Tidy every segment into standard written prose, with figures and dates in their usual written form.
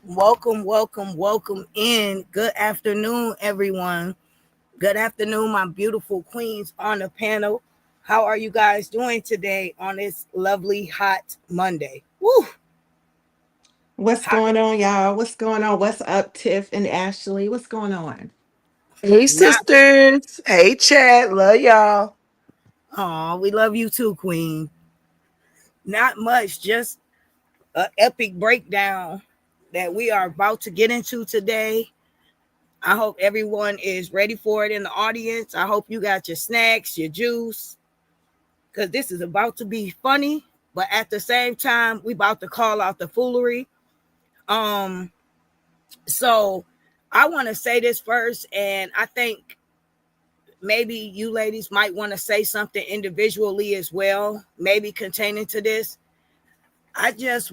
Welcome, welcome, welcome in. Good afternoon, everyone. Good afternoon, my beautiful queens on the panel. How are you guys doing today on this lovely hot Monday? Woo! What's Hot, going on, y'all? What's going on? What's up, Tiff and Ashley? What's going on? Hey not sisters. Hey chat. Love y'all. oh, we love you too, Queen. Not much, just an epic breakdown that we are about to get into today. I hope everyone is ready for it in the audience. I hope you got your snacks, your juice, because this is about to be funny, but at the same time, we about to call out the foolery. Um, so I want to say this first, and I think maybe you ladies might want to say something individually as well, maybe containing to this. I just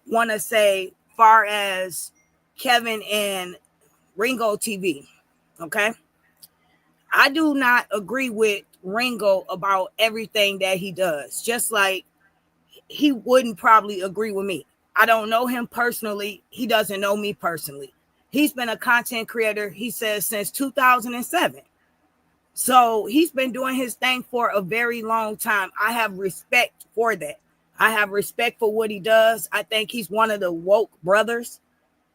want to say, far as Kevin and Ringo TV, okay? I do not agree with Ringo about everything that he does, just like he wouldn't probably agree with me. I don't know him personally. He doesn't know me personally. He's been a content creator, he says, since 2007. So he's been doing his thing for a very long time. I have respect for that. I have respect for what he does. I think he's one of the woke brothers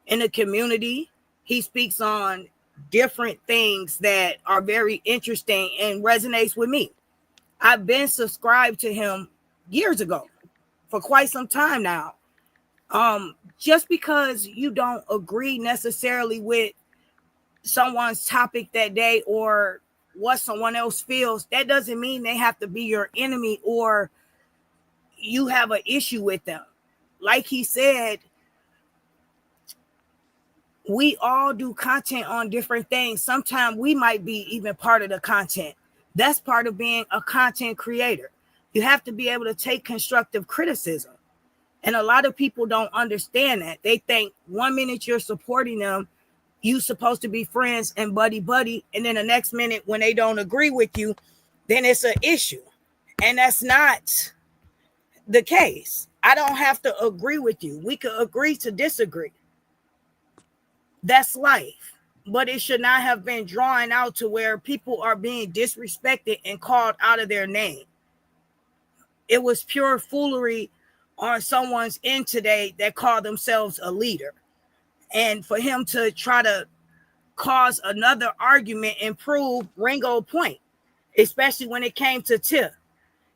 in the community. He speaks on different things that are very interesting and resonates with me. I've been subscribed to him years ago for quite some time now. Just because you don't agree necessarily with someone's topic that day or what someone else feels, that doesn't mean they have to be your enemy or you have an issue with them. Like he said, we all do content on different things. Sometimes we might be even part of the content. That's part of being a content creator. You have to be able to take constructive criticism. And a lot of people don't understand that. They think 1 minute you're supporting them, you supposed to be friends and buddy buddy, and then the next minute when they don't agree with you, then it's an issue. And that's not the case. I don't have to agree with you. We could agree to disagree. That's life. But it should not have been drawn out to where people are being disrespected and called out of their name. It was pure foolery on someone's end today that called themselves a leader. And for him to try to cause another argument and prove Ringo's point, especially when it came to Tiff.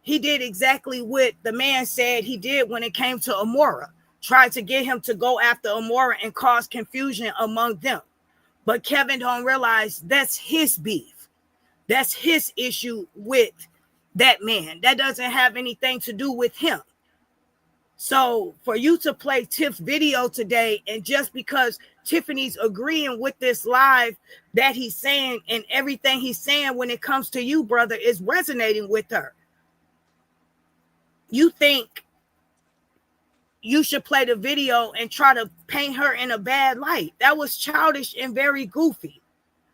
He did exactly what the man said he did when it came to Amora. Tried to get him to go after Amora and cause confusion among them. But Kevin don't realize that's his beef. That's his issue with that man. That doesn't have anything to do with him. So for you to play Tiff's video today, and just because Tiffany's agreeing with this live that he's saying and everything he's saying when it comes to you, brother, is resonating with her, you think you should play the video and try to paint her in a bad light. That was childish and very goofy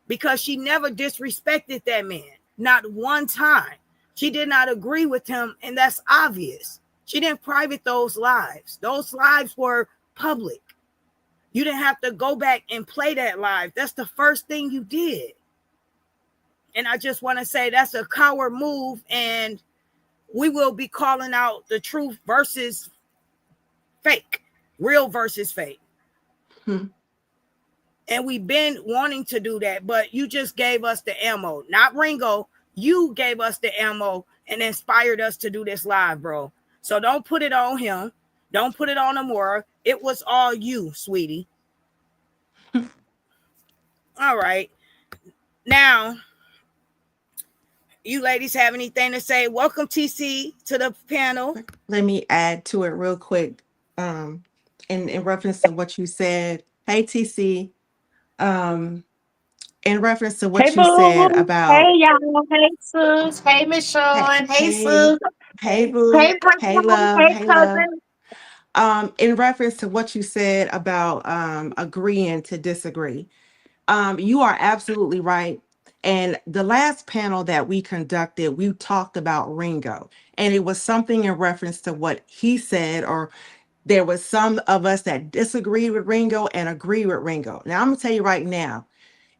because she never disrespected that man. Not one time. She did not agree with him, and that's obvious. She didn't private those lives. Those lives were public. You didn't have to go back and play that live. That's the first thing you did. And I just want to say that's a coward move, and we will be calling out the truth versus fake, real versus fake. And we've been wanting to do that, but you just gave us the ammo. Not Ringo. You gave us the ammo and inspired us to do this live, bro. So don't put it on him. Don't put it on Amora. It was all you, sweetie. All right. Now, you ladies have anything to say? Welcome, TC, to the panel. Let me add to it real quick. In reference to what you said. Hey, TC. In reference to Hey what you said boo, about hey y'all, hey sis, hey Miss hey, Sean, hey hey, sis, hey, boo, hey hey, Brandon, love, hey hey, love. cousin. In reference to what you said about agreeing to disagree. You are absolutely right. And the last panel that we conducted, we talked about Ringo, and it was something in reference to what he said, or There was some of us that disagreed with Ringo and agree with Ringo. Now I'm gonna tell you right now,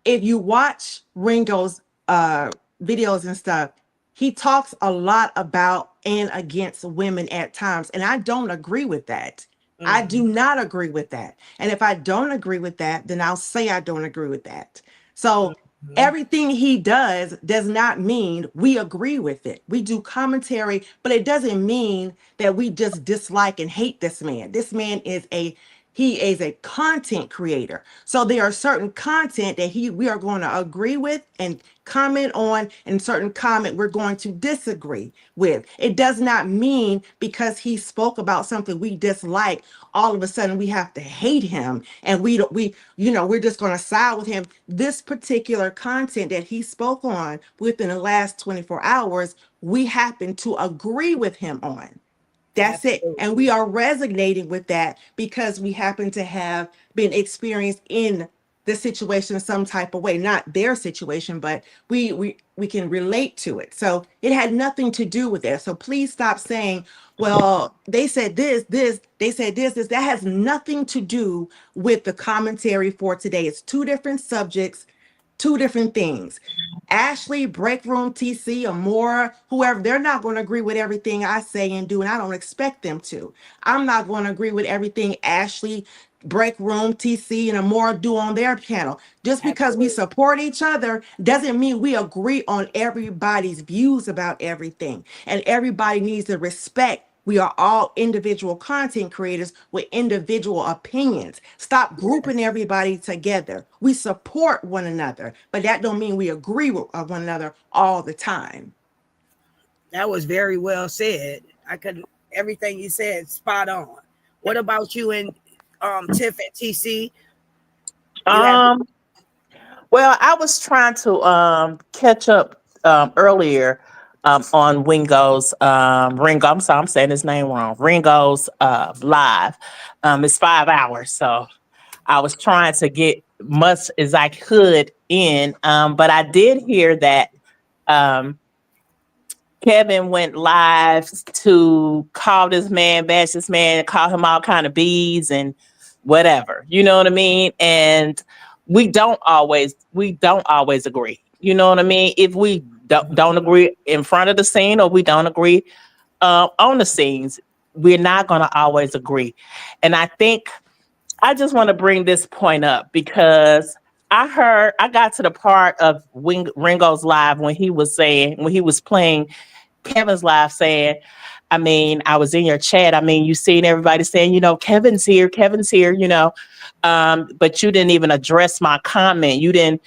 if you watch Ringo's videos and stuff, he talks a lot about and against women at times, and I don't agree with that. I Mhm. do not agree with that. And if I don't agree with that, then I'll say I don't agree with that. So Mhm. everything he does not mean we agree with it. We do commentary, but it doesn't mean that we just dislike and hate this man. This man is a content creator. So there are certain content that we are going to agree with and comment on, and certain comment we're going to disagree with. It does not mean because he spoke about something we dislike, all of a sudden we have to hate him and we're just going to side with him. This particular content that he spoke on within the last 24 hours, we happen to agree with him on. That's it. And we Absolutely. are resonating with that because we happen to have been experienced in the situation some type of way, not their situation, but we can relate to it. So it had nothing to do with that. So please stop saying, well, they said this, they said this. That has nothing to do with the commentary for today. It's two different subjects, two different things. Ashley, Break Room TC, Amora, whoever, they're not going to agree with everything I say and do, and I don't expect them to. I'm not going to agree with everything Ashley, Break Room TC, and Amora do on their channel. Just because we Absolutely. support each other doesn't mean we agree on everybody's views about everything. And everybody needs to respect. We are all individual content creators with individual opinions. Stop grouping Yes. everybody together. We support one another, but that don't mean we agree with one another all the time. That was very well said. I could everything you said spot on. What about you and Tiff at TC? You have Um, well, I was trying to catch up earlier on Ringo. I'm sorry, I'm saying his name wrong. Ringo's live. It's 5 hours, so I was trying to get much as I could in. But I did hear that um Kevin went live to call this man, bash this man, call him all kind of bees and whatever. You know what I mean? And we don't always agree. You know what I mean? If we don't agree in front of the scene or we don't agree on the scenes, we're not going to always agree. And I think I just want to bring this point up because I got to the part of Ringo's live when he was playing Kevin's live saying, I mean, I was in your chat. I mean, you seen everybody saying, Kevin's here, but you didn't even address my comment. You didn't,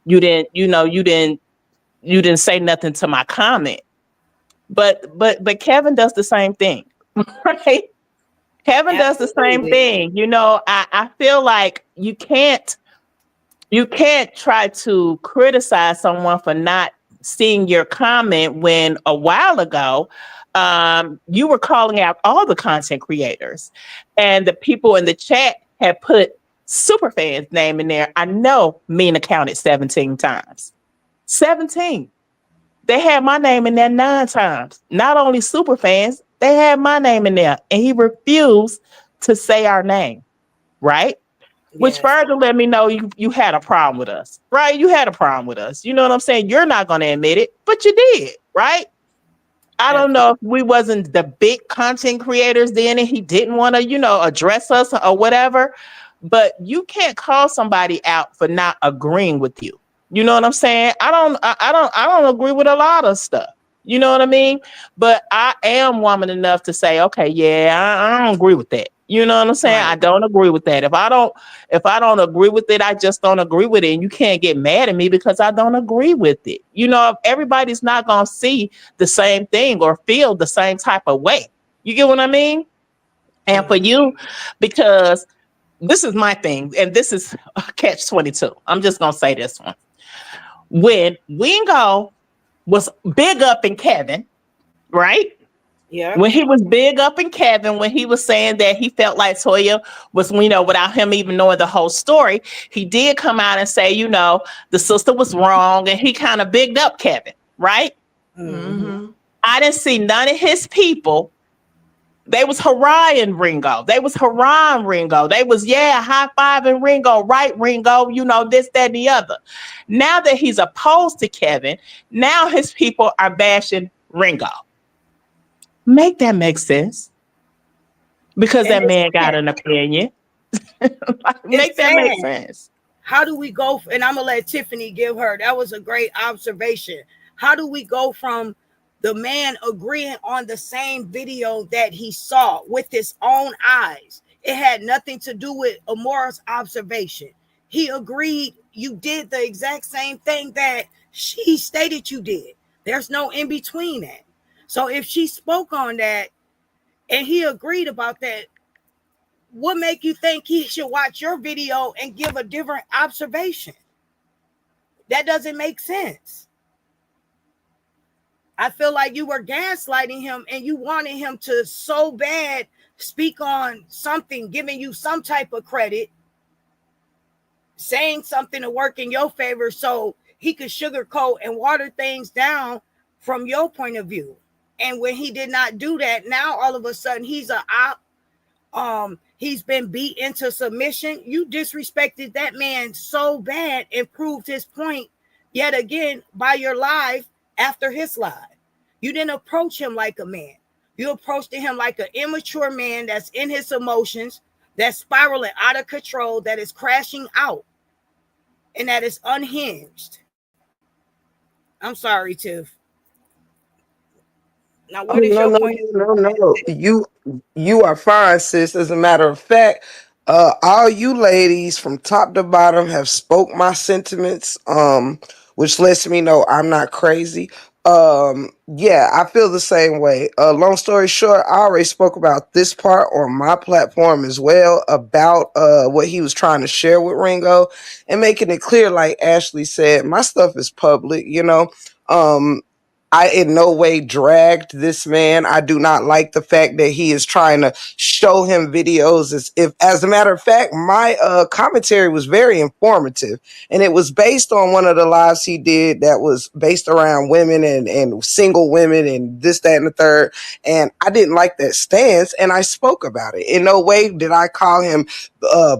you didn't say nothing to my comment. But Kevin does the same thing, right? Kevin does the same absolutely. thing. I feel like you can't try to criticize someone for not seeing your comment when a while ago you were calling out all the content creators and the people in the chat had put superfans name in there. I know Mina counted 17 times. 17. They had my name in there 9 times. Not only superfans, they had my name in there, and he refused to say our name, right? Which Yes. further let me know you had a problem with us, right? You had a problem with us. You know what I'm saying? You're not going to admit it, but you did, right? I don't Absolutely. know if we wasn't the big content creators then and he didn't want to, address us or whatever, but you can't call somebody out for not agreeing with you. You know what I'm saying? I don't agree with a lot of stuff. You know what I mean? But I am woman enough to say, okay, yeah, I don't agree with that. You know what I'm saying? I Right. don't agree with that. If I don't agree with it, I just don't agree with it. And you can't get mad at me because I don't agree with it. Everybody's not gonna see the same thing or feel the same type of way. You get what I mean? And for Mhm. you, because this is my thing, and this is catch 22. I'm just gonna say this one. When Wingo was big up in Kevin, right? Yep. When he was big up in Kevin, when he was saying that he felt like Toya was, without him even knowing the whole story, he did come out and say, the sister was wrong, and he kind of bigged up Kevin, right? Mhm. Mm-hmm. I didn't see none of his people They was hurrahing Ringo. They was hurrahing Ringo. They was, yeah, high fiving Ringo, right, Ringo, you know, this, that, and the other. Now that he's opposed to Kevin, now his people are bashing Ringo. Make that make sense. Because And that it's man got sad. an opinion. It's Make that make sad. sense. How do we go? And I'm gonna let Tiffany give her. That was a great observation. How do we go from the man agreeing on the same video that he saw with his own eyes? It had nothing to do with Amora's observation. He agreed you did the exact same thing that she stated you did. There's no in between that. So if she spoke on that and he agreed about that, what make you think he should watch your video and give a different observation? That doesn't make sense. I feel like you were gaslighting him and you wanted him to so bad speak on something, giving you some type of credit, saying something to work in your favor so he could sugarcoat and water things down from your point of view. And when he did not do that, now all of a sudden he's he's been beat into submission. You disrespected that man so bad and proved his point yet again by your live after his live. You didn't approach him like a man. You approached him like an immature man that's in his emotions, that's spiraling out of control, that is crashing out, and that is unhinged. I'm sorry, Tiff. Now, Oh, what is no, your no, point? no, no, no. You are fine, sis. As a matter of fact, all you ladies from top to bottom have spoke my sentiments, which lets me know I'm not crazy. Yeah, I feel the same way. Long story short, I already spoke about this part on my platform as well about what he was trying to share with Ringo and making it clear, like Ashley said, my stuff is public, you know. I in no way dragged this man. I do not like the fact that he is trying to show him videos as if, as a matter of fact, my commentary was very informative and it was based on one of the lives he did that was based around women and single women and this, that, and the third. And I didn't like that stance and I spoke about it. In no way did I call him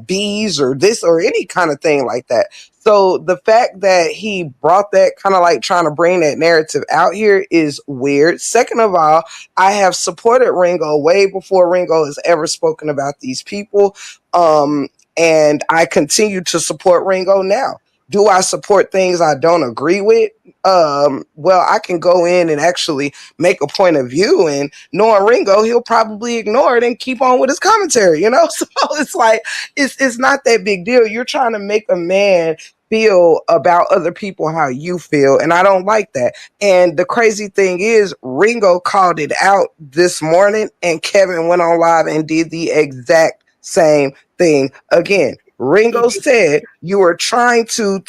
bees or this or any kind of thing like that. So the fact that he brought that kind of like trying to bring that narrative out here is weird. Second of all, I have supported Ringo way before Ringo has ever spoken about these people. And I continue to support Ringo now. Do I support things I don't agree with? Well, I can go in and actually make a point of view, and knowing Ringo, he'll probably ignore it and keep on with his commentary, you know? So it's like, it's not that big deal. You're trying to make a man feel about other people how you feel, and I don't like that. And the crazy thing is Ringo called it out this morning and Kevin went on live and did the exact same thing again. Ringo said you are trying to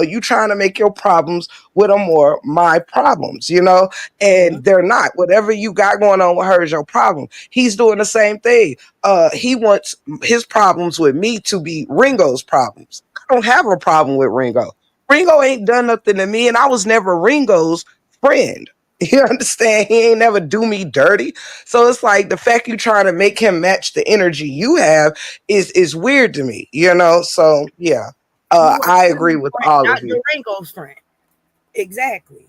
you trying to make your problems with them more my problems, you know, and they're not. Whatever you got going on with her is your problem. He's doing the same thing. He wants his problems with me to be Ringo's problems. I don't have a problem with Ringo. Ringo ain't done nothing to me, and I was never Ringo's friend. You understand? He ain't never do me dirty. So it's like the fact you trying to make him match the energy you have is weird to me, you know? So yeah. You are I agree Kevin's with friend, all of not you. Durango's friend. Exactly.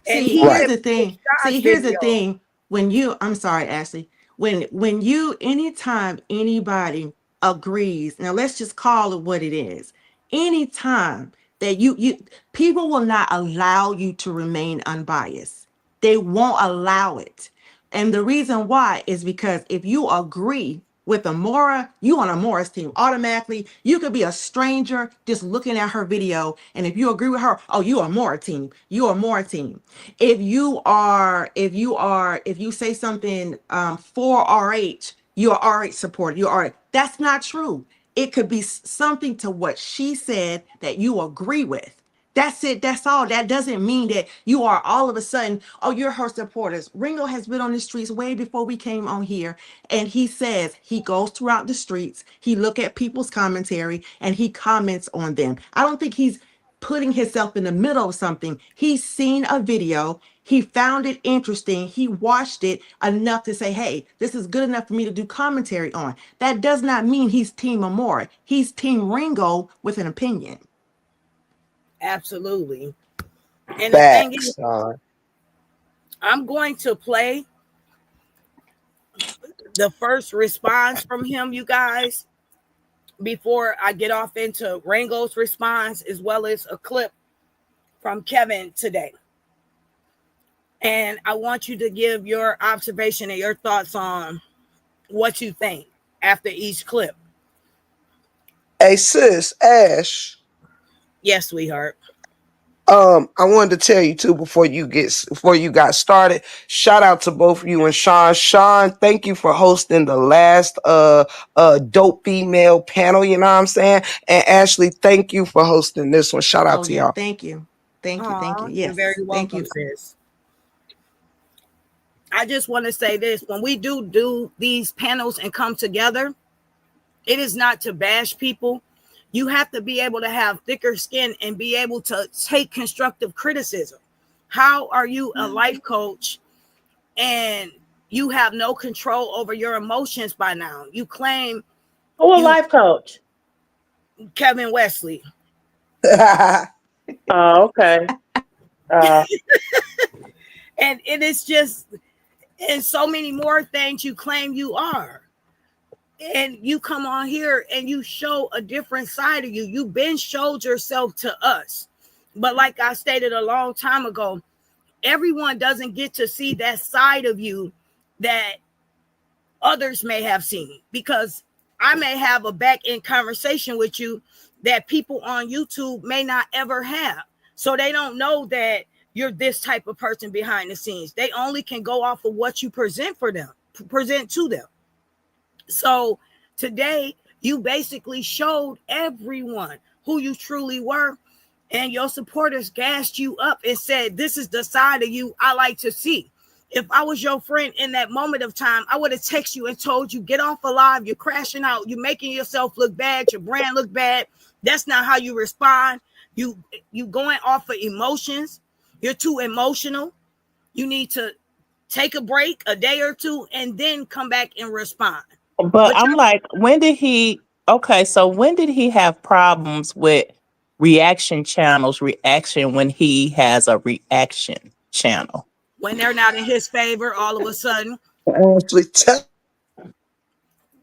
And See, he here's Right. did the thing. Shy's See, here's the video. thing. When you, I'm sorry, Ashley. When you, anytime anybody agrees, now let's just call it what it is. Anytime that you people will not allow you to remain unbiased. They won't allow it. And the reason why is because if you agree with Amora, you on Amora's team automatically. You could be a stranger just looking at her video, and if you agree with her, oh, you are Amora team. You are Amora team. If you say something for RH, you're RH supporter. You are. That's not true. It could be something to what she said that you agree with. That's it. That's all. That doesn't mean that you are all of a sudden, oh, you're her supporters. Ringo has been on the streets way before we came on here. And he says he goes throughout the streets. He look at people's commentary and he comments on them. I don't think he's putting himself in the middle of something. He's seen a video. He found it interesting. He watched it enough to say, hey, this is good enough for me to do commentary on. That does not mean he's Team Amore. He's Team Ringo with an opinion. Absolutely. And the thing Facts, is, son. I'm going to play the first response from him, you guys, before I get off into Rango's response, as well as a clip from Kevin today. And I want you to give your observation and your thoughts on what you think after each clip. Hey sis, Ash. Yes, sweetheart. I wanted to tell you too before you got started. Shout out to both you and Sean. Sean, thank you for hosting the last dope female panel. You know what I'm saying? And Ashley, thank you for hosting this one. Shout out Oh, to yeah. y'all. Thank you. Thank you. Thank you. Aw, you're very Yes. Thank welcome, you. sis. I just want to say this: when we do these panels and come together, it is not to bash people. You have to be able to have thicker skin and be able to take constructive criticism. How are you a life coach and you have no control over your emotions by now? You claim Who a you life coach? Kevin Westley. Oh, okay. Uh, And it is just, and so many more things you claim you are. And you come on here and you show a different side of you. You've been showed yourself to us. But like I stated a long time ago, everyone doesn't get to see that side of you that others may have seen, because I may have a back end conversation with you that people on YouTube may not ever have. So they don't know that you're this type of person behind the scenes. They only can go off of what you present to them. So today you basically showed everyone who you truly were, and your supporters gassed you up and said, this is the side of you I like to see. If I was your friend in that moment of time, I would have texted you and told you, get off alive. You're crashing out. You're making yourself look bad. Your brand look bad. That's not how you respond. You going off of emotions. You're too emotional. You need to take a break, a day or two, and then come back and respond. but But I'm like, when did he? Okay, so when did he have problems with reaction channels? Reaction when he has a reaction channel. when they're not in his favor, all of a sudden, Ashley,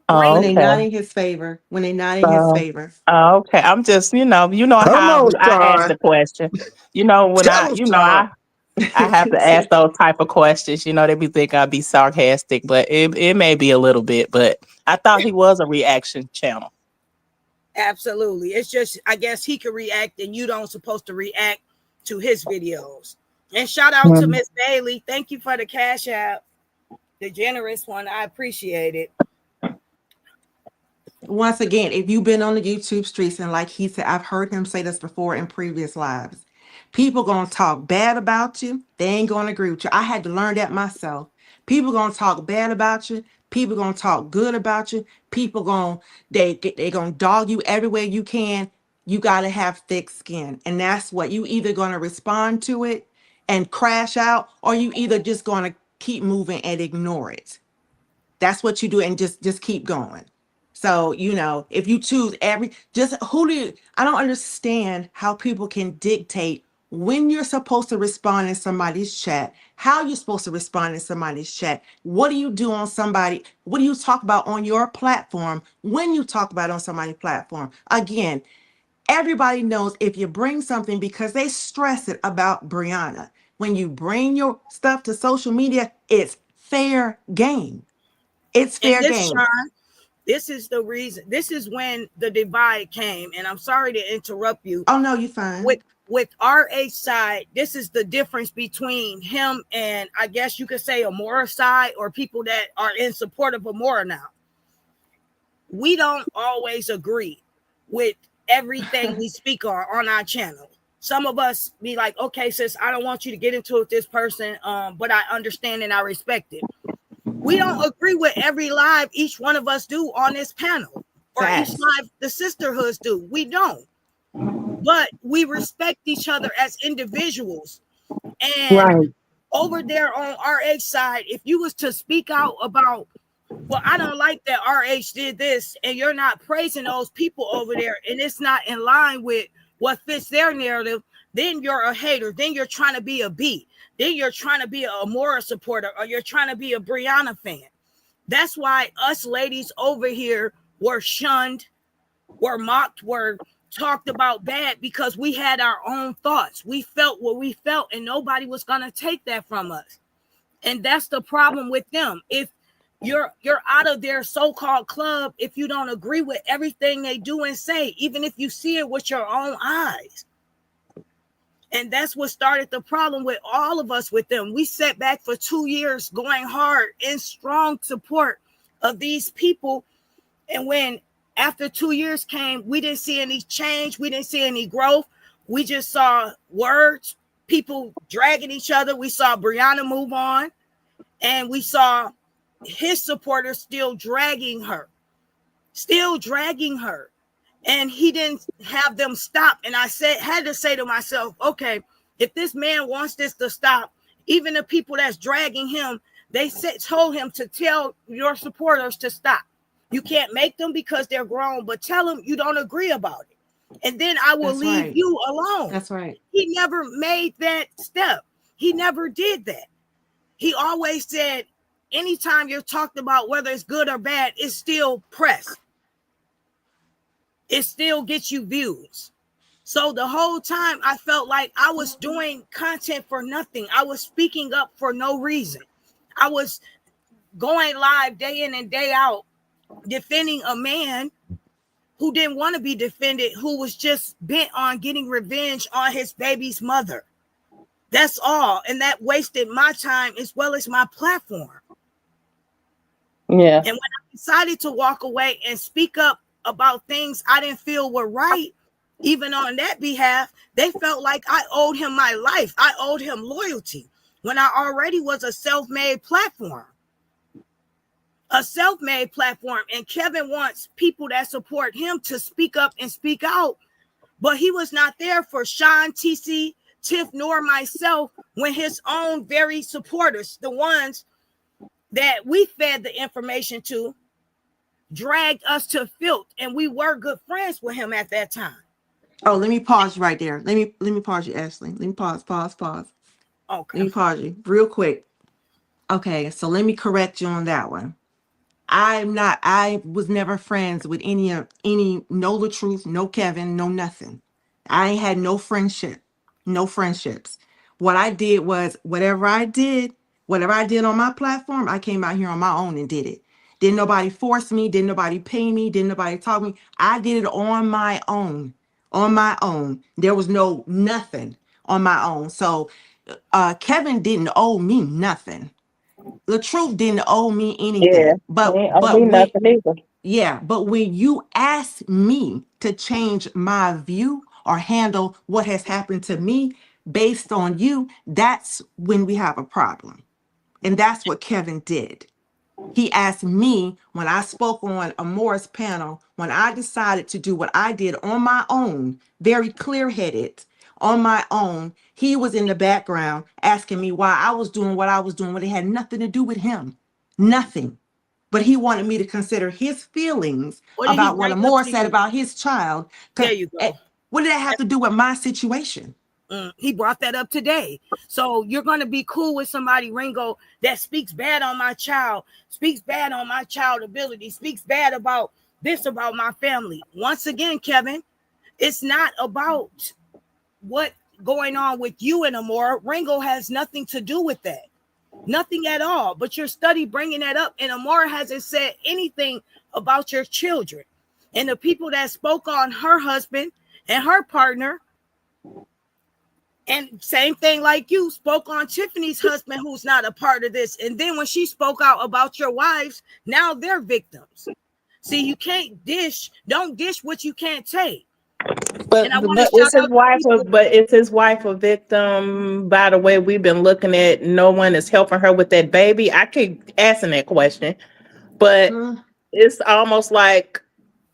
When Oh, ring. they're okay. not in his favor. When they're not in his So, favor. okay. I'm just, come how on, I ask Sean. the question. When Tell him, Sean. I have to ask those type of questions. They be think I'd be sarcastic, but it may be a little bit. But I thought he was a reaction channel. Absolutely. It's just, I guess he could react and you don't supposed to react to his videos. And shout out to Mhm. Miss Bailey. Thank you for the cash app, the generous one. I appreciate it. Once again, if you've been on the YouTube streets, and like he said, I've heard him say this before in previous lives, people gonna talk bad about you. They ain't gonna agree with you. I had to learn that myself. People gonna talk bad about you. People gonna talk good about you. People gonna they gonna dog you everywhere you can. You gotta have thick skin, and that's what you either gonna respond to it and crash out, or you either just gonna keep moving and ignore it. That's what you do, and just keep going. So if you choose just who do you, I don't understand how people can dictate when you're supposed to respond in somebody's chat, how you're supposed to respond in somebody's chat. What do you do on somebody? What do you talk about on your platform when you talk about it on somebody's platform? Again, everybody knows if you bring something, because they stress it about Brianna. When you bring your stuff to social media, it's fair game. It's And fair this, game. Sean, this is the reason. This is when the divide came. And I'm sorry to interrupt you. Oh no, you fine. With RH side, this is the difference between him and, I guess you could say, Amora side, or people that are in support of Amora now. We don't always agree with everything we speak on our channel. Some of us be like, okay, sis, I don't want you to get into it with this person, but I understand and I respect it. We don't agree with every live each one of us do on this panel, or each Facts. live the sisterhoods do. We don't. But we respect each other as individuals. And Right. over there on RH side, if you was to speak out about, well, I don't like that RH did this, and you're not praising those people over there, and it's not in line with what fits their narrative, then you're a hater. Then you're trying to be a B. Then you're trying to be a Amora supporter, or you're trying to be a Brianna fan. That's why us ladies over here were shunned, were mocked, were talked about bad, because we had our own thoughts. We felt what we felt, and nobody was going to take that from us. And that's the problem with them. If you're out of their so-called club, if you don't agree with everything they do and say, even if you see it with your own eyes. And that's what started the problem with all of us with them. We sat back for 2 years going hard in strong support of these people. And when after 2 years came, we didn't see any change. We didn't see any growth. We just saw words, people dragging each other. We saw Brianna move on, and we saw his supporters still dragging her. And he didn't have them stop. And I had to say to myself, okay, if this man wants this to stop, even the people that's dragging him, told him to tell your supporters to stop. You can't make them because they're grown, but tell them you don't agree about it. And then I will leave you alone. That's right. He never made that step. He never did that. He always said, anytime you're talked about, whether it's good or bad, it's still press. It still gets you views. So the whole time I felt like I was doing content for nothing. I was speaking up for no reason. I was going live day in and day out, defending a man who didn't want to be defended, who was just bent on getting revenge on his baby's mother. That's all. And that wasted my time as well as my platform. Yeah. And when I decided to walk away and speak up about things I didn't feel were right, even on that behalf, they felt like I owed him my life. I owed him loyalty when I already was a self-made platform. And Kevin wants people that support him to speak up and speak out. But he was not there for Sean, TC, Tiff, nor myself when his own very supporters, the ones that we fed the information to, dragged us to filth. And we were good friends with him at that time. Oh, let me pause right there. Let me pause you, Ashley. Let me pause. Okay. Let me pause you real quick. Okay, so let me correct you on that one. I was never friends with any no the truth, no Kevin, no nothing. I ain't had no friendships. What I did was whatever I did on my platform, I came out here on my own and did it. Didn't nobody force me, didn't nobody pay me, didn't nobody talk me. I did it on my own. There was no nothing on my own. So Kevin didn't owe me nothing. The truth didn't owe me anything. Yeah. But Nothing either. yeah, but when you ask me to change my view or handle what has happened to me based on you, that's when we have a problem. And that's what Kevin did. He asked me when I spoke on a Morris panel, when I decided to do what I did on my own, very clear-headed, on my own. He was in the background asking me why I was doing what I was doing when it had nothing to do with him. Nothing. But he wanted me to consider his feelings about what Amor said about his child. There you go. What did that have to do with my situation? He brought that up today. So you're going to be cool with somebody, Ringo, that speaks bad on my child, speaks bad on my child ability, speaks bad about this, about my family. Once again, Kevin, it's not about what going on with you and Amor. Ringo has nothing to do with that. Nothing at all. But your study bringing that up, and Amor hasn't said anything about your children. And the people that spoke on her husband and her partner, and same thing like you, spoke on Tiffany's husband, who's not a part of this. And then when she spoke out about your wives, now they're victims. See, you can't don't dish what you can't take. But is his wife a victim by the way we've been looking at no one is helping her with that baby? I keep asking that question, but it's almost like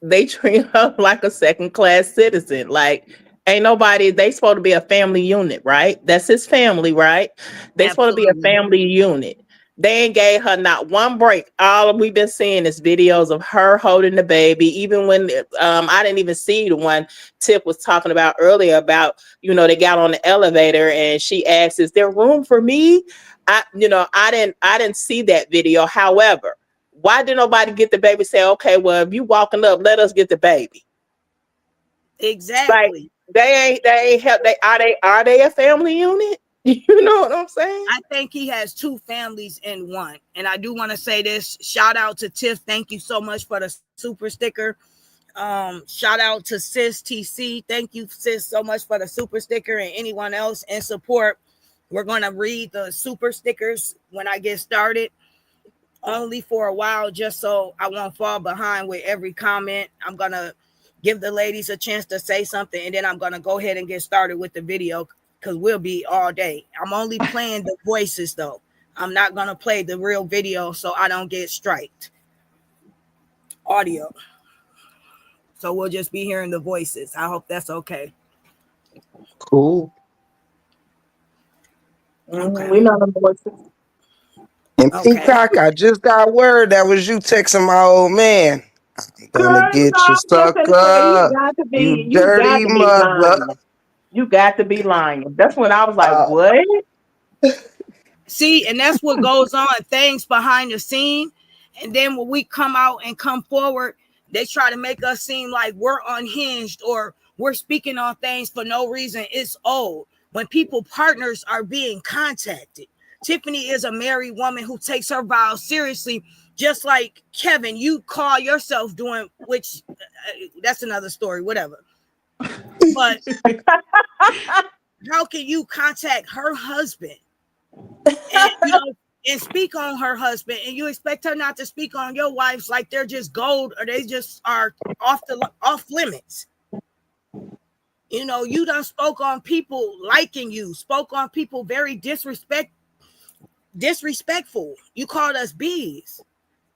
they treat her like a second-class citizen. Like Ain't nobody, they supposed to be a family unit, right? That's his family, right? They supposed to be a Absolutely. family unit. They ain't gave her not one break. All we've been seeing is videos of her holding the baby. Even when I didn't even see the one Tip was talking about earlier about, they got on the elevator and she asked, "Is there room for me?" I didn't see that video. However, why did nobody get the baby? Say, okay, well, if you walking up, let us get the baby. Like Exactly. they ain't help. They are they a family unit? You know what I'm saying? I think he has two families in one. And I do want to say this. Shout out to Tiff. Thank you so much for the super sticker. Shout out to Sis TC. Thank you, Sis, so much for the super sticker, and anyone else in support. We're going to read the super stickers when I get started, only for a while, just so I won't fall behind with every comment. I'm going to give the ladies a chance to say something, and then I'm going to go ahead and get started with the video because we'll be all day. I'm only playing the voices, though. I'm not going to play the real video so I don't get striked. Audio. So we'll just be hearing the voices. I hope that's okay. Cool. Okay. We know the voices. And Okay. Peacock, I just got word that was you texting my old man. I'm gonna Girl, get you I'm just stuck gonna say up, you you got dirty to be mother. lying. You got to be lying. That's when I was like, Uh, what? See, and that's what goes on, things behind the scene. And then when we come out and come forward, they try to make us seem like we're unhinged or we're speaking on things for no reason. It's old. When people partners are being contacted. Tiffany is a married woman who takes her vows seriously, just like Kevin. You call yourself doing, which that's another story, whatever. But how can you contact her husband and and speak on her husband, and you expect her not to speak on your wives like they're just gold or they just are off limits? You done spoke on people liking you, spoke on people very disrespectful. You called us bees,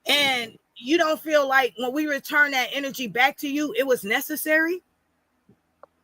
and you don't feel like when we return that energy back to you, it was necessary.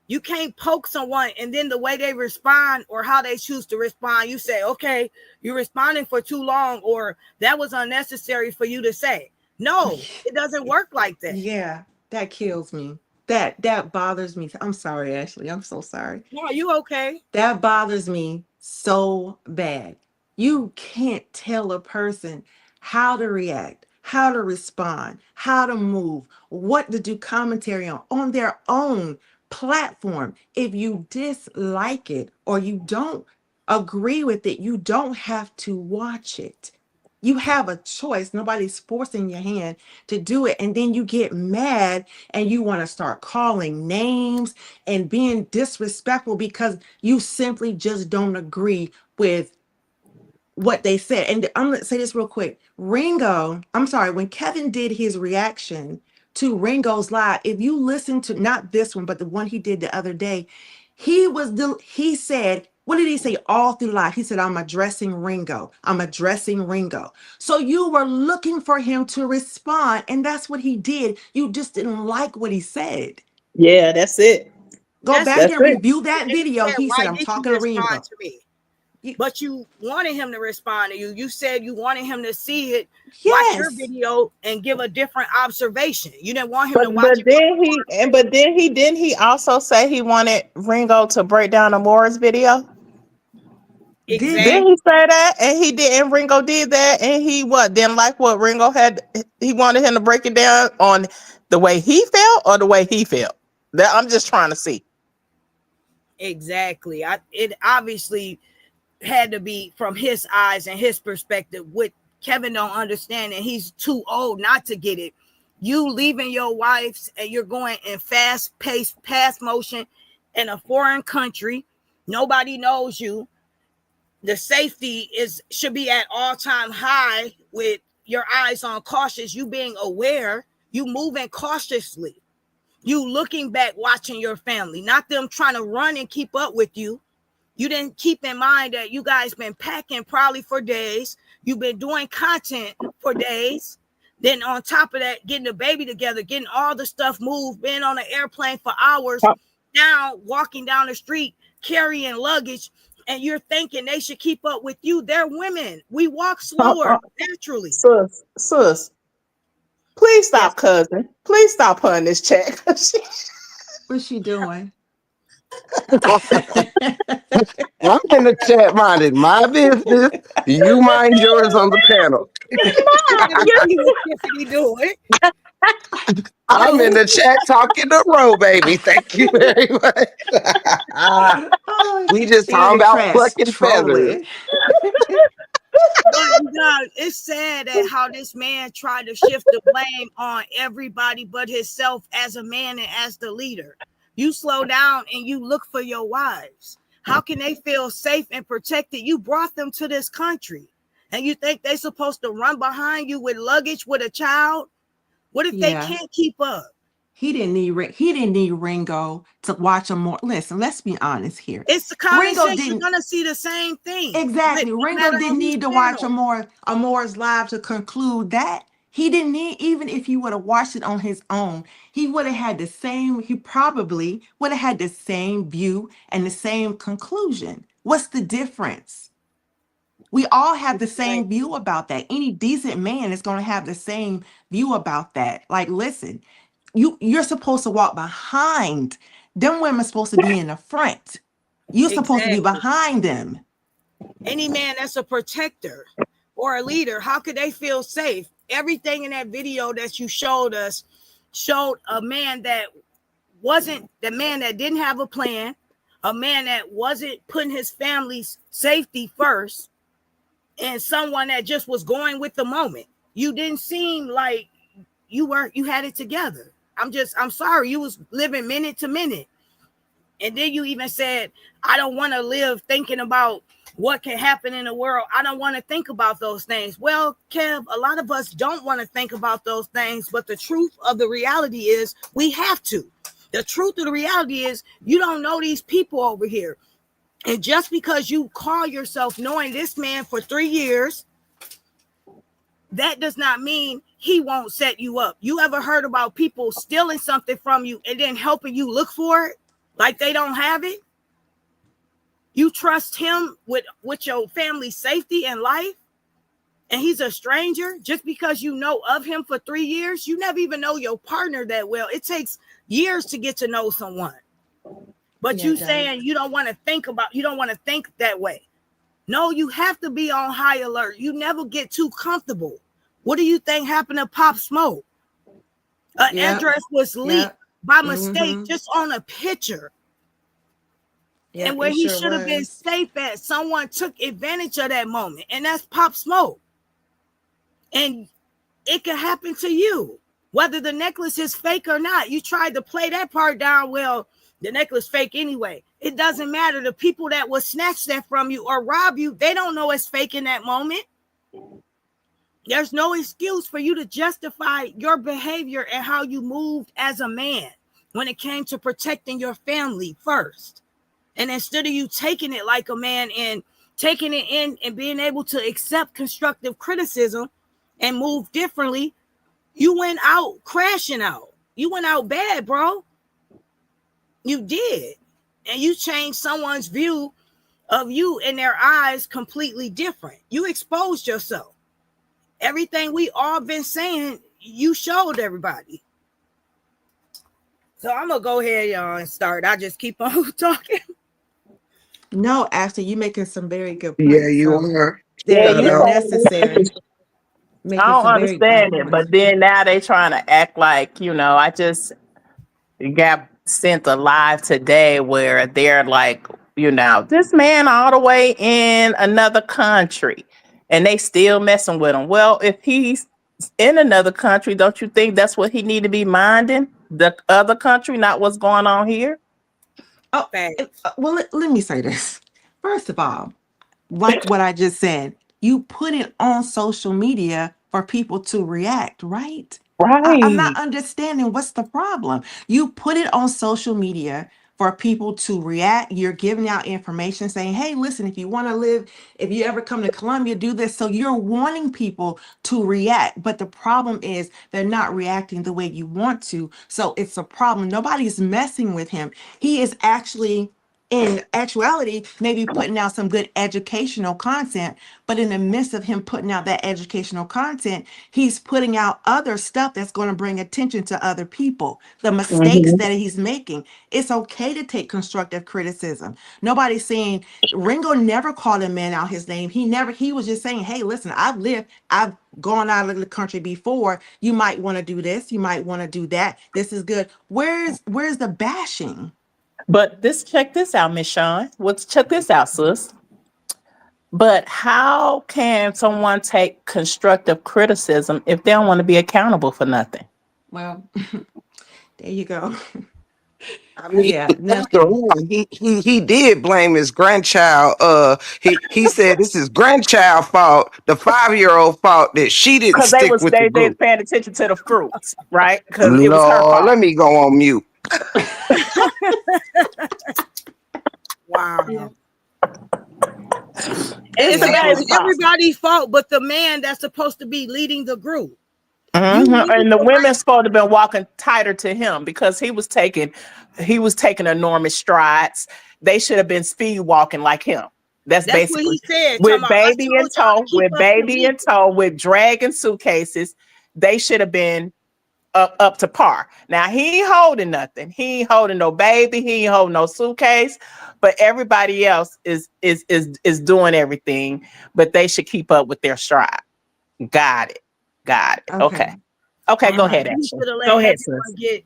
You can't poke someone and then the way they respond or how they choose to respond, you say, okay, you're responding for too long, or that was unnecessary for you to say. No, it doesn't work like that. Yeah, that kills me. That bothers me. I'm sorry, Ashley. I'm so sorry. No, you okay? That bothers me so bad. You can't tell a person how to react, how to respond, how to move, what to do commentary on their own platform. If you dislike it or you don't agree with it, you don't have to watch it. You have a choice. Nobody's forcing your hand to do it. And then you get mad and you want to start calling names and being disrespectful because you simply just don't agree with what they said. And I'm going to say this real quick. When Kevin did his reaction to Ringo's live, if you listen to not this one, but the one he did the other day, he said, what did he say all through life? He said, I'm addressing Ringo. I'm addressing Ringo. So you were looking for him to respond, and that's what he did. You just didn't like what he said. Yeah, that's it. Go That's back it. That's and it. review that And he video. said, He why said, I'm did you talking to respond Ringo. to me? Y- But you wanted him to respond to you. You said you wanted him to see it, watch your Yes. video, and give a different observation. You didn't want him But to watch but it from then he also say he wanted Ringo to break down the Morris video? Did he? Didn't exactly. he say that? And he did, and Ringo did that, and he what? Didn't like what Ringo had. He wanted him to break it down on the way he felt or the way he felt. That I'm just trying to see. Exactly. It obviously had to be from his eyes and his perspective, what Kevin don't understand, and he's too old not to get it. You leaving your wives and you're going in fast-paced, fast motion in a foreign country. Nobody knows you. The safety should be at all-time high with your eyes on cautious, you being aware, you moving cautiously. You looking back, watching your family, not them trying to run and keep up with you. You didn't keep in mind that you guys been packing probably for days. You've been doing content for days. Then on top of that, getting the baby together, getting all the stuff moved, being on an airplane for hours. now walking down the street carrying luggage, and you're thinking they should keep up with you. They're women. We walk slower naturally. Sus, please Yes. stop, cousin. Please stop her in this chat. What's she doing? I'm in the chat minding my business. You mind yours on the panel. I can tell you what Tiffany doing. I'm in the chat talking to Ro, baby. Thank you very much. Oh, We just she in talking the about trash plucking feathers. trolling. But you know, it's sad that how this man tried to shift the blame on everybody but himself as a man and as the leader. You slow down and you look for your wives. How can they feel safe and protected? You brought them to this country, and you think they're supposed to run behind you with luggage with a child? What if they can't keep up? He didn't need Ringo to watch him more. Listen, let's be honest here. It's the conversation. You're gonna see the same thing. Exactly. No Ringo matter didn't who's need to watch panel. Amore's live to conclude that. He didn't need, even if he would have watched it on his own, he would have had the same, he probably would have had the same view and the same conclusion. What's the difference? We all have the same view about that. Any decent man is going to have the same view about that. Like, listen, you're supposed to walk behind. Them women supposed to be in the front. You're supposed to be behind them. Any man that's a protector or a leader, how could they feel safe? Everything in that video that you showed us showed a man that wasn't the man that didn't have a plan, a man that wasn't putting his family's safety first, and someone that just was going with the moment. You didn't seem like you had it together. I'm sorry, you was living minute to minute. And then you even said, I don't want to live thinking about what can happen in the world. I don't want to think about those things. Well, Kev, a lot of us don't want to think about those things, but the truth of the reality is we have to. The truth of the reality is you don't know these people over here. And just because you call yourself knowing this man for 3 years, that does not mean he won't set you up. You ever heard about people stealing something from you and then helping you look for it like they don't have it? You trust him with your family's safety and life, and he's a stranger just because you know of him for 3 years? You never even know your partner that well. It takes years to get to know someone. But you saying you don't want to think that way. No, you have to be on high alert. You never get too comfortable. What do you think happened to Pop Smoke? An address was leaked by mistake just on a picture. And where he should have been safe at, someone took advantage of that moment. And that's Pop Smoke. And it could happen to you, whether the necklace is fake or not. You tried to play that part down. Well, the necklace fake anyway. It doesn't matter. The people that will snatch that from you or rob you, they don't know it's fake in that moment. There's no excuse for you to justify your behavior and how you moved as a man when it came to protecting your family first. And instead of you taking it like a man and taking it in and being able to accept constructive criticism and move differently, you went out crashing out. You went out bad, bro. You did. And you changed someone's view of you in their eyes completely different. You exposed yourself. Everything we all been saying, you showed everybody. So I'm going to go ahead, y'all, and start. I just keep on talking. No, actually, you're making some very good points. Yeah, you are. They're Yeah, necessary. I don't understand it, but then now they trying to act like, I just got sent a live today where they're like, this man all the way in another country and they still messing with him. Well, if he's in another country, don't you think that's what he need to be minding? The other country, not what's going on here? Oh, well, let me say this. First of all, like what I just said, you put it on social media for people to react, right? Right. I'm not understanding what's the problem. You put it on social media for people to react. You're giving out information saying, hey, listen, if you want to live, if you ever come to Colombia, do this. So you're wanting people to react. But the problem is they're not reacting the way you want to. So it's a problem. Nobody's messing with him. He is actually, in actuality, maybe putting out some good educational content, but in the midst of him putting out that educational content, he's putting out other stuff that's going to bring attention to other people. The mistakes Mhm. that he's making. It's okay to take constructive criticism. Nobody's saying Ringo never called a man out his name. He was just saying, hey, listen, I've gone out of the country before. You might want to do this, you might want to do that. This is good. Where's the bashing? But check this out, Miss Sean. Check this out, sis. But how can someone take constructive criticism if they don't want to be accountable for nothing? Well, there you go. I mean, Yeah, after nothing. all, he did blame his grandchild. He said it's his grandchild fault, the 5-year-old fault that she didn't Because they stick was with the they group. paying attention to the fruits, right? Because it was her Lord, fault. let me go on mute. Wow. Yeah. It's the Yeah. baby's fault. everybody's fault, but the man that's supposed to be leading the group. Mhm. need And the to women supposed to been walking tighter to him because he was taking enormous strides. They should have been speed walking like him. That's That's what basically he said. Talking with about, I baby in told y'all to tow, keep up the beat. with dragging suitcases. They should have been up to par. Now he ain't holding nothing. He ain't holding no baby. He ain't holding no suitcase. But everybody else is doing everything. But they should keep up with their stride. Got it. Got it. Okay. Okay. Okay. All Go ahead, right. He Ashley. should have Go let ahead, everyone sis. get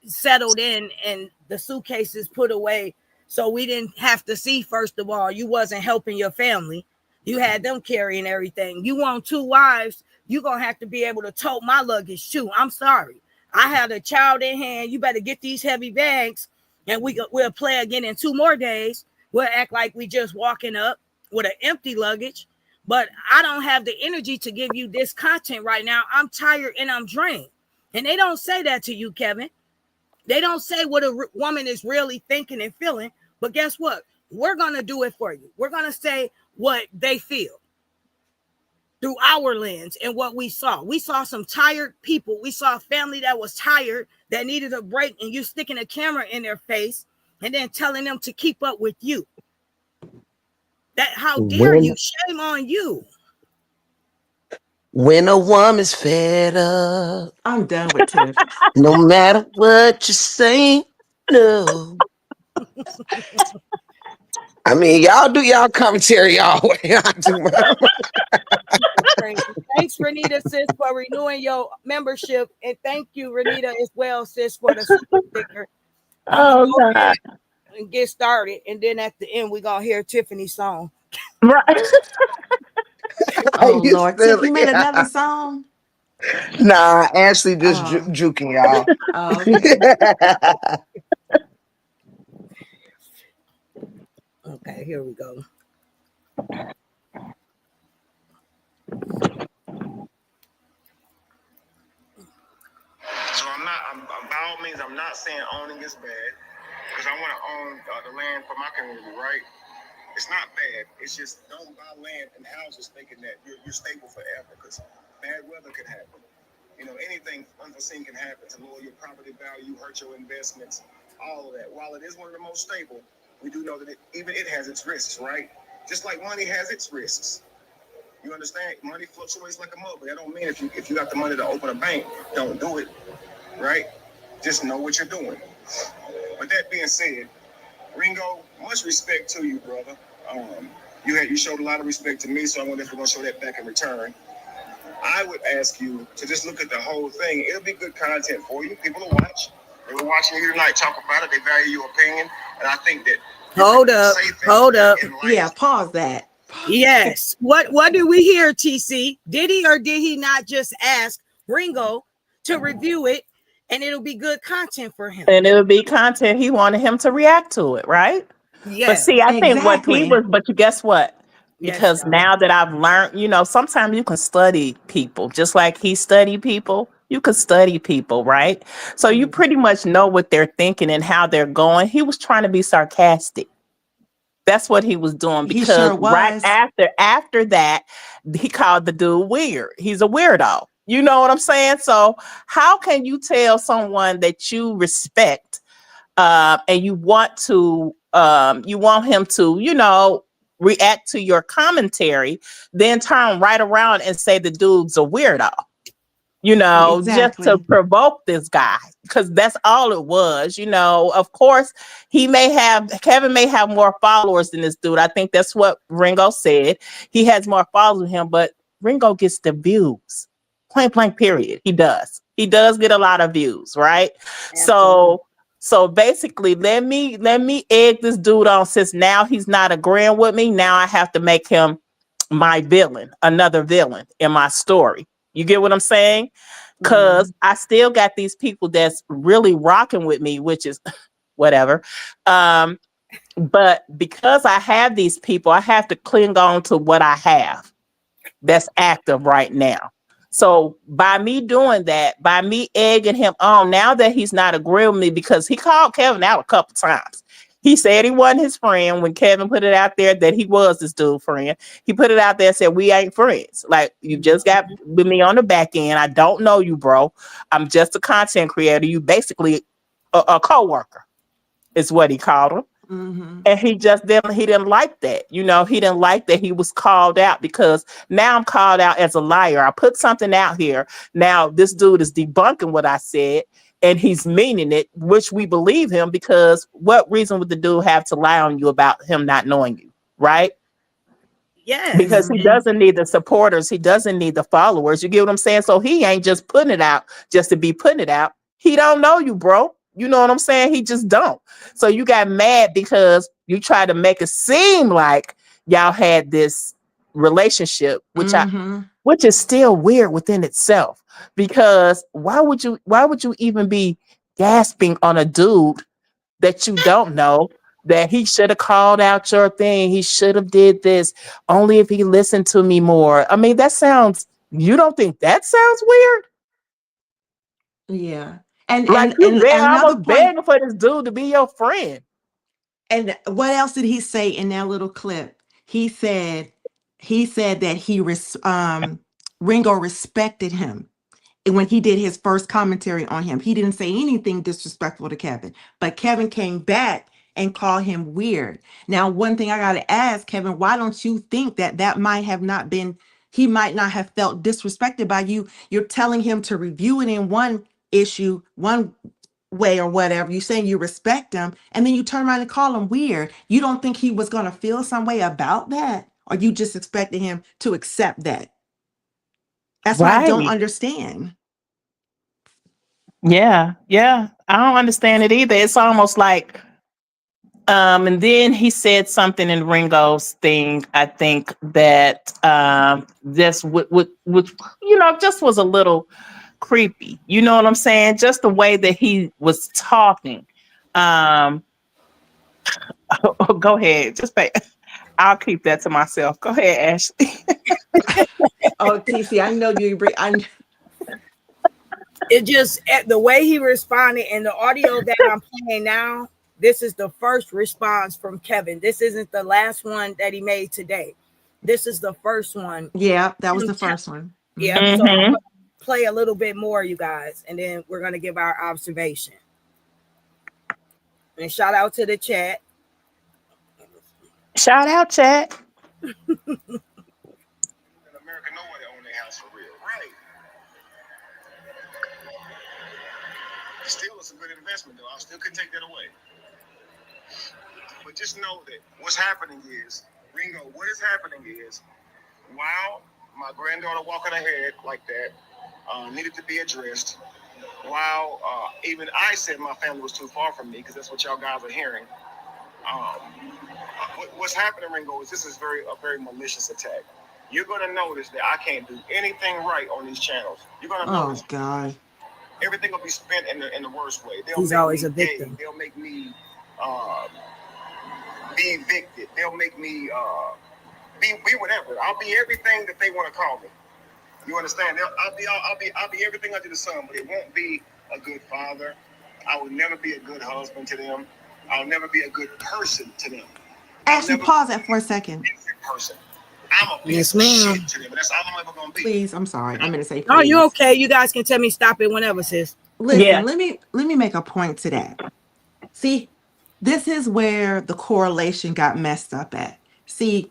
settled in and the suitcases put away, so we didn't have to see. First of all, you wasn't helping your family. You had them carrying everything. You want 2 wives, you gonna have to be able to tote my luggage too. I'm sorry. I had a child in hand. You better get these heavy bags, and we'll play again in 2 more days. We'll act like we just walking up with an empty luggage. But I don't have the energy to give you this content right now. I'm tired and I'm drained. And they don't say that to you, Kevin. They don't say what a woman is really thinking and feeling. But guess what? We're going to do it for you. We're going to say what they feel through our lens and what we saw. We saw some tired people. We saw a family that was tired, that needed a break, and you sticking a camera in their face and then telling them to keep up with you. That, how dare you? Shame on you. When a woman's fed up, I'm done with Tiff. no matter what you say, no. I mean, y'all do y'all commentary y'all way. I do mine. Crazy. Thanks, Renita, sis, for renewing your membership. And thank you, Renita, as well, sis, for the super sticker. I'm going to Oh go God. ahead and get started. And then at the end, we're going to hear Tiffany's song. Right. Oh You Lord. Tiff, silly. you made another song? Nah, Ashley just Oh, juking y'all. oh, okay. Okay, here we go. So by all means, I'm not saying owning is bad, because I want to own the land for my community, right? It's not bad. It's just don't buy land and houses thinking that you're stable forever, because bad weather can happen. You know, anything unforeseen can happen to lower your property value, hurt your investments, all of that. While it is one of the most stable, we do know that even it has its risks, right? Just like money has its risks. You understand? Money fluctuates like a mug, but that don't mean if you got the money to open a bank, don't do it, right? Just know what you're doing. With that being said, Ringo, much respect to you, brother. You showed a lot of respect to me, so I wonder if we're gonna show that back in return. I would ask you to just look at the whole thing. It'll be good content for you. People will watch. They were watching you tonight talk about it. They value your opinion, and I think that Hold up. Hold up. Yeah, pause that. Yes. What did we hear, TC? Did he or did he not just ask Ringo to review it, and it'll be good content for him? And it would be content he wanted him to react to it, right? But Yeah. see, I think Exactly. but you guess what? Yes, Because now that I've learned, sometimes you can study people just like he studied people. You could study people, right? So you pretty much know what they're thinking and how they're going. He was trying to be sarcastic. That's what he was doing He because sure right was. after that, he called the dude weird. He's a weirdo. You know what I'm saying? So how can you tell someone that you respect and you want him to, react to your commentary, then turn right around and say the dude's a weirdo? Just to Exactly. provoke this guy, because that's all it was. Of course, Kevin may have more followers than this dude. I think that's what Ringo said. He has more followers than him, but Ringo gets the views. Point blank, period. He does. He does get a lot of views, right? Absolutely. So basically, let me egg this dude on since now he's not agreeing with me. Now I have to make him my villain, another villain in my story. You get what I'm saying? Yeah. Because I still got these people that's really rocking with me, which is whatever. But because I have these people, I have to cling on to what I have that's active right now. So by me doing that, by me egging him on, now that he's not agreeing with me, because he called Kevin out a couple times. He said he wasn't his friend when Kevin put it out there that he was this dude friend. He put it out there and said, we ain't friends. Like, you just got with me on the back end. I don't know you, bro. I'm just a content creator. You basically a co-worker is what he called him. Mm-hmm. And he didn't like that. He didn't like that he was called out, because now I'm called out as a liar. I put something out here. Now this dude is debunking what I said and he's meaning it, which we believe him, because what reason would the dude have to lie on you about him not knowing you? Right? Because Yes. he And doesn't need the supporters, he doesn't need the followers. You get what I'm saying? So he ain't just putting it out just to be putting it out. He don't know you, bro. You know what I'm saying? He just don't. So you got mad because you tried to make it seem like y'all had this relationship, Mm-hmm. which is still weird within itself. Because why would you even be gasping on a dude that you don't know, that he should have called out your thing, he should have did this only if he listened to me more? I mean, you don't think that sounds weird? Yeah. And Like, and you and beg another almost point. begging for this dude to be your friend. And what else did he say in that little clip? He said that Ringo respected him. And when he did his first commentary on him, he didn't say anything disrespectful to Kevin, but Kevin came back and called him weird. Now, one thing I got to ask Kevin, why don't you think that might have not been, he might not have felt disrespected by you? You're telling him to review it in one issue, one way or whatever. You saying you respect him, and then you turn around and call him weird. You don't think he was going to feel some way about that? Or you just expected him to accept that? That's what I don't Right. understand. Yeah. Yeah. I don't understand it either. It's almost like, and then he said something in Ringo's thing, I think, that this would just was a little creepy. You know what I'm saying? Just the way that he was talking. Um, go ahead. Just pay. I'll keep that to myself. Go ahead, Ashley. Oh, TC, I know you bring. it just the way he responded in the audio that I'm playing now. This is the first response from Kevin. This isn't the last one that he made today. This is the first one. Yeah, that was the first one. Yep. Mhm. So I'm Hmm. gonna play a little bit more, you guys, and then we're gonna give our observation. And shout out to the chat. Shout out, chat. In America, nobody own their house for real. Right. Still, it's a good investment, though. I still could take that away. But just know that what's happening is, Ringo, what is happening is, while my granddaughter walking ahead like that needed to be addressed, while even I said my family was too far from me, because that's what y'all guys are hearing. What's happening, Ringo, is this is a very malicious attack. You're going to notice that I can't do anything right on these channels. You're going to Oh notice God. everything will be spent in the worst way. They'll He's make always me a gay. victim. They'll make me be evicted. They'll make me be whatever. I'll be everything that they want to call me. You understand? I'll be everything under the sun, but it won't be a good father. I will never be a good husband to them. I'll never be a good person to them. Actually, pause that for a second. Person. I'm a piece Yes, of ma'am. shit to them, and that's all I'm ever gonna be. Please, I'm sorry. I'm gonna say No, you please. okay. You guys can tell me stop it whenever, sis. Yeah. Listen, let me make a point to that. See, this is where the correlation got messed up at. See,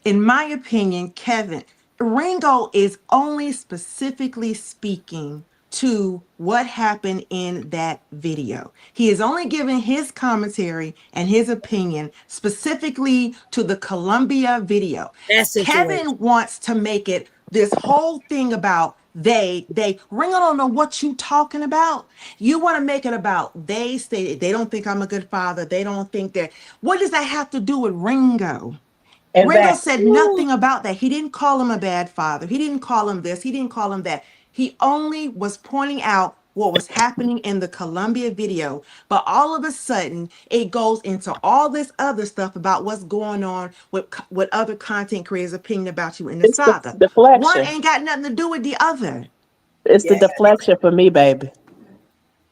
in my opinion, Ringo is only specifically speaking to what happened in that video. He is only giving his commentary and his opinion specifically to the Columbia video. That situation. Kevin wants to make it this whole thing about they Ringo don't know what you talking about. You want to make it about they don't think I'm a good father. They don't think that. What does that have to do with Ringo? Ringo Exactly. said nothing about that. He didn't call him a bad father. He didn't call him this. He didn't call him that. He only was pointing out what was happening in the Columbia video. But all of a sudden, it goes into all this other stuff about what's going on with other content creators' opinion about you in the It's the saga. One deflection. ain't got nothing to do with the other. It's the Yeah. deflection for me, baby.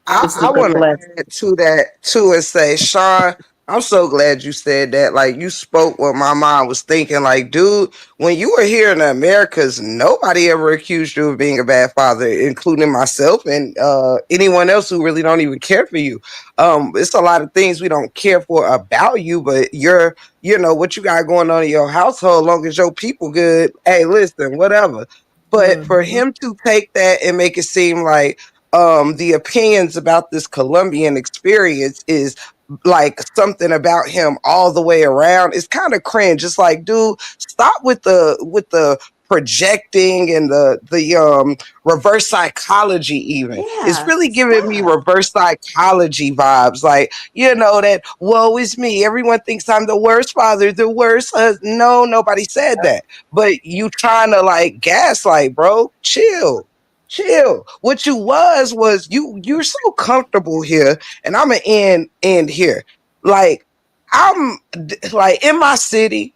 It's the I want to deflection. add to that too and say, Sean, I'm so glad you said that. Like you spoke what my mom was thinking. Like, dude, when you were here in the Americas, nobody ever accused you of being a bad father, including myself and anyone else who really don't even care for you. It's a lot of things we don't care for about you, but you know, what you got going on in your household, long as your people good, hey, listen, whatever. But for Mm-hmm. him to take that and make it seem like the opinions about this Colombian experience is like something about him all the way around. It's kind of cringe. It's like, dude, stop with the projecting and the reverse psychology even. It's Yeah, really giving me stop. reverse psychology vibes. Like, you know, that woe is me. Everyone thinks I'm the worst father, the worst husband. No, nobody said that. But you trying to like gaslight, bro. Chill. What you was you're so comfortable here, and I'm gonna end here. Like like in my city,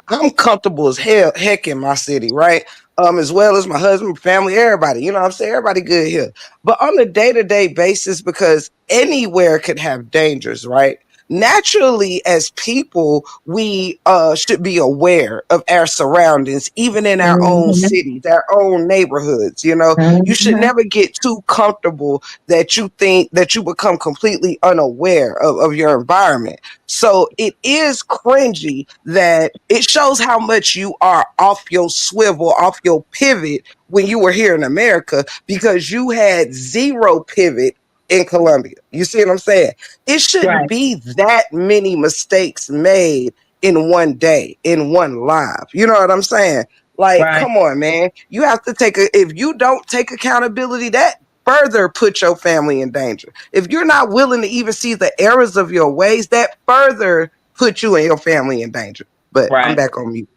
I'm comfortable as heck in my city, right? As well as my husband, family, everybody. You know what I'm saying? Everybody good here. But on a day-to-day basis, because anywhere could have dangers, right? Naturally, as people, we should be aware of our surroundings, even in our own Mhm. cities, our own neighborhoods. You know, you should Mhm. never get too comfortable that you think that you become completely unaware of your environment. So it is cringy that it shows how much you are off your swivel, off your pivot when you were here in America because you had zero pivot in Colombia. You see what I'm saying? It shouldn't Right. be that many mistakes made in one day, in one live. You know what I'm saying? Like, Right. come on, man. You have to if you don't take accountability, that further put your family in danger. If you're not willing to even see the errors of your ways, that further put you and your family in danger. But I'm Right. back on mute.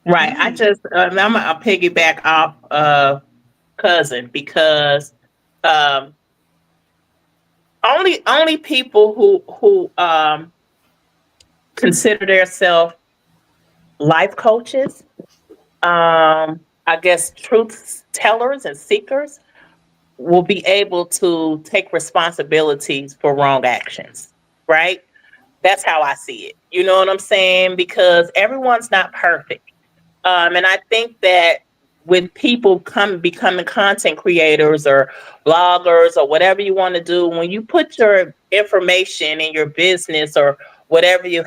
Right. I Right. just I'm piggyback off cousin because um only people who consider themselves life coaches, I guess truth tellers and seekers will be able to take responsibilities for wrong actions. Right? That's how I see it. You know what I'm saying? Because everyone's not perfect. And I think that with people becoming content creators or bloggers or whatever you want to do, when you put your information in your business or whatever you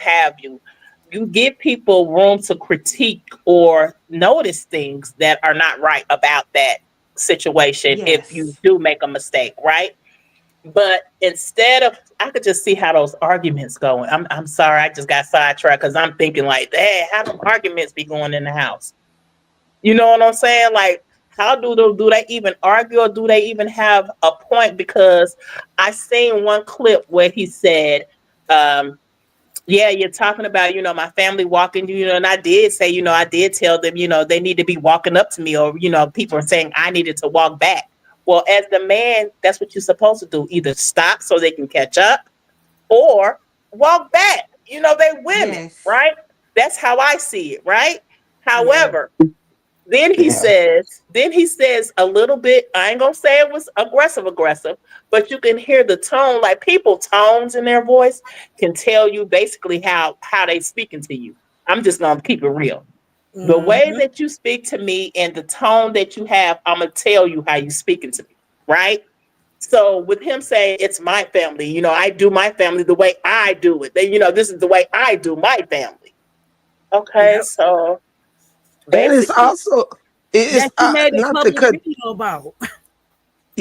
give people room to critique or notice things that are not right about that situation if you Yes. do make a mistake, right? But instead of, I could just see how those arguments go. I'm sorry, I just got sidetracked because I'm thinking like, hey, how do arguments be going in the house? You know what I'm saying? Like, how do they even argue or do they even have a point? Because I seen one clip where he said, um, yeah, you're talking about, my family walking, and I did say, I did tell them, they need to be walking up to me, or, people are saying I needed to walk back. Well, as the man, that's what you're supposed to do. Either stop so they can catch up or walk back. They women, Yes. right? That's how I see it, right? Yeah. However, Yeah. then he says a little bit, I ain't gonna say it was aggressive, but you can hear the tone, like people tones in their voice can tell you basically how they speaking to you. I'm just gonna keep it real. The way Mm-hmm. that you speak to me and the tone that you have, I'm gonna tell you how you speaking to me, right? So with him saying it's my family, I do my family the way I do it. This is the way I do my family. Okay, Yep. so And it's basically, also it's That you made a not to public cut. video about.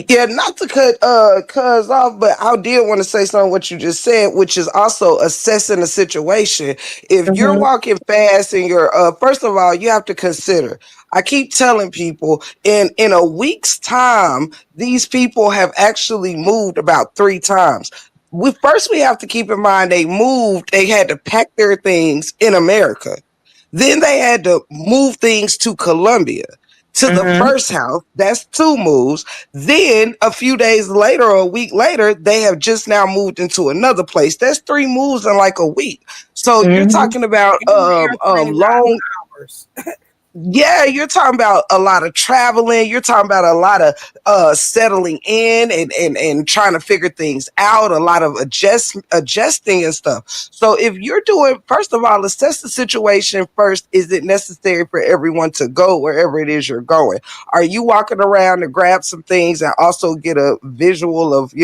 Yeah, not to cut cuz off, but I did want to say something what you just said, which is also assessing the situation. If you're mhm, walking fast and you're first of all, you have to consider. I keep telling people in a week's time, these people have actually moved about 3 times. We have to keep in mind they moved, they had to pack their things in America. Then they had to move things to Colombia to the mhm, first house. That's 2 moves. Then a few days later or a week later, they have just now moved into another place. That's 3 moves in like a week. So you're mhm, talking about And the airplane ride long. for hours. Yeah, you're talking about a lot of traveling. You're talking about a lot of settling in and trying to figure things out, a lot of adjusting and stuff. So if you're doing, first of all, assess the situation first. Is it necessary for everyone to go wherever it is you're going? Are you walking around to grab some things and also get a visual of,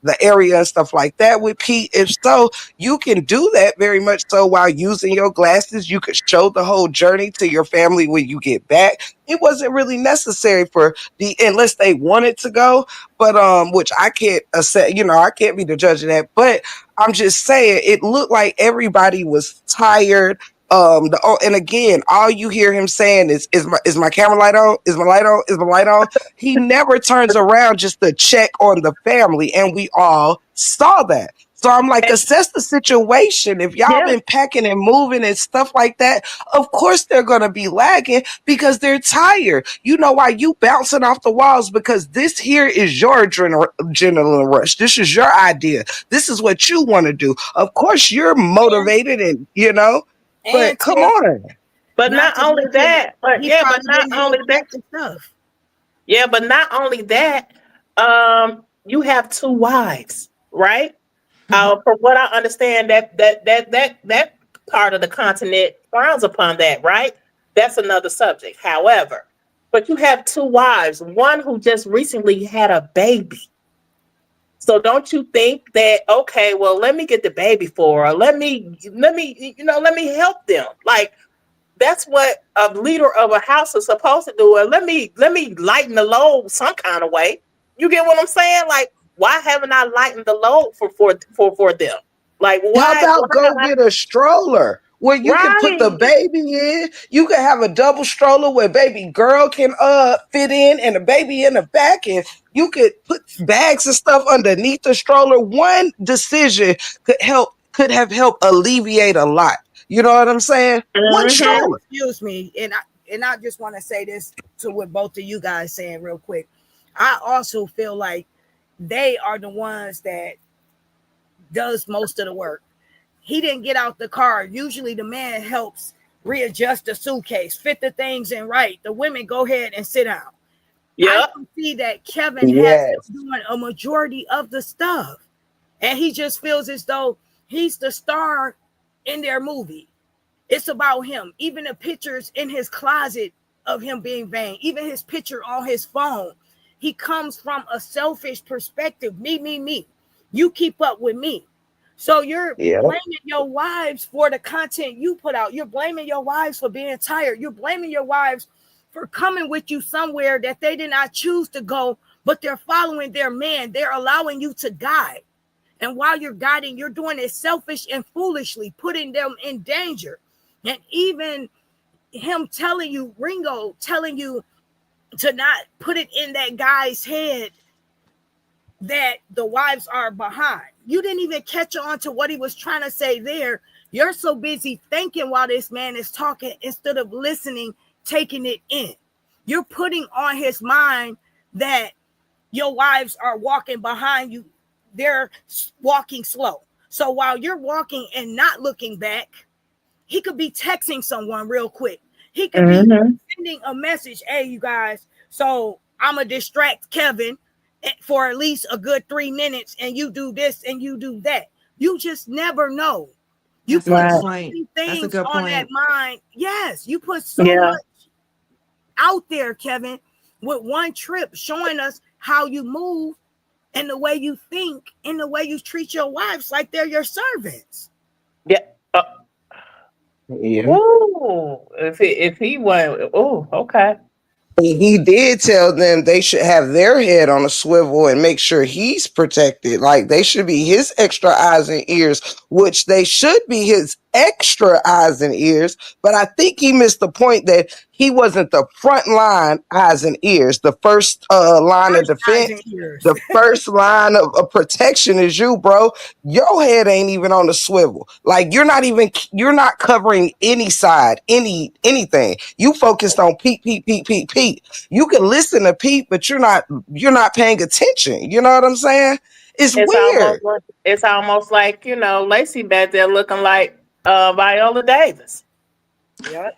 the area and stuff like that with Pete? If so, you can do that very much so while using your glasses. You could show the whole journey to your family when you get back. It wasn't really necessary for unless they wanted to go, but which I can't say, I can't be the judge of that. But I'm just saying it looked like everybody was tired. And again, all you hear him saying is my camera light on? Is my light on? Is my light on? He never turns around just to check on the family, and we all saw that. So I'm like, and assess the situation. If y'all yeah, been packing and moving and stuff like that, of course they're gonna be lagging because they're tired. You know why you bouncing off the walls? Because this here is your adrenaline rush. This is your idea. This is what you want to do. Of course you're And motivated but and come Tiff, on. but not not to only mention that, but he yeah, but probably not didn't only even that, pack the stuff. yeah, but not only that, you have two wives, right? From what I understand, that part of the continent frowns upon that, right? That's another subject. However, but you have two wives, one who just recently had a baby. So don't you think that, okay, well, let me get the baby for her. Let me help them. Like that's what a leader of a house is supposed to do. And let me lighten the load some kind of way. You get what I'm saying? Like, why haven't I lightened the load for them? Like, How why about go have I get a stroller where you can put the right? baby in? You can have a double stroller where baby girl can fit in and the baby in the back, and you could put bags and stuff underneath the stroller. One decision could have helped alleviate a lot. You know what I'm saying? One Hmm. stroller. Excuse me, and I just want to say this to what both of you guys saying real quick. I also feel like they are the ones that does most of the work. He didn't get out the car. Usually the man helps readjust the suitcase, fit the things in right. The women go ahead and sit down. I Yep. can see that Kevin has Yes. him doing a majority of the stuff. And he just feels as though he's the star in their movie. It's about him. Even the pictures in his closet of him being vain, even his picture on his phone, he comes from a selfish perspective. Me, me, me. You keep up with me. So you're Yeah. blaming your wives for the content you put out. You're blaming your wives for being tired. You're blaming your wives for coming with you somewhere that they did not choose to go, but they're following their man. They're allowing you to guide. And while you're guiding, you're doing it selfish and foolishly, putting them in danger. And even him telling you, Ringo telling you to not put it in that guy's head that the wives are behind. You didn't even catch on to what he was trying to say there. You're so busy thinking while this man is talking instead of listening, taking it in. You're putting on his mind that your wives are walking behind you. They're walking slow. So while you're walking and not looking back, he could be texting someone real quick. He could be Mm-hmm. sending a message, hey, you guys, so I'm going to distract Kevin for at least a good 3 minutes, and you do this and you do that. You just never know. You That's a put good Right. so point. many That's a things good on that point. mind. Yes, you put so Yeah. much out there, Kevin, with one trip showing us how you move and the way you think and the way you treat your wives like they're your servants. Yeah. Yeah. Ooh. If he went. Oh. Okay. He did tell them they should have their head on a swivel and make sure he's protected. Like they should be his extra eyes and ears, which they should be his extra eyes and ears. But I think he missed the point that he wasn't the front line eyes and ears. The first line of First eyes defense, and ears. the first line of protection is you, bro. Your head ain't even on the swivel. Like you're not covering any side, anything. You focused on Pete, Pete, Pete, Pete, Pete. You can listen to Pete, but you're not paying attention. You know what I'm saying? It's It's almost weird. like Lacey back there looking like Viola Davis. Yep.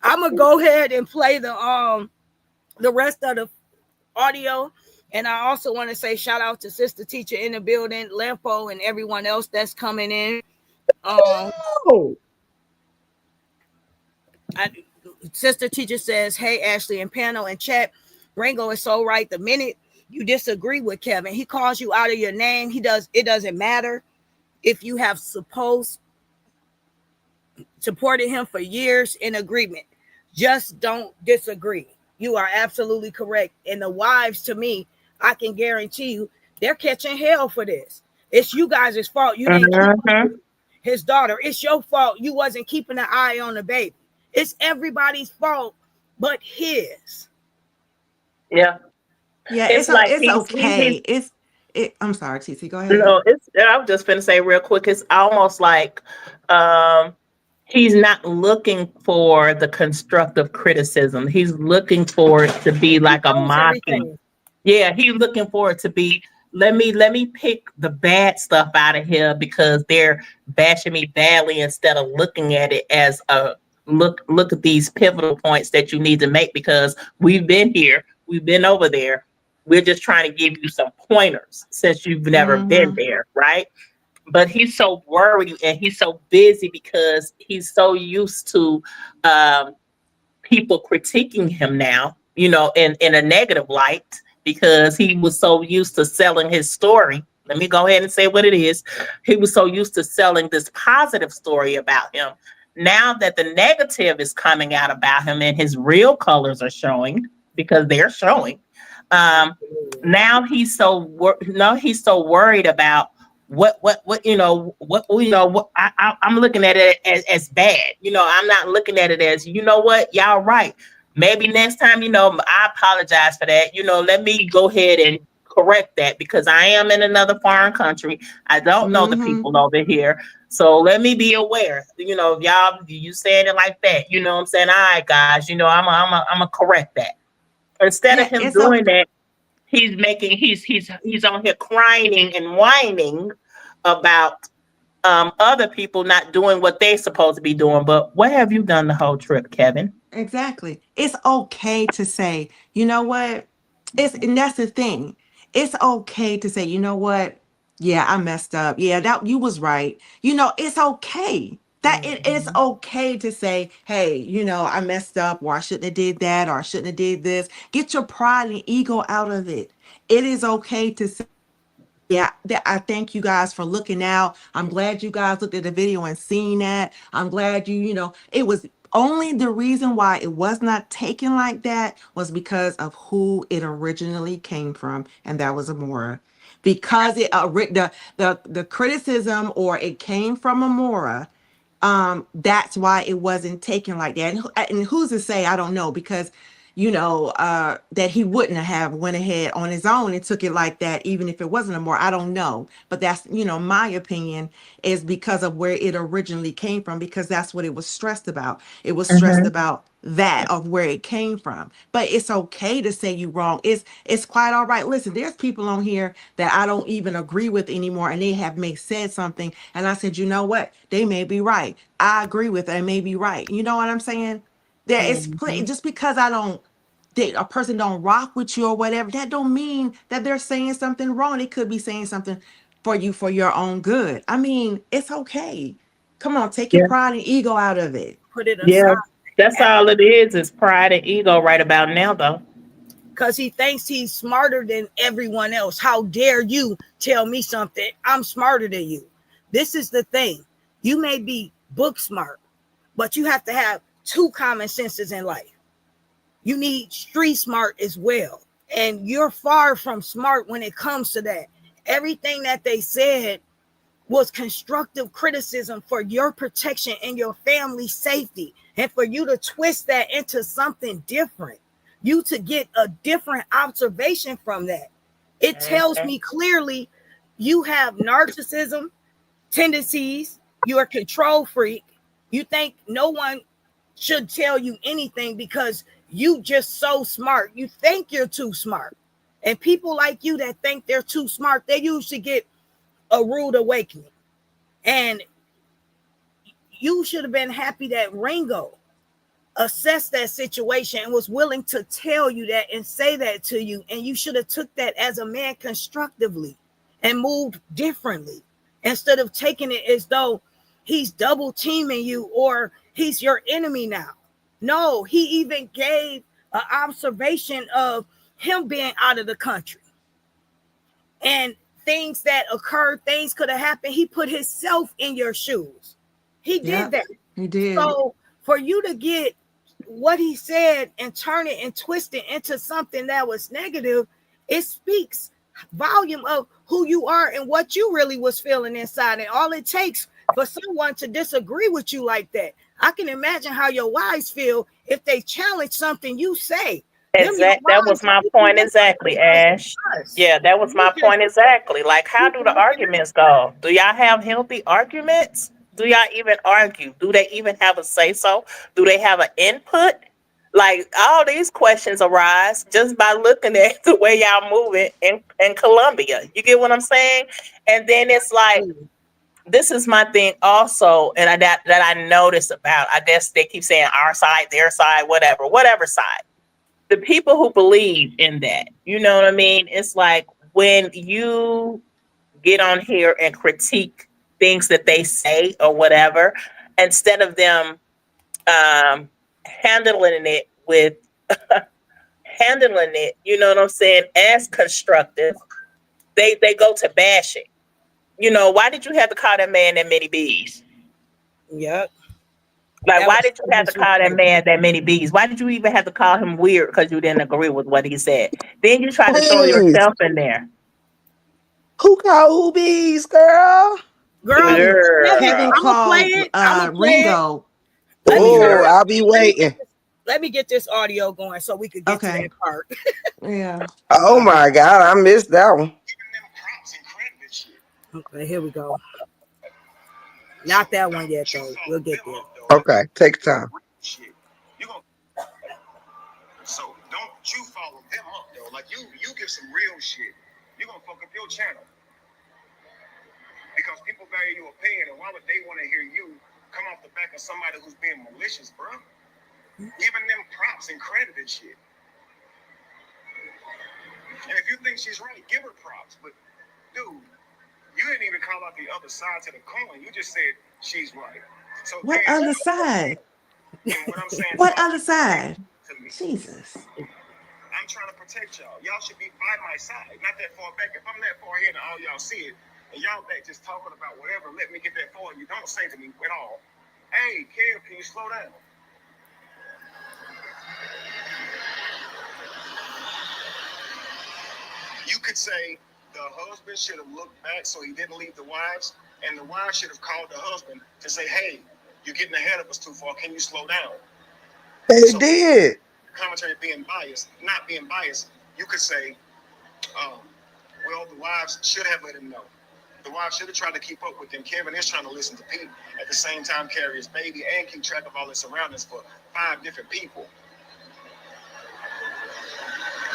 I'm gonna go ahead and play the rest of the audio. And I also want to say shout out to Sister Teacher in the building, Lampo, and everyone else that's coming in. Um, Oh, I, Sister Teacher says, "Hey Ashley and panel and chat, Ringo is so right. The minute you disagree with Kevin, he calls you out of your name. He does. It doesn't matter if you have supported him for years in agreement. Just don't disagree. You are absolutely correct. And the wives, to me, I can guarantee you, they're catching hell for this. It's you guys' fault. You didn't keep Mm-hmm. his daughter. It's your fault. You wasn't keeping an eye on the baby. It's everybody's fault but his. Yeah. Yeah, It's like it's okay. he's I'm sorry, TC, go ahead. no. It's I was just gonna say real quick. It's almost like um he's not looking for the constructive criticism. He's looking for it to be He like a knows mocking. everything. Yeah, he's looking for it to be let me pick the bad stuff out of here because they're bashing me badly instead of looking at it as a look at these pivotal points that you need to make because we've been here, we've been over there. We're just trying to give you some pointers since you've never been Mm-hmm. there, right? But he's so worried and he's so busy because he's so used to um, people critiquing him now, in a negative light because he was so used to selling his story. Let me go ahead and say what it is. He was so used to selling this positive story about him. Now that the negative is coming out about him and his real colors are showing because they're showing, um, Absolutely. now he's so worried about what I'm looking at it as bad. I'm not looking at it as what y'all right. Maybe next time, I apologize for that. Let me go ahead and correct that because I am in another foreign country. I don't know the Mm-hmm. people over here. So let me be aware. If y'all you saying it like that, you know what I'm saying? All right, guys, I'm a correct that. Instead of Yeah, him it's okay. doing that, he's on here crying and whining about other people not doing what they're supposed to be doing. But what have you done the whole trip, Kevin? Exactly. It's okay to say, you know what? And that's the thing. It's okay to say, you know what? Yeah, I messed up. Yeah, that you was right. It's okay. That it is Mhm. okay to say, hey, I messed up, or I shouldn't have did that, or I shouldn't have did this. Get your pride and ego out of it. It is okay to say, yeah, I thank you guys for looking out. I'm glad you guys looked at the video and seen that. I'm glad it was only the reason why it was not taken like that was because of who it originally came from, and that was Amora. Because the criticism or it came from Amora, that's why it wasn't taken like that. And who's to say? I don't know because that he wouldn't have went ahead on his own and took it like that, even if it wasn't a more. I don't know, but that's my opinion is because of where it originally came from, because that's what it was stressed about. It was stressed Mhm. about that of where it came from. But it's okay to say you wrong. It's quite all right. Listen, there's people on here that I don't even agree with anymore, and they have may said something, and I said, you know what? They may be right. I agree with it. They may be right. You know what I'm saying? There is Mhm. just because I don't a person don't rock with you or whatever, that don't mean that they're saying something wrong. They could be saying something for you for your own good. I mean, it's okay. Come on, take your Yeah. pride and ego out of it. Put it Yeah. aside. That's all it is pride and ego right about now though. Because he thinks he's smarter than everyone else. How dare you tell me something? I'm smarter than you. This is the thing. You may be book smart, but you have to have two common senses in life. You need street smart as well. And you're far from smart when it comes to that. Everything that they said was constructive criticism for your protection and your family's safety, and for you to twist that into something different, you to get a different observation from that. It tells Mhm. me clearly you have narcissism tendencies, you're a control freak, you think no one should tell you anything because you just so smart, you think you're too smart. And people like you that think they're too smart, they usually get a rude awakening. And you should have been happy that Ringo assessed that situation and was willing to tell you that and say that to you. And you should have took that as a man constructively and moved differently, instead of taking it as though he's double teaming you or he's your enemy now. No, he even gave an observation of him being out of the country and things that occurred, things could have happened. He put himself in your shoes. He did Yep, that. he did. So for you to get what he said and turn it and twist it into something that was negative, it speaks volume of who you are and what you really was feeling inside. And all it takes for someone to disagree with you like that. I can imagine how your wives feel if they challenge something you say. Them your That was wives my make you point look like exactly, Ash. us. Yeah, that was You my just point exactly. Like, how keep do the looking at arguments go? Do y'all have healthy arguments? Do y'all even argue? Do they even have a say so? Do they have an input? Like, all these questions arise just by looking at the way y'all moving in Colombia. You get what I'm saying? And then it's like, this is my thing also, and that I notice about, I guess they keep saying our side, their side, whatever side. The people who believe in that, you know what I mean? It's like when you get on here and critique things that they say or whatever, instead of them um, handling it with handling it, you know what I'm saying, as constructive, they go to bashing. You know, why did you have to call that man that many bees? Yep. Like, That why was did you so have to call that disrespectful. man that many bees? Why did you even have to call him weird because you didn't agree with what he said? Then you try to throw Please, yourself in there. who called Ubies, girl? Girl, Kevin Kevin, Kevin I'm gonna play called it. I'm gonna play it. Ringo Let me Oh, hurry weird. up. I'll be waiting. Let me get this audio going so we could get to that Okay. part. Yeah. Oh my God, I missed that one. Giving them props and credit and shit. Okay, here we go. So Not that one don't yet, you though. We'll follow get them there. up though. Let me Okay, take your time. shit. You gonna so don't you follow them up though. Like you give some real shit. You gonna fuck up your channel because people value your opinion, and why would they want to hear you come off the back of somebody who's being malicious, bro? Giving them props and credit and shit. And if you think she's right, give her props. But dude, you didn't even call out the other side to the coin. You just said she's right. So What other side? and what I'm saying to What y'all, other side? to me, Jesus. I'm trying to protect y'all. Y'all should be by my side, not that far back. If I'm that far ahead and all y'all see it, and y'all back just talking about whatever, let me get that far. You don't say to me at all, hey, Kev, can you slow down? You could say the husband should have looked back so he didn't leave the wives, and the wives should have called the husband to say, hey, you're getting ahead of us too far. Can you slow down? They So did. commentary being biased, not being biased, you could say, well, the wives should have let him know. The wives should have tried to keep up with him. Kevin is trying to listen to Pete at the same time carry his baby and keep track of all his surroundings for 5 different people.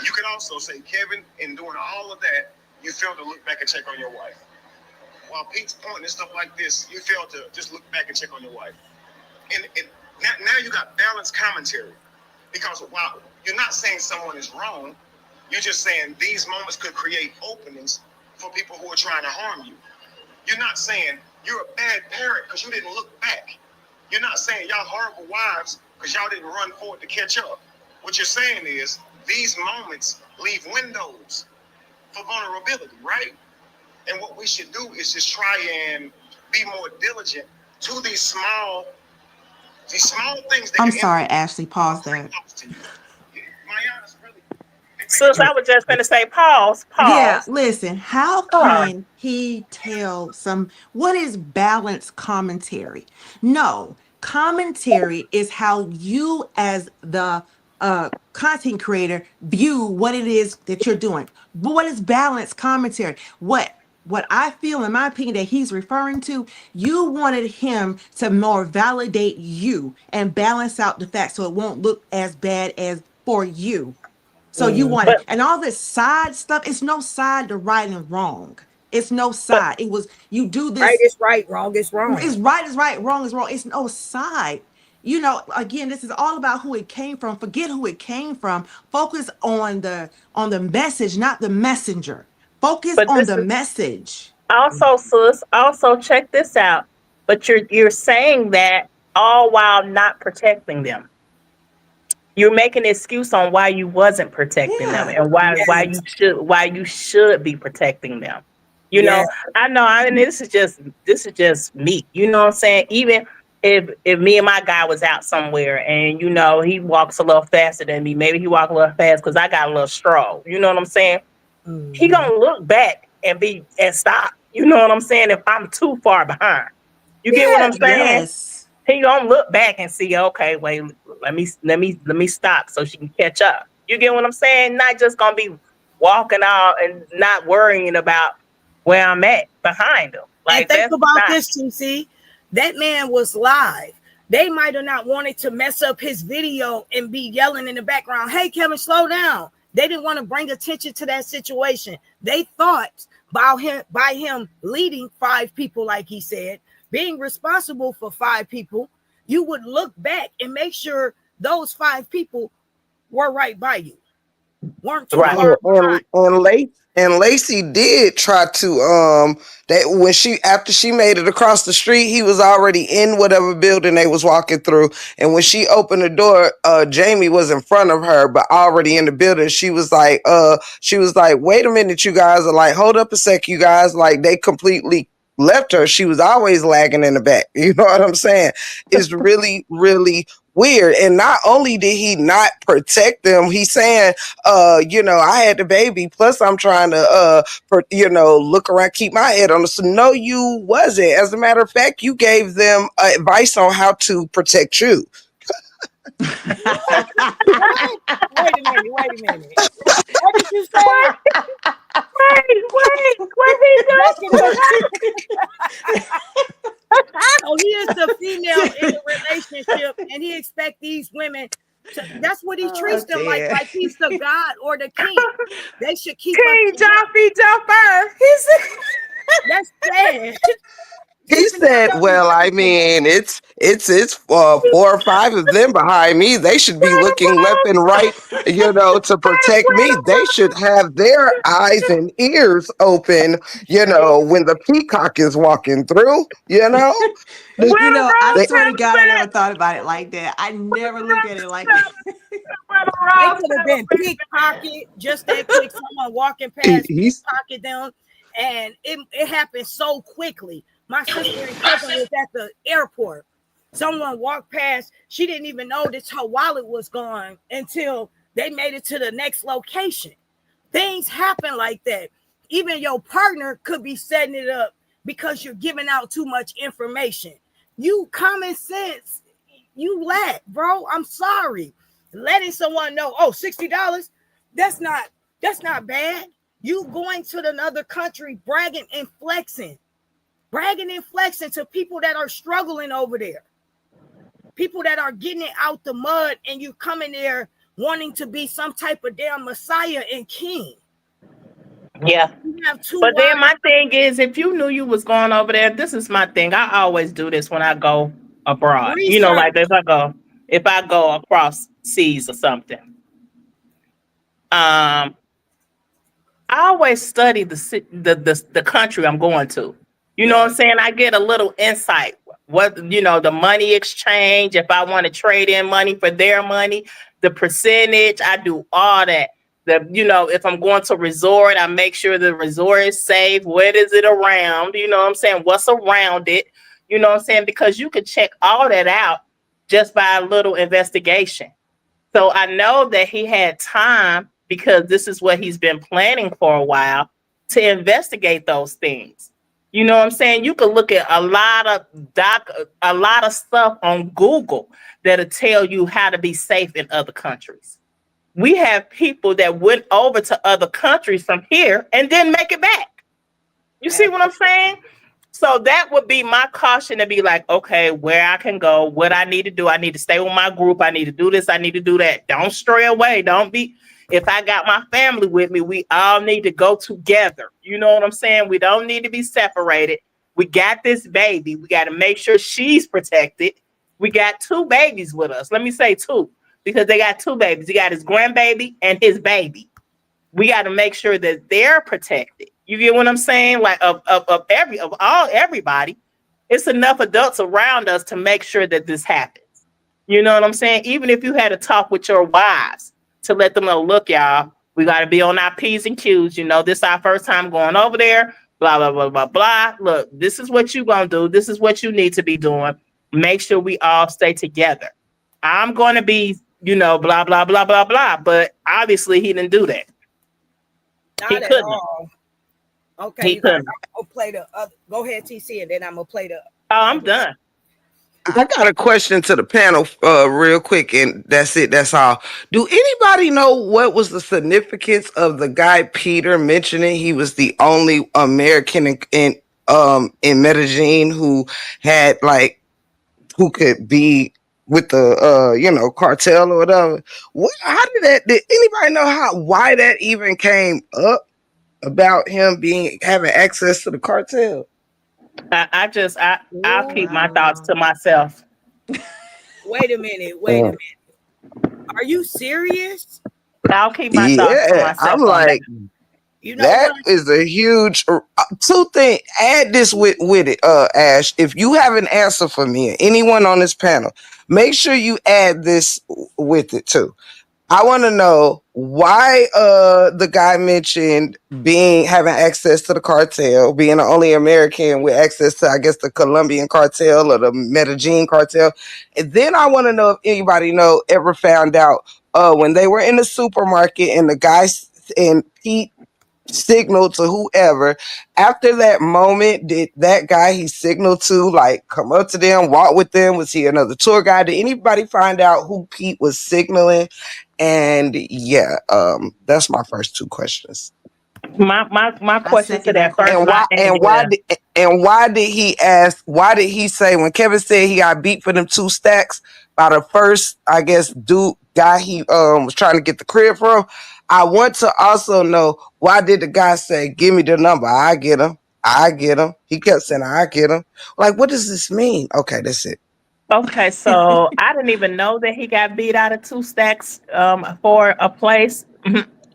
You could also say, Kevin, in doing all of that, you failed to look back and check on your wife. While Pete's pointing and stuff like this, you failed to just look back and check on your wife. And now you got balanced commentary. Because while you're not saying someone is wrong, you're just saying these moments could create openings for people who are trying to harm you. You're not saying you're a bad parent because you didn't look back. You're not saying y'all horrible wives because y'all didn't run forward to catch up. What you're saying is these moments leave windows for vulnerability, right? And what we should do is just try and be more diligent to these small things that I'm sorry, Ashley, pause that. Sis, I was just going to say, pause. Yeah, listen, how Pause. can he tell what is balanced commentary? No, commentary is how you as the content creator view what it is that you're doing. But what is balanced commentary? What I feel, in my opinion, that he's referring to, you wanted him to more validate you and balance out the facts so it won't look as bad as for you. So you want it, But and all this side stuff, it's no side to right and wrong. It's no but side. It was, you do Right this, is right, wrong is wrong. is right, wrong is wrong. It's no side. Again, this is all about who it came from. Forget who it came from. Focus on the message, not the messenger. Focus but on this the is message. also, sis. Also, check this out. But you're saying that all while not protecting them. You're making an excuse on why you wasn't protecting them Yeah. and Yes, why you should be protecting them. You know, yes. I know, and this is just me. You know what I'm saying? Even if me and my guy was out somewhere and he walks a little faster than me, maybe he walk a little fast because I got a little stroll. You know what I'm saying? He Mhm. gonna look back and stop. You know what I'm saying? If I'm too far behind, you get what Yeah, I'm saying? Yes. He gonna look back and see, okay, wait, let me stop so she can catch up. You get what I'm saying? Not just gonna be walking out and not worrying about where I'm at behind him. and Like think that's about not this, TC. That man was live. They might have not wanted to mess up his video and be yelling in the background, "Hey, Kevin, slow down." They didn't want to bring attention to that situation. They thought by him leading 5 people, like he said, being responsible for 5 people, you would look back and make sure those 5 people were right by you, weren't too right. Yeah, far behind. and Lacey did try to that when she after she made it across the street, he was already in whatever building they was walking through. And when she opened the door, Jamie was in front of her, but already in the building. She was like, wait a minute, you guys are like, hold up a sec, you guys. Like they completely left her. She was always lagging in the back. You know what I'm saying? It's really, really weird. And not only did he not protect them, he's saying I had the baby. Plus, I'm trying to, look around, keep my head on it. So, no, you wasn't. As a matter of fact, you gave them advice on how to protect you. What? Wait a minute. Wait a minute. What did you say? What? Wait, what he Back in the do? So he is the female in the relationship, and he expect these women to. That's what he Oh treats them dear. like he's the god or the king. They should keep up King to him. Joffy Jumper. He said, That's sad. He Listen to said, young "Well, I people. mean, it's 4 or 5 of them behind me. They should be looking left and right, to protect me. They should have their eyes and ears open, when the peacock is walking through. The- where the I rose they, swear to God, I petals never at? thought about it like that. I Where never the looked at rose it like that. petals? Where the They rose could have petals been at, man? pickpocket just that quick. Someone walking he- past, he's pickpocket them, and it happened so quickly. My sister and cousin was at the airport. Someone walked past. She didn't even notice her wallet was gone until they made it to the next location. Things happen like that. Even your partner could be setting it up because you're giving out too much information. You common sense, you lack, bro. I'm sorry. letting someone know, oh, $60, that's not bad. You going to another country bragging and flexing to people that are struggling over there, people that are getting it out the mud, and you coming there wanting to be some type of damn messiah and king. Yeah. You have two But then wives. my thing is, if you knew you was going over there, this is my thing. I always do this when I go abroad. You know, Research. like if I go across seas or something. I always study the country I'm going to. You know what I'm saying? I get a little insight. What, the money exchange, if I want to trade in money for their money, the percentage, I do all that. If I'm going to a resort, I make sure the resort is safe. What is it around? You know what I'm saying? What's around it? You know what I'm saying? Because you can check all that out just by a little investigation. So I know that he had time, because this is what he's been planning for a while, to investigate those things. You know what I'm saying? You can look at a lot of stuff on Google that'll tell you how to be safe in other countries. We have people that went over to other countries from here and didn't make it back. You see what I'm saying? So that would be my caution, to be like, okay, where I can go, what I need to do. I need to stay with my group. I need to do this. I need to do that. Don't stray away. If I got my family with me, we all need to go together. You know what I'm saying? We don't need to be separated. We got this baby. We got to make sure she's protected. We got 2 babies with us. Let me say 2, because they got 2 babies. He got his grandbaby and his baby. We got to make sure that they're protected. You get what I'm saying? Like everybody, it's enough adults around us to make sure that this happens. You know what I'm saying? Even if you had a talk with your wives to let them know, look, y'all, we got to be on our P's and Q's. This is our first time going over there. Blah, blah, blah, blah, blah. Look, this is what you're going to do. This is what you need to be doing. Make sure we all stay together. I'm going to be, blah, blah, blah, blah, blah. But obviously he didn't do that. Not at all. Okay, he couldn't. I'm gonna play the other. Go ahead, TC, and then I'm gonna play the. Oh, I'm done. I got a question to the panel real quick, and that's it. That's all. Do anybody know what was the significance of the guy Peter mentioning he was the only American in Medellin who had who could be with the cartel or whatever? How did anybody know why that even came up about him having access to the cartel? I'll keep my thoughts to myself. Wait a minute. Are you serious? I'll keep my thoughts to myself. I'm like, that is a huge 2 things. Add this with it, Ash. If you have an answer for me, or anyone on this panel, make sure you add this with it too. I want to know why the guy mentioned having access to the cartel, being the only American with access to, I guess, the Colombian cartel or the Medellin cartel. And then I want to know if anybody ever found out when they were in the supermarket and the guy and Pete signaled to whoever. After that moment, did that guy he signaled to come up to them, walk with them? Was he another tour guide? Did anybody find out who Pete was signaling? And that's my first 2 questions. My question to that first, why did he ask? Why did he say when Kevin said he got beat for them 2 stacks by the first, I guess, guy he was trying to get the crib from? I want to also know, why did the guy say, give me the number, I get him. He kept saying, I get him. What does this mean? Okay, that's it. Okay, so I didn't even know that he got beat out of 2 stacks for a place.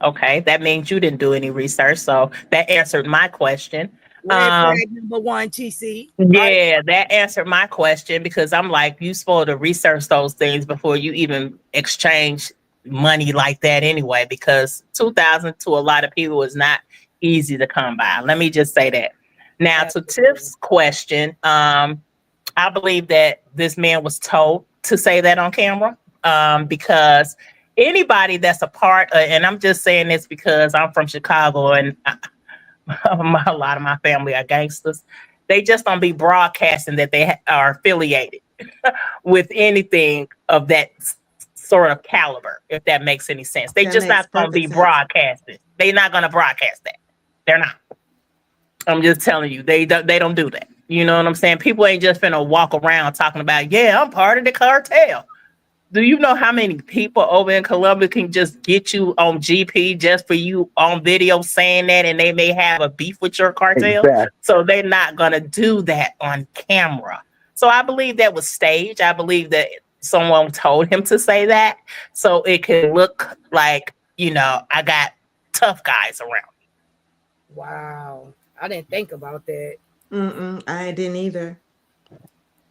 Okay, that means you didn't do any research, so that answered my question. Red flag number 1, TC. Yeah, that answered my question, because I'm like, you supposed to research those things before you even exchange money like that anyway, because 2,000 to a lot of people is not easy to come by. Let me just say that. Now, to Tiff's question, I believe that this man was told to say that on camera, because anybody that's a part of, and I'm just saying this because I'm from Chicago and a lot of my family are gangsters. They just don't be broadcasting that they are affiliated with anything of that sort of caliber, if that makes any sense. They That just makes not going to be perfect sense. broadcasted. They're not going to broadcast that. They're not. I'm just telling you, they don't do that. You know what I'm saying? People ain't just finna walk around talking about, yeah, I'm part of the cartel. Do you know how many people over in Colombia can just get you on GP just for you on video saying that, and they may have a beef with your cartel? Exactly. So they're not gonna do that on camera. So I believe that was staged. I believe that someone told him to say that so it could look like, I got tough guys around. Wow. I didn't think about that. I didn't either.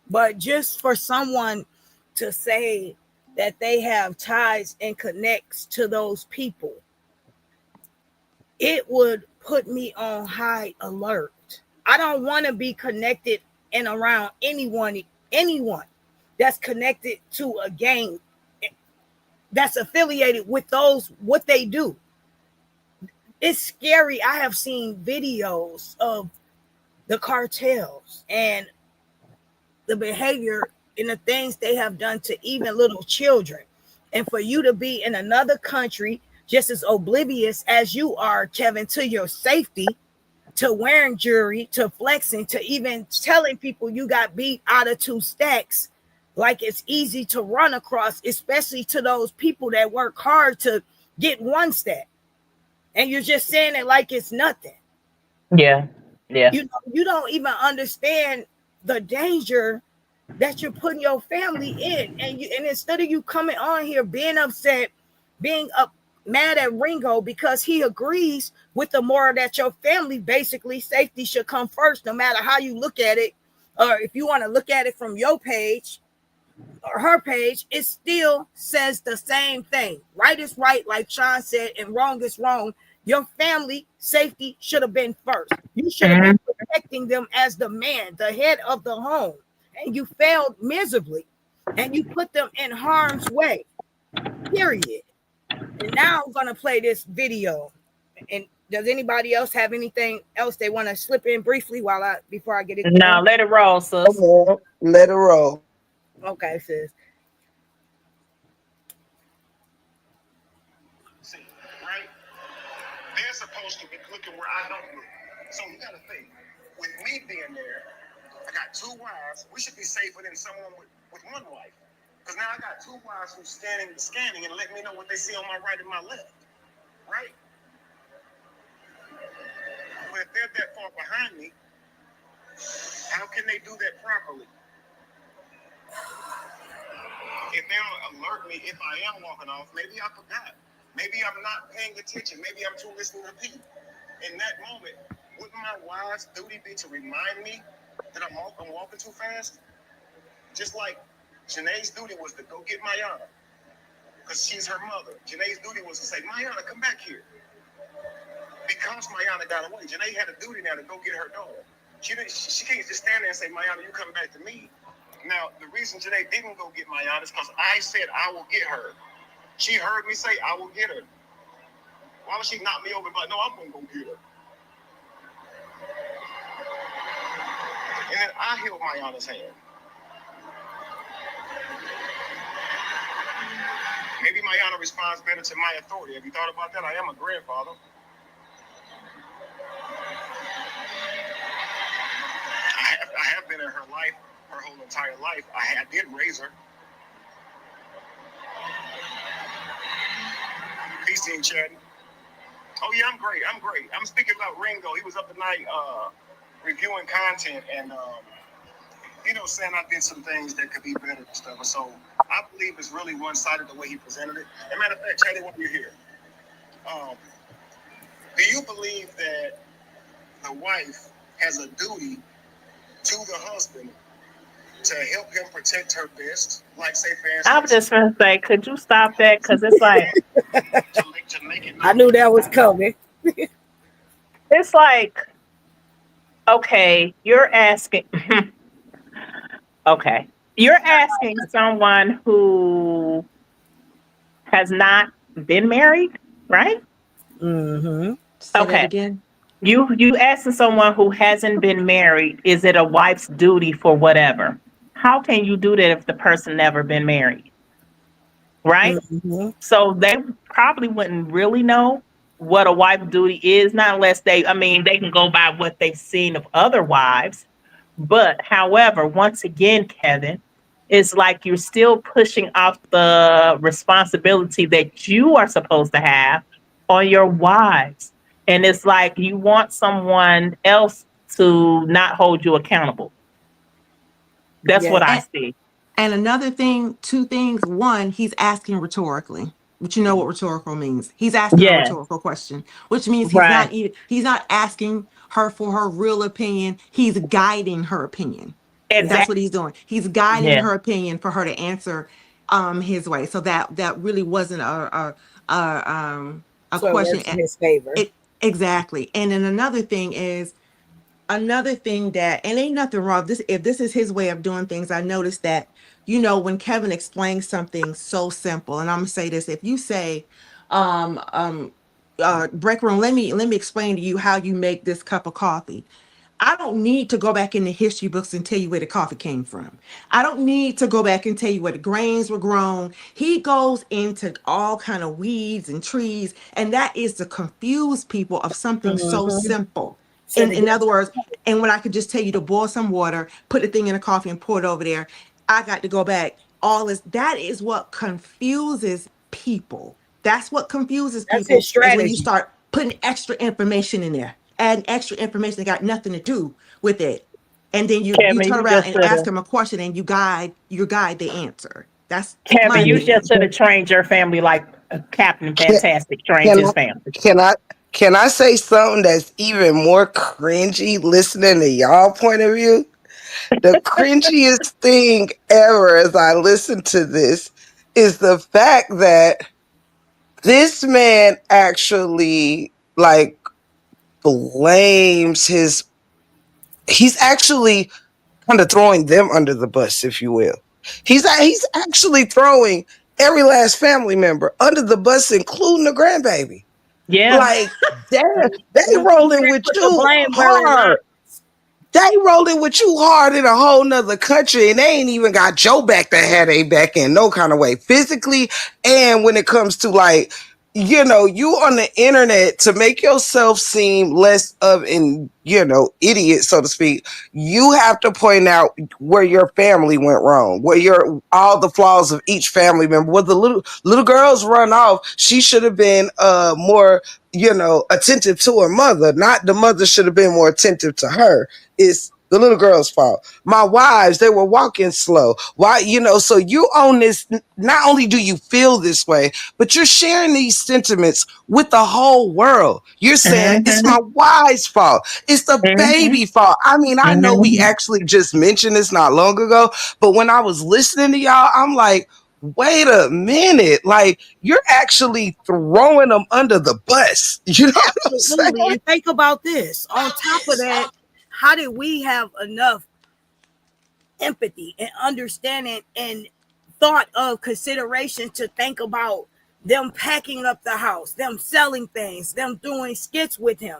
But just for someone to say that they have ties and connects to those people, it would put me on high alert. I don't want to be connected and around anyone that's connected to a gang that's affiliated with those, what they do. It's scary. I have seen videos of the cartels and the behavior and the things they have done to even little children. And for you to be in another country just as oblivious as you are, Kevin, to your safety, to wearing jewelry, to flexing, to even telling people you got beat out of 2 stacks, like it's easy to run across, especially to those people that work hard to get 1 stack. And you're just saying it like it's nothing. Yeah. You don't even understand the danger that you're putting your family in. And instead of you coming on here being upset, mad at Ringo because he agrees with the moral that your family, basically safety should come first, no matter how you look at it, or if you want to look at it from your page or her page, it still says the same thing. Right is right, like Sean said, and wrong is wrong. Your family safety should have been first. You should have been protecting them as the man, the head of the home, and you failed miserably, and you put them in harm's way, period. And now I'm gonna play this video. And does anybody else have anything else they want to slip in briefly before I get it? No, let it roll, sis. Okay, let it roll. Okay, sis. See, right? They're supposed to be looking where I don't look. So you gotta think, with me being there, I got 2 wives. We should be safer than someone with 1 wife. Because now I got 2 wives who's scanning and letting me know what they see on my right and my left. Right? But if they're that far behind me, how can they do that properly? If they'll alert me if I am walking off, maybe I forgot. Maybe I'm not paying attention. Maybe I'm too listening to repeat. In that moment, wouldn't my wife's duty be to remind me that I'm walking too fast? Just like Janae's duty was to go get Mayana, because she's her mother. Janae's duty was to say, Mayana, come back here. Because Mayana got away, Janae had a duty now to go get her daughter. She can't just stand there and say, Mayana, you come back to me. Now, the reason Janae didn't go get Mayana is because I said I will get her. She heard me say I will get her. Why would she knock me over? But no, I'm going to go get her. And then I held Mayana's hand. Maybe Mayana responds better to my authority. Have you thought about that? I am a grandfather. I have been in her life, her whole entire life. I did raise her. Peace to you, Chad. Oh yeah, I'm great. I'm speaking about Ringo. He was up tonight reviewing content and saying I did some things that could be better and stuff. And so I believe it's really one-sided the way he presented it. As a matter of fact, Chad, when you're here, do you believe that the wife has a duty to the husband to help him protect her best? Like, say, for instance, I was just gonna say, could you stop that? Because it's like, to make it I knew that was coming. it's like, okay, you're asking. Okay, you're asking someone who has not been married, right? Mm-hmm. Say that Okay. again. You asking someone who hasn't been married, is it a wife's duty for whatever? How can you do that if the person never been married? right? Mhm. So they probably wouldn't really know what a wife duty is, not unless they, I mean, they can go by what they've seen of other wives. But however, once again, Kevin, it's like you're still pushing off the responsibility that you are supposed to have on your wives. And it's like you want someone else to not hold you accountable. That's what I Yes. see. And another thing, two things. One, he's asking rhetorically, which you know what rhetorical means. He's asking a Yes, rhetorical question, which means right. he's not asking her for her real opinion. He's guiding her opinion. That's Yeah. what Exactly. he's doing. He's guiding Yeah. her opinion for her to answer his way. So that really wasn't a So it question. works in his favor. It exactly. And then another thing that, and ain't nothing wrong this, if this is his way of doing things. I noticed that, when Kevin explains something so simple, and I'm gonna say this, if you say um um break room, let me explain to you how you make this cup of coffee. I don't need to go back in the history books and tell you where the coffee came from. I don't need to go back and tell you where the grains were grown. He goes into all kind of weeds and trees, and that is to confuse people of something so Mhm. simple. So In to in get other words, and when I could just tell you to boil some water, put the thing in a coffee and pour it over there, I got to go back. All this, that is what confuses people. That's what confuses that's his people, is when you strategy. start putting extra information in there, adding extra information that got nothing to do with it. And then you Kevin, turn you around just and should ask have. them a question, and you guide the answer. That's my Kevin, you just opinion. should have trained your family like Captain Can, Fantastic trained can I his family. can I can I say something that's even more cringy listening to y'all point of view? The cringiest thing ever as I listen to this is the fact that this man actually like blames his he's actually kind of throwing them under the bus, if you will. He's actually throwing every last family member under the bus, including the grandbaby. Yeah. Like they You rolling can't with put the you blame where it hard. lies. They rolling with you hard in a whole nother country, and they ain't even got your back that had a back in no kind of way, physically. And when it comes to like, you on the internet to make yourself seem less of an, idiot, so to speak, you have to point out where your family went wrong, where your all the flaws of each family member. Where the little girls run off, she should have been more, attentive to her mother, not the mother should have been more attentive to her. It's the little girl's fault. My wives, they were walking slow. Why, so you own this. Not only do you feel this way, but you're sharing these sentiments with the whole world. You're saying it's Mm-hmm. my wife's fault. It's the Mm-hmm. baby fault. I mean, I know we Mm-hmm. actually just mentioned this not long ago, but when I was listening to y'all, I'm like, wait a minute. Like, you're actually throwing them under the bus. You know what I'm Absolutely. saying? And think about this. On top of that, how did we have enough empathy and understanding and thought of consideration to think about them packing up the house, them selling things, them doing skits with him,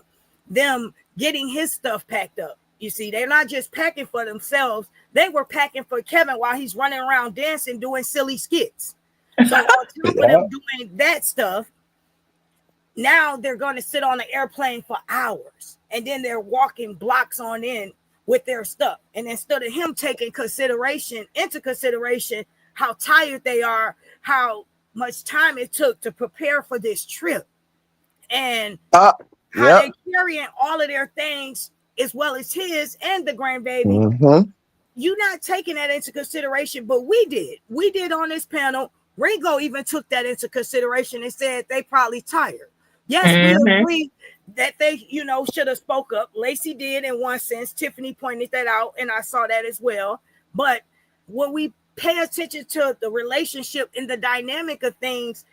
them getting his stuff packed up? You see, they're not just packing for themselves, they were packing for Kevin while he's running around dancing, doing silly skits. So, on top of Yeah. them doing that stuff, now they're going to sit on an airplane for hours and then they're walking blocks on in with their stuff. And instead of him taking into consideration how tired they are, how much time it took to prepare for this trip, and Uh, how yep. they carrying all of their things as well as his and the grandbaby, Mm-hmm. you not taking that into consideration, but we did on this panel. Ringo even took that into consideration and said they probably tired. Yes, we Mm-hmm. agree that they should have spoke up. Lacey did in one sense, Tiffany pointed that out, and I saw that as well. But when we pay attention to the relationship and the dynamic of things,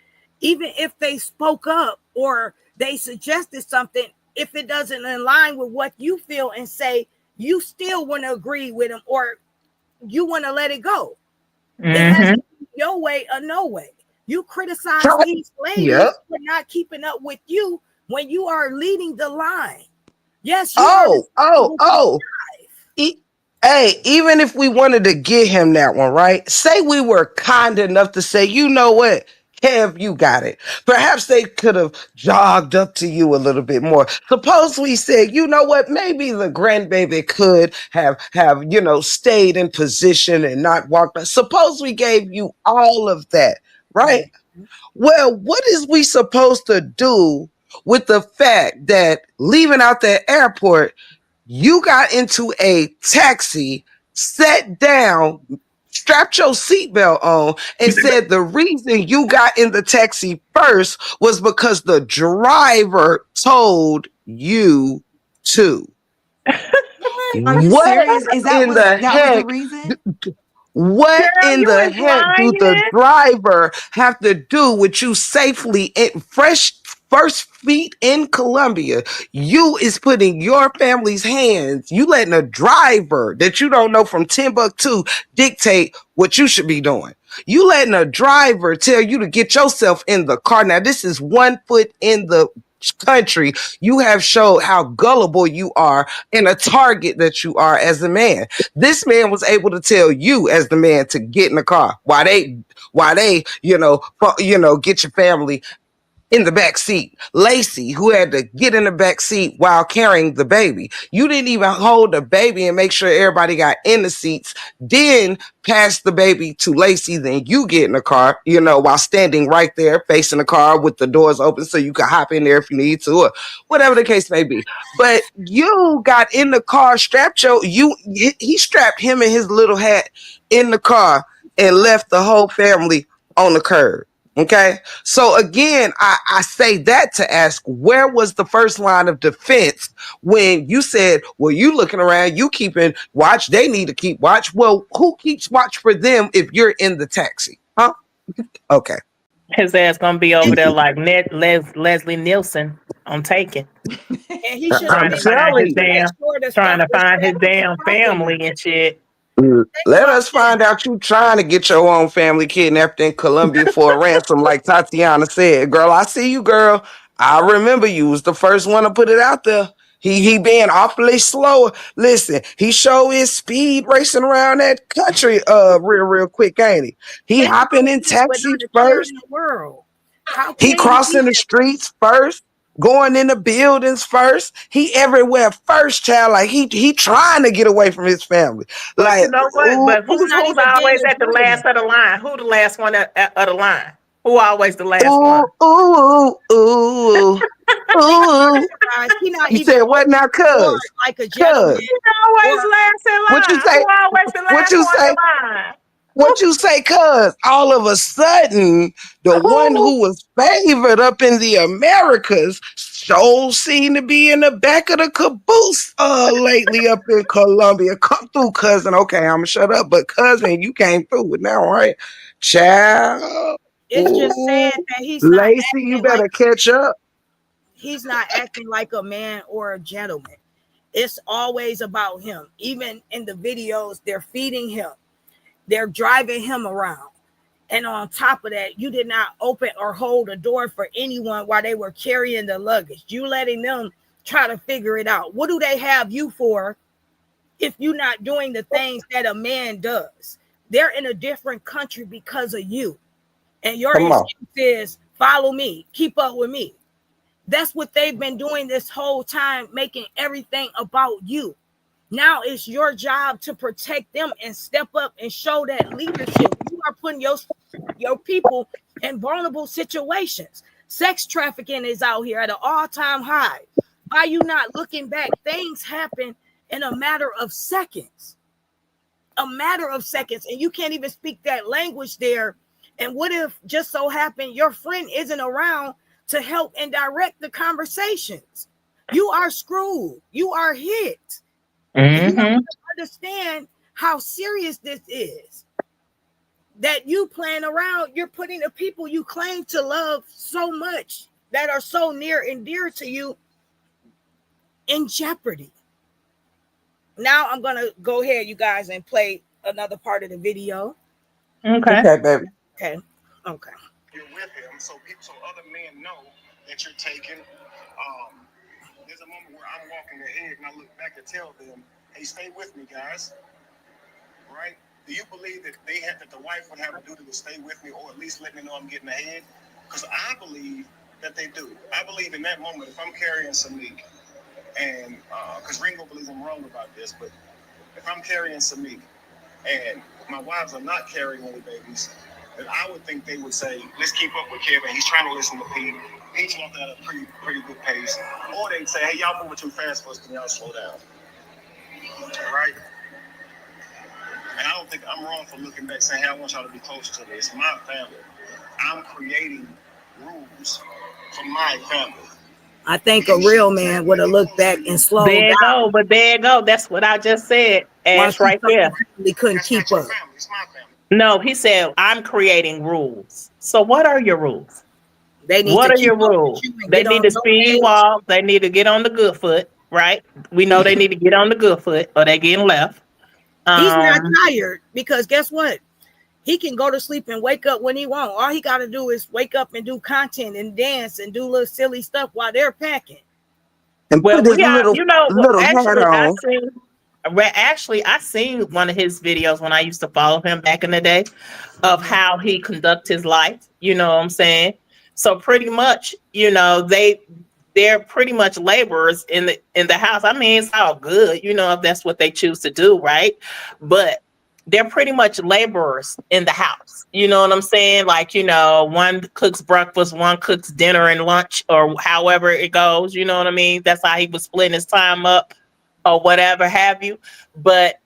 even if they spoke up or they suggested something, if it doesn't align with what you feel and say, you still want to agree with them or you want to let it go. It has Mm-hmm. to be your way or no way. You criticize these Yep. ladies for not keeping up with you when you are leading the line. Yes, you are Oh, oh, responsible for oh. your life. E- Hey, even if we wanted to get him that one, right? Say we were kind enough to say, you know what? Kev, you got it. Perhaps they could have jogged up to you a little bit more. Suppose we said, you know what? Maybe the grandbaby could have stayed in position and not walked. Suppose we gave you all of that, right? Well, what is we supposed to do with the fact that leaving out that airport, you got into a taxi, sat down, strapped your seatbelt on, and said the reason you got in the taxi first was because the driver told you to? Are you What serious? Is in the that was the heck? reason? What Girl, in you the is heck do the lying. driver have to do with you safely in fresh first feet in Colombia? You is putting your family's hands, you letting a driver that you don't know from Timbuktu dictate what you should be doing. You letting a driver tell you to get yourself in the car. Now, this is 1 foot in the country. You have showed how gullible you are and a target that you are as a man. This man was able to tell you as the man to get in the car while they get your family in the back seat. Lacey, who had to get in the back seat while carrying the baby. You didn't even hold the baby and make sure everybody got in the seats. Then pass the baby to Lacey. Then you get in the car, while standing right there facing the car with the doors open so you can hop in there if you need to, or whatever the case may be. But you got in the car, he strapped him and his little hat in the car and left the whole family on the curb. Okay. So again, I say that to ask, where was the first line of defense when you said, well, you looking around, you keeping watch, they need to keep watch. Well, who keeps watch for them if you're in the taxi? Huh? Okay. His ass gonna be over there like Leslie Nielsen on Taken, And he should have I'm trying to made find telling his you. damn, trying to find his damn family and shit. Think Let about us this. find out you trying to get your own family kidnapped in Colombia for a ransom, like Tatiana said. Girl, I see you, girl. I remember you was the first one to put it out there. He being awfully slow. Listen, he show his speed racing around that country real quick, ain't he? He Think hopping about in this taxis without a care first. in the world. How He can you be crossing the streets first, going in the buildings first. He everywhere first, child. Like he trying to get away from his family. But you Like, know what? ooh, But He's who's not who's even getting always a at the last dream. of the line? Who the last one of the line? Who always the last ooh, one? ooh, ooh, Think about ooh. it, guys. He's not You even said what now, opening the door cuz? like a Cuz. gentleman. Who's always Or last in What you line? Who say? always the What last you one in say? line? What you say, cuz? All of a sudden, the one Who? who was favored up in the Americas so seemed to be in the back of the caboose lately up in Colombia. Come through, cousin. Okay, I'm gonna shut up, but cousin, you came through with now, right? Child. it's just Ooh, sad that Lacey, you better catch up. he's not acting like a man or a gentleman. It's always about him. Even in the videos, they're feeding him. They're driving him around. And on top of that, you did not open or hold a door for anyone while they were carrying the luggage. You letting them try to figure it out. What do they have you for if you're not doing the things that a man does? They're in a different country because of you. And your Come on. excuse is follow me, keep up with me. That's what they've been doing this whole time, making everything about you. Now it's your job to protect them and step up and show that leadership. You are putting your people in vulnerable situations. Sex trafficking is out here at an all-time high. By you not looking back, things happen in a matter of seconds. A matter of seconds, and you can't even speak that language there. And what if just so happen your friend isn't around to help and direct the conversations? You are screwed. You are hit. And you have Mm-hmm. to understand how serious this is. That you playing around, you're putting the people you claim to love so much, that are so near and dear to you, in jeopardy. Now I'm gonna go ahead, you guys, and play another part of the video. Okay. Okay, baby. Okay. Okay. You're with him, so other men know that you're taking. There's a moment where I'm walking ahead and I look back to tell them, hey, stay with me, guys. Right? Do you believe that that the wife would have a duty to stay with me, or at least let me know I'm getting ahead? Because I believe that they do. I believe in that moment, if I'm carrying Samiq, and because Ringo believes I'm wrong about this, but if I'm carrying Samiq and my wives are not carrying any babies, then I would think they would say, let's keep up with Kevin. He's trying to listen to Pete. Pete's walking at a pretty good pace. Or they'd say, hey, y'all moving too fast for us. Can y'all slow down? Right? And I don't think I'm wrong for looking back saying, hey, I want y'all to be closer to me. It's my family. I'm creating rules for my family. I think a real man would have looked back and slowed There you down go, but there you go. That's what I just said, once Ash, he right saw there. he couldn't That's keep not your up. family. It's my family. No, he said, I'm creating rules. So what are your rules? They need What to are your keep up with rules? you and They get need on to your speed page. walk. They need to get on the good foot, right? We know they need to get on the good foot or they getting left. He's not Um, tired because guess what? He can go to sleep and wake up when he wants. All he got to do is wake up and do content and dance and do little silly stuff while they're packing. And well, put his we are, little you know, little hat actually, on. I seen one of his videos when I used to follow him back in the day of how he conduct his life. You know what I'm saying? So pretty much, you know, they're pretty much laborers in the house. I mean, it's all good, you know, if that's what they choose to do, right? But they're pretty much laborers in the house. You know what I'm saying? Like, you know, one cooks breakfast, one cooks dinner and lunch, or however it goes. You know what I mean? That's how he was splitting his time up or whatever have you. But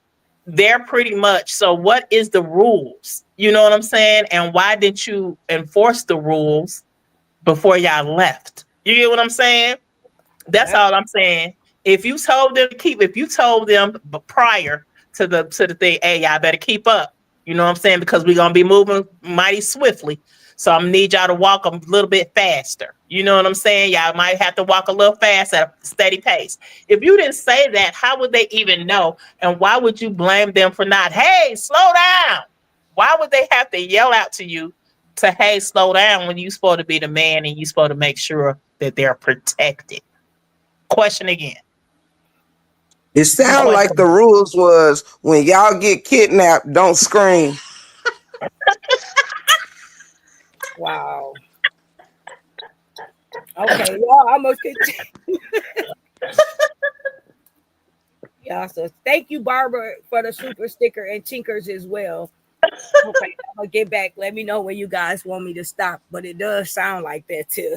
they're pretty much, so what is the rules? You know what I'm saying? And why didn't you enforce the rules before y'all left? You get what I'm saying? That's all I'm saying. If you told them to keep, if you told them prior to the thing, hey, y'all better keep up. You know what I'm saying? Because we're gonna be moving mighty swiftly. So I'm gonna need y'all to walk a little bit faster. You know what I'm saying? Y'all might have to walk a little fast at a steady pace. If you didn't say that, how would they even know? And why would you blame them for not, hey, slow down? Why would they have to yell out to you to, hey, slow down, when you're supposed to be the man and you're supposed to make sure that they're protected? Question again. It sound like the Question. rules was when y'all get kidnapped, don't scream. Wow. Okay, y'all, I'm gonna continue. Yeah, so thank you, Barbara, for the super sticker and Tinkers as well. Okay, I'm gonna get back. Let me know when you guys want me to stop, but it does sound like that too.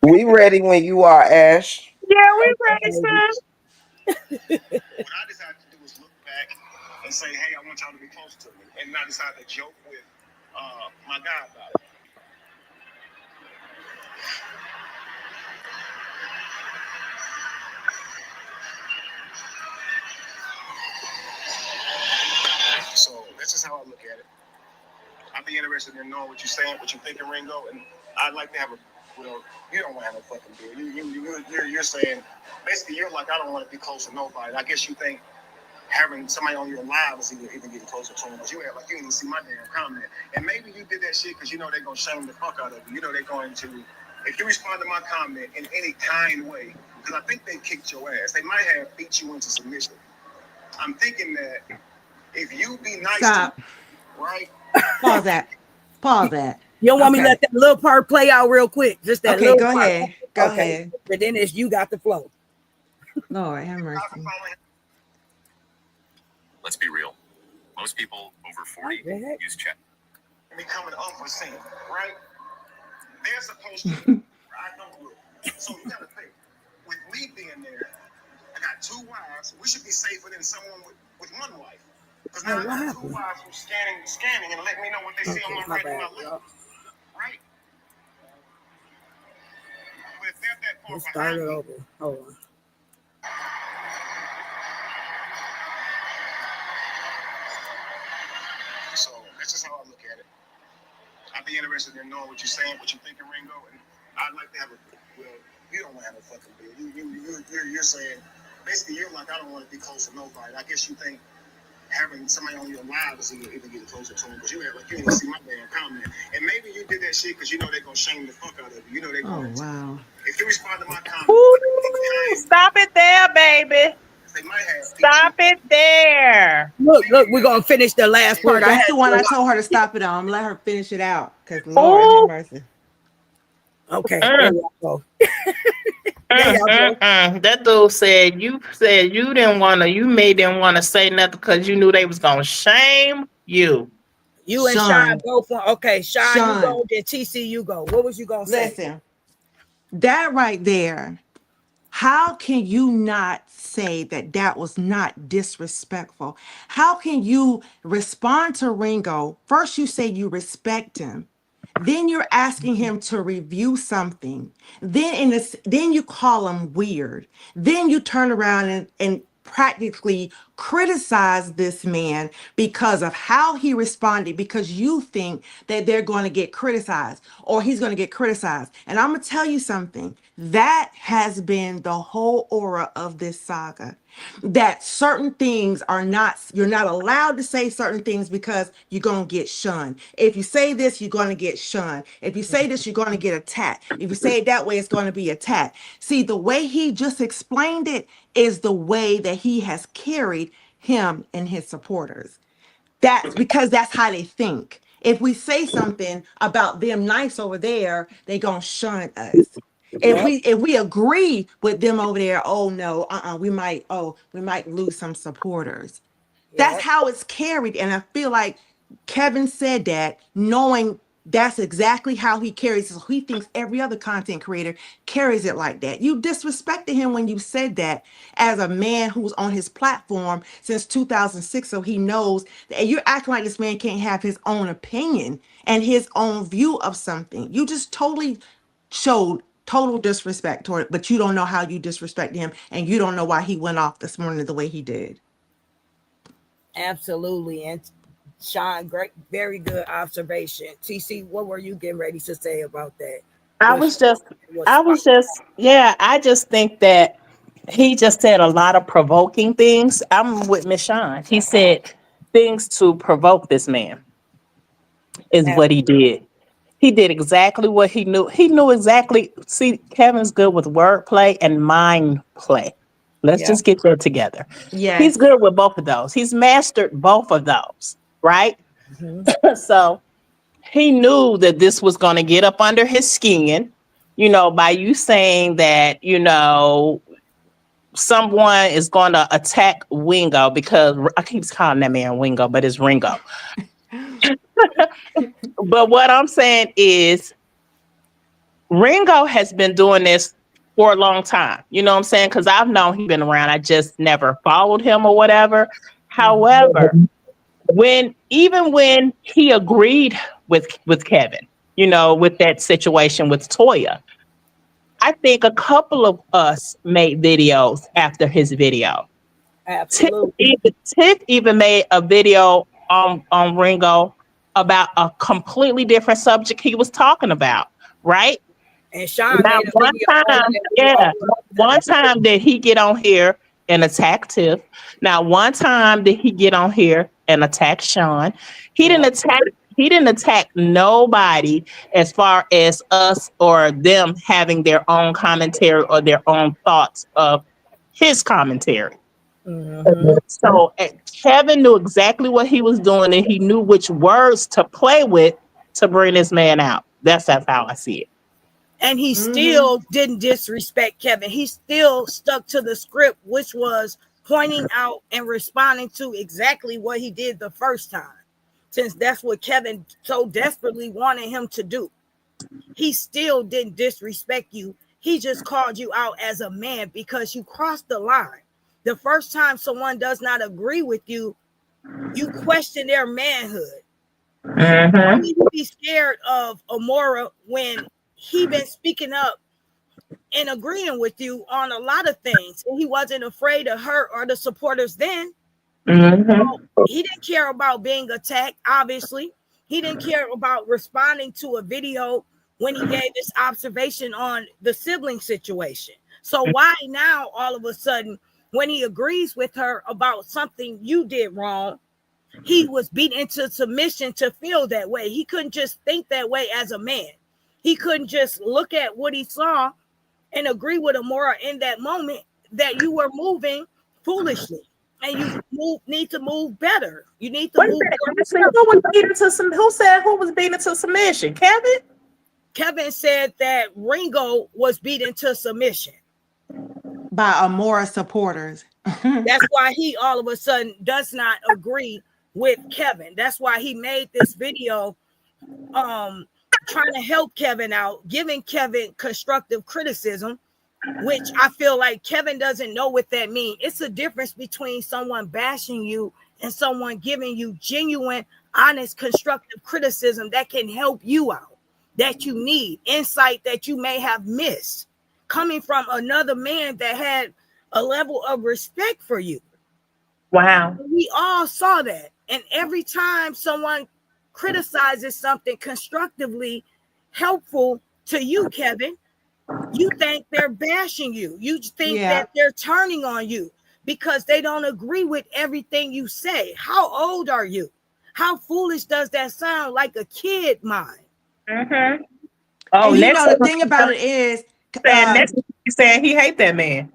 We ready when you are, Ash. Yeah, we Okay, ready, baby. sis. What I decided to do was look back and say, hey, I want y'all to be close to me. And I decided to joke with my guy about it. So this is how I look at it. I'd be interested in knowing what you're saying, what you're thinking, Ringo. And I'd like to have a, well, you don't want to have no fucking beer. You're saying, basically, you're like, I don't want to be close to nobody. I guess you think having somebody on your live is even getting closer to them. But you act like you didn't even see my damn comment. And maybe you did that shit because you know they're going to shame the fuck out of you. You know they're going to, if you respond to my comment in any kind way, because I think they kicked your ass. They might have beat you into submission. I'm thinking that if you be nice Stop. to me, right? Pause that. Pause that. You don't want me to Okay. let that little part play out real quick, just that Okay, little go part. ahead. Go Okay, ahead. but then it's you got the flow. Lord, have mercy. Let's be real. Most people over 40 Okay. use chat. Becoming unforeseen, right? They're supposed to. I don't look. So you gotta think. With me being there, I got two wives. We should be safer than someone with one wife. Because now Oh, I what got two happened? wives who's scanning and letting me know what they see on Okay, my my right and bad, my left. y'all. Right? But if they're that far Let's start behind it me, over. Hold on. so that's just how I look at it. I'd be interested in knowing what you're saying, what you're thinking, Ringo, and I'd like to have a, well, you don't want to have a fucking beer. You're saying, basically, you're like, I don't want to be close to nobody. I guess you think having somebody on your live is even getting closer to them, because you act like you didn't see my damn comment. And maybe you did that shit because you know they're going to shame the fuck out of you. You know they're Oh, going to. wow. If you respond to my comment, Ooh, stop it there, baby. They might have Stop it there. Look, we're gonna finish the last Well, part. I that's had the one I told her to stop it on. I'm gonna let her finish it out. Cause Lord have Oh, mercy. okay. There y'all go. There y'all go. That dude said you didn't want to. You made them want to say nothing because you knew they was gonna shame you. You and Sean Sean. both want. Okay, Sean, you Sean. go. Then TC, you go. What was you gonna say? Listen, that right there. How can you not say that that was not disrespectful? How can you respond to Ringo? First, you say you respect him. Then you're asking him to review something. Then you call him weird. Then you turn around and practically criticize this man because of how he responded, because you think that they're going to get criticized or he's going to get criticized. And I'm going to tell you something. That has been the whole aura of this saga. That certain things are not, you're not allowed to say certain things because you're going to get shunned. If you say this, you're going to get shunned. If you say this, you're going to get attacked. If you say it that way, it's going to be attacked. See, the way he just explained it is the way that he has carried him and his supporters. That's because that's how they think. If we say something about them nice over there, they gonna shun us. Yep. If we agree with them over there, oh no, we might lose some supporters. That's Yep. how it's carried. And I feel like Kevin said that knowing that's exactly how he carries it. So he thinks every other content creator carries it like that. You disrespected him when you said that as a man who's on his platform since 2006. So he knows that you're acting like this man can't have his own opinion and his own view of something. You just totally showed total disrespect toward it, but you don't know how you disrespected him and you don't know why he went off this morning the way he did. Absolutely. And Sean, great, very good observation. TC, what were you getting ready to say about that? I What was just, was I was just, yeah. I just think that he just said a lot of provoking things. I'm with Miss Shawn. He said things to provoke this man is what he did. He did exactly what he knew. He knew exactly. See, Kevin's good with wordplay and mind play. Let's Yeah. just get that together. He's Yes. good with both of those. He's mastered both of those, right? Mhm. So he knew that this was going to get up under his skin, by you saying that, someone is going to attack Wingo because I keep calling that man Wingo, but it's Ringo. But what I'm saying is Ringo has been doing this for a long time. You know what I'm saying? Because I've known he's been around. I just never followed him or whatever. However, even when he agreed with Kevin, with that situation with Toya, I think a couple of us made videos after his video. Absolutely. Tiff even made a video on Ringo about a completely different subject he was talking about, right? And Sean Now, made a video on that yeah, video. one time did he get on here and attack Tiff. Now, one time did he get on here and attack Sean. He didn't attack. He didn't attack nobody as far as us or them having their own commentary or their own thoughts of his commentary. Mhm. So Kevin knew exactly what he was doing, and he knew which words to play with to bring this man out. That's how I see it. And he Mm-hmm. still didn't disrespect Kevin. He still stuck to the script, which was pointing out and responding to exactly what he did the first time, since that's what Kevin so desperately wanted him to do. He still didn't disrespect you. He just called you out as a man because you crossed the line. The first time someone does not agree with you, you question their manhood. Why Mm-hmm. would you be scared of Amora when he been speaking up and agreeing with you on a lot of things? And he wasn't afraid of her or the supporters then. So Mm-hmm. he didn't care about being attacked, obviously. He didn't care about responding to a video when he gave this observation on the sibling situation. So why now, all of a sudden, when he agrees with her about something you did wrong, he was beat into submission to feel that way? He couldn't just think that way as a man. He couldn't just look at what he saw and agree with Amora in that moment that you were moving foolishly. And you need to move better. You need to Wait a move minute, more Ashley, who was beaten to some? Who said who was beaten to submission? Kevin? Kevin said that Ringo was beaten to submission. By Amora supporters. That's why he all of a sudden does not agree with Kevin. That's why he made this video trying to help Kevin out, giving Kevin constructive criticism, which I feel like Kevin doesn't know what that means. It's a difference between someone bashing you and someone giving you genuine, honest, constructive criticism that can help you out, that you need, insight that you may have missed, coming from another man that had a level of respect for you. Wow. We all saw that. And every time someone criticizes something constructively helpful to you, Kevin, you think they're bashing you. You think that they're turning on you because they don't agree with everything you say. How old are you? How foolish does that sound? Like a kid mind. Mm-hmm. Oh, And next the thing about it is, next he's saying he hate that man.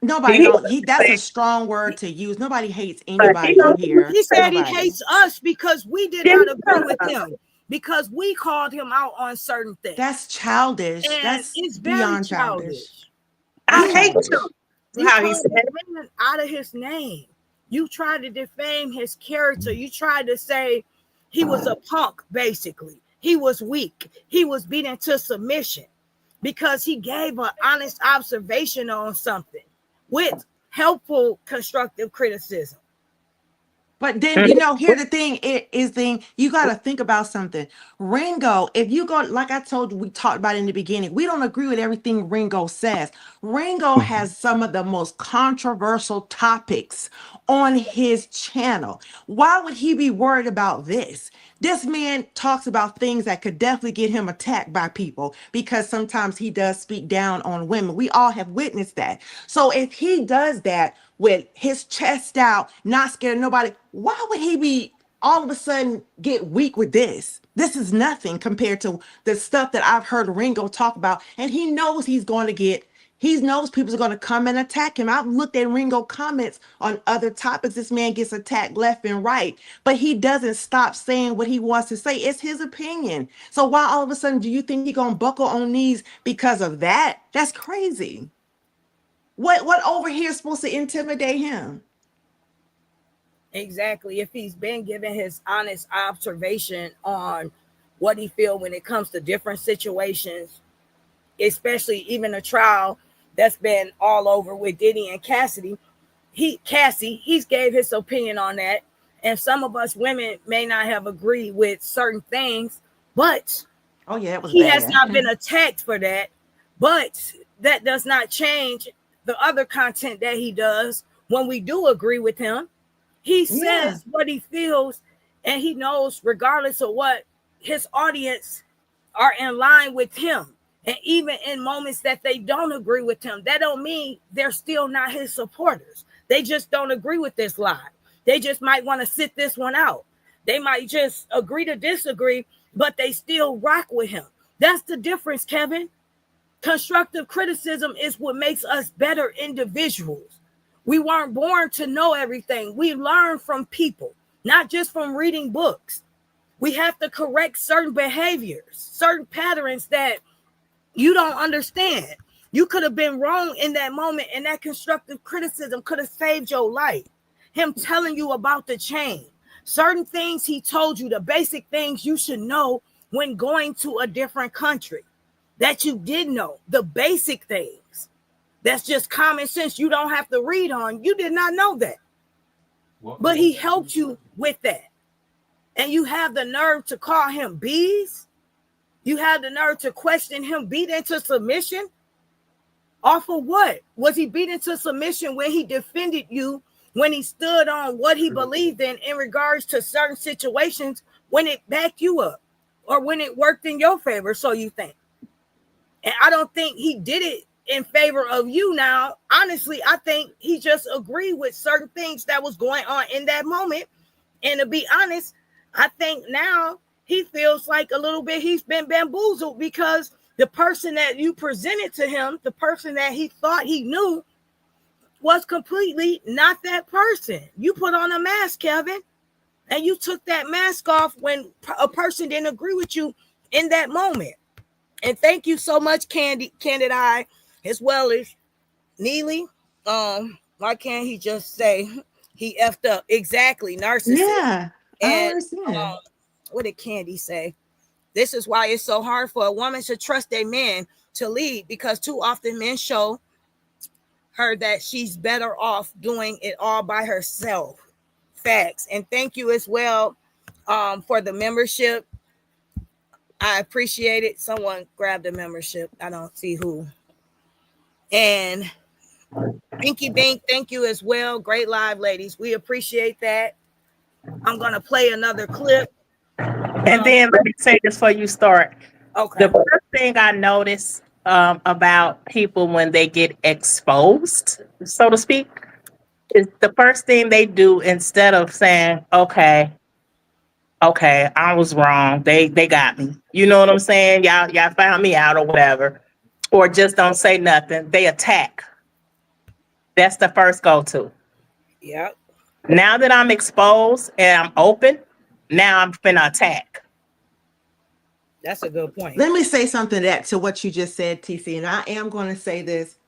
Nobody don't. That's a strong word to use. Nobody hates anybody on here. He said Nobody. He hates us because we did not agree with him, because we called him out on certain things. That's childish. And That's it's beyond childish. I hate you how he said man out of his name. You tried to defame his character. You tried to say he was a punk, basically. He was weak. He was beaten to submission because he gave an honest observation on something with helpful, constructive criticism. But then, here the thing you got to think about something. Ringo, if you go, like I told you, we talked about in the beginning, we don't agree with everything Ringo says. Ringo has some of the most controversial topics on his channel. Why would he be worried about this? This man talks about things that could definitely get him attacked by people because sometimes he does speak down on women. We all have witnessed that. So if he does that with his chest out, not scared of nobody, why would he be all of a sudden get weak with this? This is nothing compared to the stuff that I've heard Ringo talk about. And he knows he knows people are going to come and attack him. I've looked at Ringo comments on other topics. This man gets attacked left and right, but he doesn't stop saying what he wants to say. It's his opinion. So why all of a sudden do you think he's going to buckle on knees because of that? That's crazy. What over here is supposed to intimidate him? Exactly. If he's been given his honest observation on what he feels when it comes to different situations, especially even a trial that's been all over with Diddy and Cassie, he's gave his opinion on that. And some of us women may not have agreed with certain things, but he has not been attacked for that. But that does not change the other content that he does when we do agree with him. He says what he feels, and he knows regardless of what his audience are in line with him. And even in moments that they don't agree with him, that don't mean they're still not his supporters. They just don't agree with this lie. They just might want to sit this one out. They might just agree to disagree, but they still rock with him. That's the difference, Kevin. Constructive criticism is what makes us better individuals. We weren't born to know everything. We learn from people, not just from reading books. We have to correct certain behaviors, certain patterns that you don't understand. You could have been wrong in that moment, and that constructive criticism could have saved your life. Him telling you about the change, certain things he told you, the basic things you should know when going to a different country that you did know, the basic things. That's just common sense. You don't have to read on. You did not know that. But he helped you with that. And you have the nerve to call him bees? You have the nerve to question him beat into submission? Off of what? Was he beat into submission when he defended you, when he stood on what he believed in regards to certain situations, when it backed you up or when it worked in your favor, so you think? And I don't think he did it in favor of you now. Honestly, I think he just agreed with certain things that was going on in that moment. And to be honest, I think now he feels like a little bit he's been bamboozled because the person that you presented to him, the person that he thought he knew, was completely not that person. You put on a mask, Kevin, and you took that mask off when a person didn't agree with you in that moment. And thank you so much, Candid Eye, as well as Neely. Why can't he just say he effed up? Exactly, narcissist. Yeah, I And understand. what did Candy say? This is why it's so hard for a woman to trust a man to lead, because too often men show her that she's better off doing it all by herself. Facts. And thank you as well for the membership. I appreciate it. Someone grabbed a membership. I don't see who. And Binky Bink, thank you as well. Great live, ladies. We appreciate that. I'm going to play another clip. And then let me say this before you start. Okay. The first thing I notice about people when they get exposed, so to speak, is the first thing they do instead of saying, okay, I was wrong. They got me. You know what I'm saying? Y'all found me out or whatever. Or just don't say nothing. They attack. That's the first go-to. Yep. Now that I'm exposed and I'm open, now I'm finna attack. That's a good point. Let me say something to what you just said, TC, and I am going to say this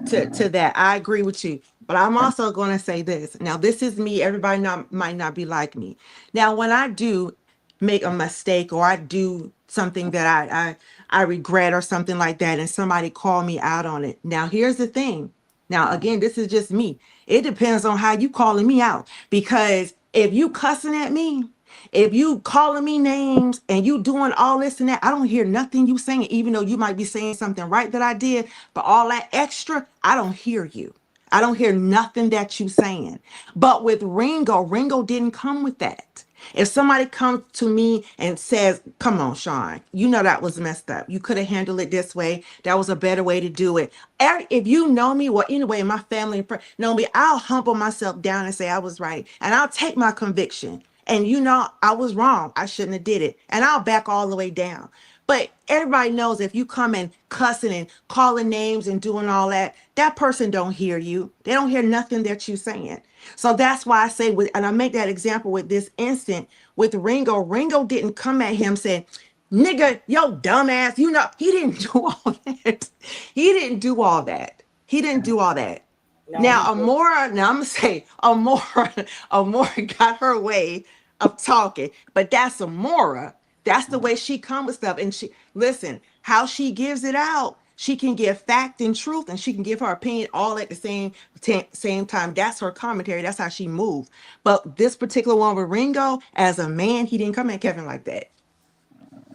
to that. I agree with you, but I'm also going to say this. Now, this is me. Everybody might not be like me. Now, when I do make a mistake or I do something that I regret or something like that, and somebody call me out on it. Now, here's the thing. Now, again, this is just me. It depends on how you calling me out, because if you cussing at me, if you calling me names and you doing all this and that, I don't hear nothing you saying, even though you might be saying something right that I did, but all that extra, I don't hear you. I don't hear nothing that you saying. But with Ringo didn't come with that. If somebody comes to me and says, come on, Sean, you know that was messed up. You could have handled it this way. That was a better way to do it. If you know me, well, anyway, my family and friends know me, I'll humble myself down and say I was right. And I'll take my conviction. And I was wrong. I shouldn't have did it. And I'll back all the way down. But everybody knows if you come and cussing and calling names and doing all that, that person don't hear you. They don't hear nothing that you saying. So that's why I say, and I make that example with this instant with Ringo. Ringo didn't come at him saying, nigga, yo, dumbass. He didn't do all that. He didn't do all that. He didn't do all that. No, Now, Amora, now I'm gonna say Amora got her way of talking, but that's Amora. That's the way she comes with stuff. And she listen, how she gives it out. She can give fact and truth, and she can give her opinion all at the same time. That's her commentary. That's how she moves. But this particular one with Ringo, as a man, he didn't come at Kevin like that.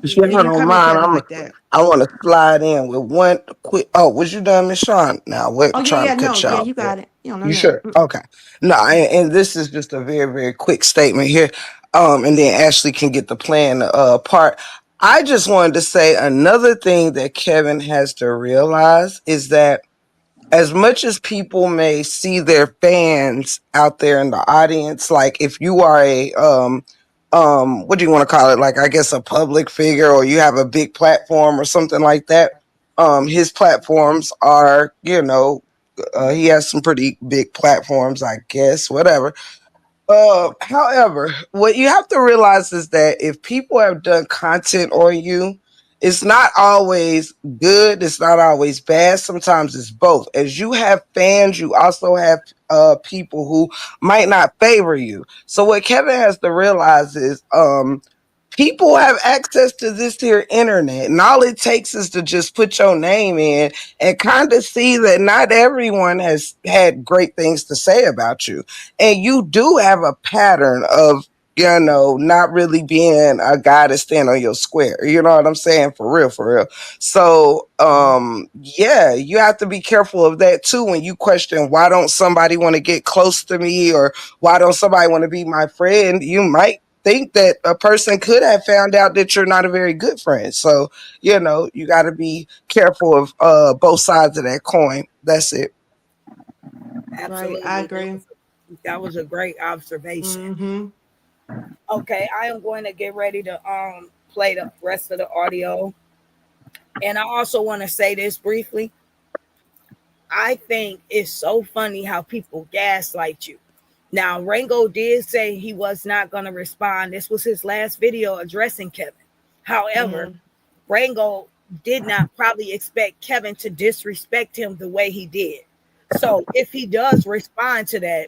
If He you didn't don't come at mind, Kevin like that. I want to slide in with one quick. Oh, was you done, Miss Sean? Now, Oh what yeah, trying yeah, to no, cut you yeah, off you there? got it. You don't know You nothing. sure? Okay. No, and this is just a very, very quick statement here. And then Ashley can get the plan part. I just wanted to say another thing that Kevin has to realize is that as much as people may see their fans out there in the audience, like if you are a what do you want to call it, like I guess a public figure, or you have a big platform or something like that, his platforms are, he has some pretty big platforms, I guess, whatever. However, what you have to realize is that if people have done content on you, it's not always good. It's not always bad. Sometimes it's both. As you have fans, you also have people who might not favor you. So what Kevin has to realize is people have access to this here internet, and all it takes is to just put your name in and kind of see that not everyone has had great things to say about you, and you do have a pattern of not really being a guy to stand on your square. You know what I'm saying? For real, for real. So yeah, you have to be careful of that too when you question, why don't somebody want to get close to me, or why don't somebody want to be my friend? You might think that a person could have found out that you're not a very good friend. So, you got to be careful of both sides of that coin. That's it. Right, I absolutely. agree. That was a great observation. Mm-hmm. Okay, I am going to get ready to play the rest of the audio. And I also want to say this briefly. I think it's so funny how people gaslight you. Now, Ringo did say he was not going to respond. This was his last video addressing Kevin. However, Mhm. Ringo did not probably expect Kevin to disrespect him the way he did. So if he does respond to that,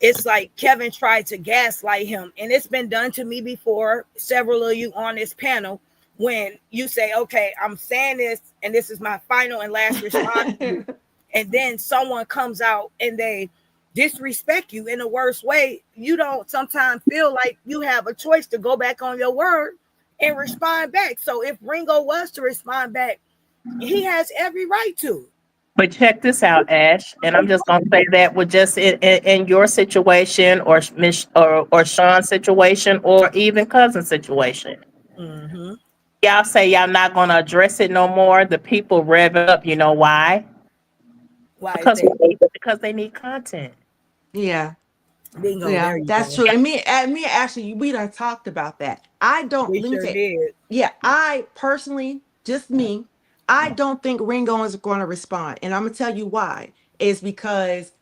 it's like Kevin tried to gaslight him. And it's been done to me before, several of you on this panel, when you say, okay, I'm saying this, and this is my final and last response to you. And then someone comes out and they disrespect you in the worst way. You don't sometimes feel like you have a choice to go back on your word and respond back. So if Ringo was to respond back, he has every right to. But check this out, Ash, and I'm just gonna say that with just in your situation, or Miss or Sean's situation, or even cousin situation. Mm-hmm. Y'all say y'all not gonna address it no more. The people rev it up. You know why? Why is Because that? because they need content. Yeah. Bingo, Yeah, there you that's go. true. And me actually, we done talked about that. I don't We let me sure say, did. yeah, I personally, just me, I don't think Ringo is going to respond. And I'm gonna tell you why. Is because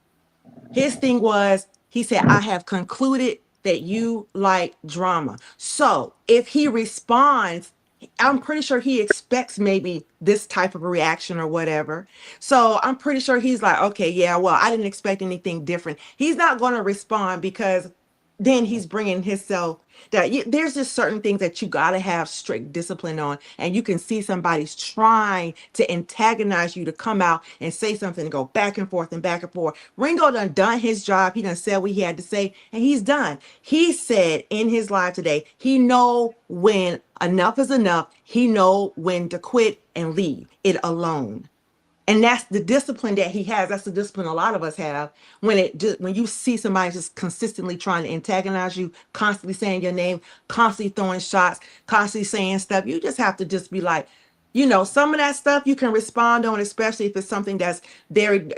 his thing was, he said, I have concluded that you like drama. So if he responds, I'm pretty sure he expects maybe this type of a reaction or whatever. So I'm pretty sure he's like, okay, yeah, well, I didn't expect anything different. He's not going to respond because then he's bringing himself that there's just certain things that you got to have strict discipline on, and you can see somebody's trying to antagonize you to come out and say something and go back and forth and back and forth. Ringo done his job. He done said what he had to say, and he's done. He said in his live today, he know when enough is enough. He know when to quit and leave it alone. And that's the discipline that he has. That's the discipline a lot of us have. When you see somebody just consistently trying to antagonize you, constantly saying your name, constantly throwing shots, constantly saying stuff, you just have to just be like, some of that stuff you can respond on, especially if it's something that's very,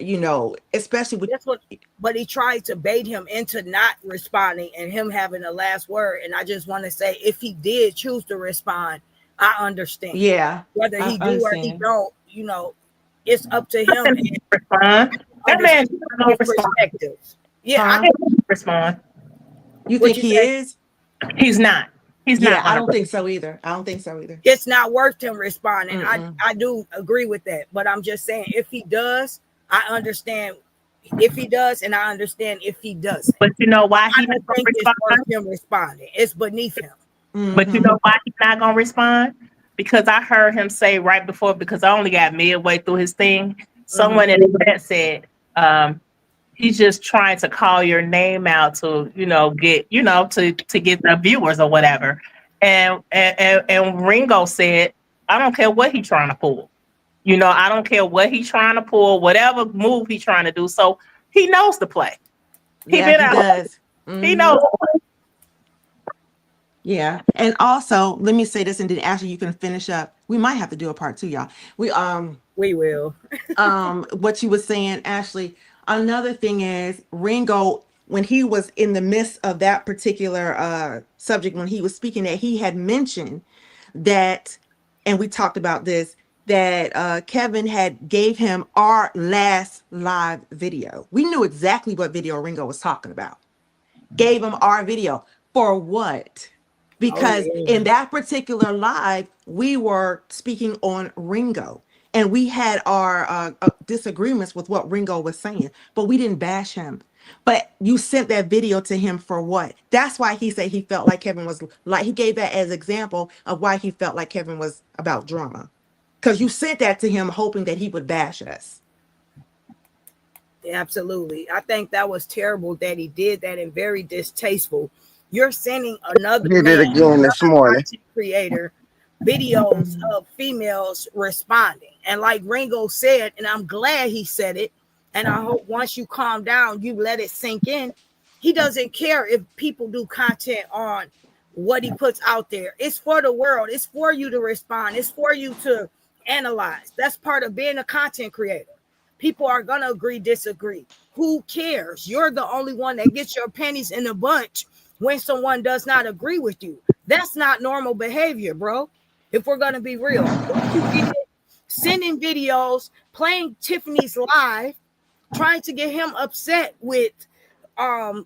especially with. That's what, but he tried to bait him into not responding and him having the last word. And I just want to say, if he did choose to respond, I understand. Yeah, Whether I he do or he understand. don't, it's up to him and Respond. That man understand is not gonna his respond. perspectives. Yeah, I Huh? can't respond. You what think you he say. is? He's not. He's Yeah, not I gonna. don't think so either. I don't think so either. It's not worth him responding. I Mm-mm. I do agree with that, but I'm just saying if he does, I understand if he does, and I understand if he doesn't. But you know why I he not don't gonna think it's worth respond? him responding. It's beneath him. But you Mm-hmm. know why he's not gonna respond? Because I heard him say right before, because I only got midway through his thing. Mhm. Someone in the chat said, he's just trying to call your name out to, get, to get the viewers or whatever. And Ringo said, I don't care what he's trying to pull. I don't care what he's trying to pull, whatever move he's trying to do. So he knows the play. He Yeah, been he out. does. He Mm-hmm. knows. Yeah. And also, let me say this, and then after you can finish up. We might have to do a part two, y'all. We We will. what you were saying, Ashley. Another thing is Ringo, when he was in the midst of that particular subject, when he was speaking, that he had mentioned that, and we talked about this, that Kevin had gave him our last live video. We knew exactly what video Ringo was talking about. Gave him our video for what? Oh Because yeah. in that particular live, we were speaking on Ringo, and we had our disagreements with what Ringo was saying, but we didn't bash him. But you sent that video to him for what? That's why he said he felt like Kevin was like, he gave that as example of why he felt like Kevin was about drama. Because you sent that to him hoping that he would bash us. Absolutely. I think that was terrible that he did that and very distasteful. You're sending another Did it man, again this another morning. content creator, videos Mhm. of females responding. And like Ringo said, and I'm glad he said it, and I hope once you calm down, you let it sink in. He doesn't care if people do content on what he puts out there. It's for the world. It's for you to respond. It's for you to analyze. That's part of being a content creator. People are going to agree, disagree. Who cares? You're the only one that gets your pennies in a bunch when someone does not agree with you. That's not normal behavior, bro. If we're going to be real, what you did sending videos, playing Tiffany's live, trying to get him upset with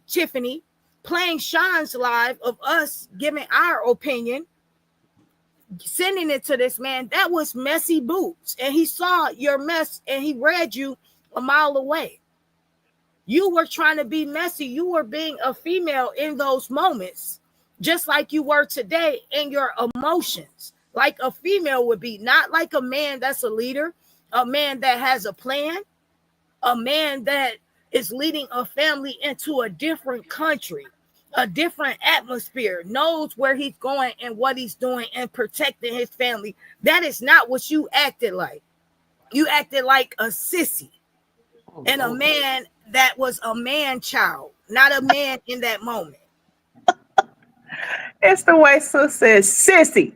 Tiffany, playing Sean's live of us giving our opinion, sending it to this man. That was messy boots. And he saw your mess and he read you a mile away. You were trying to be messy. You were being a female in those moments, just like you were today in your emotions, like a female would be, not like a man that's a leader, a man that has a plan, a man that is leading a family into a different country, a different atmosphere, knows where he's going and what he's doing and protecting his family. That is not what you acted like. You acted like a sissy and a man that was a man child, not a man in that moment. It's the way Sis says, sissy.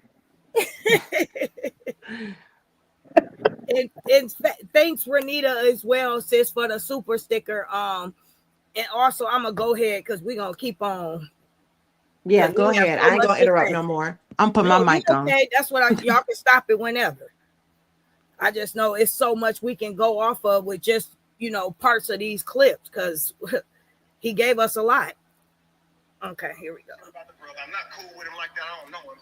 and thanks Renita as well, sis, for the super sticker. And also I'm gonna go ahead because we're gonna keep on. Yeah, go ahead. I ain't gonna interrupt no more. I'm putting my mic on. Okay, that's what y'all can stop it whenever. I just know it's so much we can go off of with just, parts of these clips because he gave us a lot. Okay, here we go. I'm not cool with him like that. I don't know him.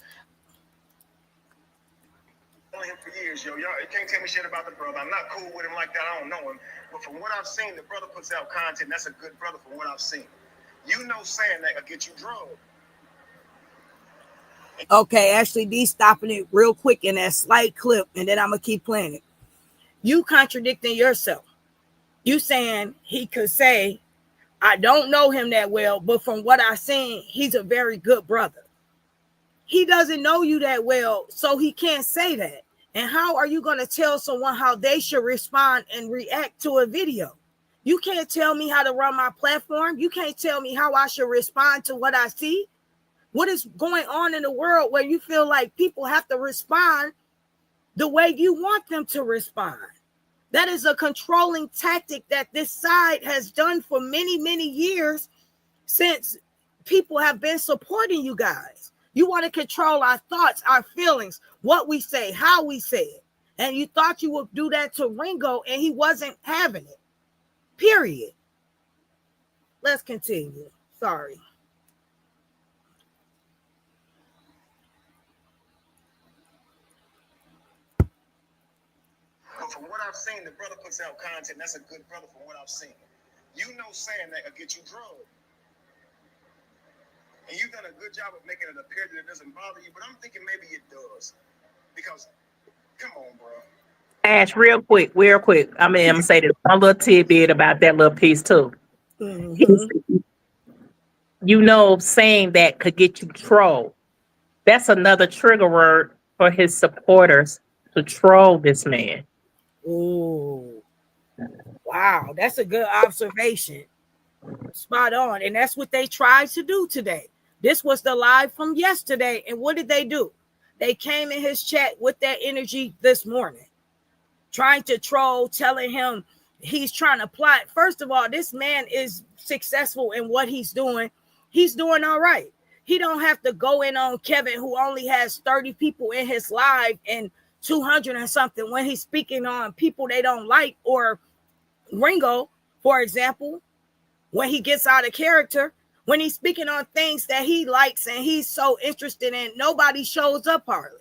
Known him for years, yo. Y'all can't tell me shit about the brother. I'm not cool with him like that. I don't know him. But from what I've seen, the brother puts out content. That's a good brother from what I've seen. Saying that will get you drugged. Okay, Ashley D stopping it real quick in that slight clip, and then I'm gonna keep playing it. You contradicting yourself. You saying he could say, I don't know him that well, but from what I've seen, he's a very good brother. He doesn't know you that well, so he can't say that. And how are you going to tell someone how they should respond and react to a video? You can't tell me how to run my platform. You can't tell me how I should respond to what I see. What is going on in the world where you feel like people have to respond the way you want them to respond? That is a controlling tactic that this side has done for many, many years since people have been supporting you guys. You want to control our thoughts, our feelings, what we say, how we say it. And you thought you would do that to Ringo and he wasn't having it. Period. Let's continue. Sorry. From what I've seen, the brother puts out content. That's a good brother from what I've seen. Saying that will get you drugged. And you've done a good job of making it appear that it doesn't bother you, but I'm thinking maybe it does. Because, come on, bro. Ash, real quick. I'm gonna say this one little tidbit about that little piece too. Mm-hmm. Saying that could get you trolled. That's another trigger word for his supporters to troll this man. Oh, wow. That's a good observation. Spot on. And that's what they tried to do today. This was the live from yesterday. And what did they do? They came in his chat with that energy this morning, trying to troll, telling him he's trying to plot. First of all, this man is successful in what he's doing. He's doing all right. He don't have to go in on Kevin, who only has 30 people in his live and 200 and something when he's speaking on people they don't like, or Ringo, for example, when he gets out of character, when he's speaking on things that he likes and he's so interested in, nobody shows up hardly.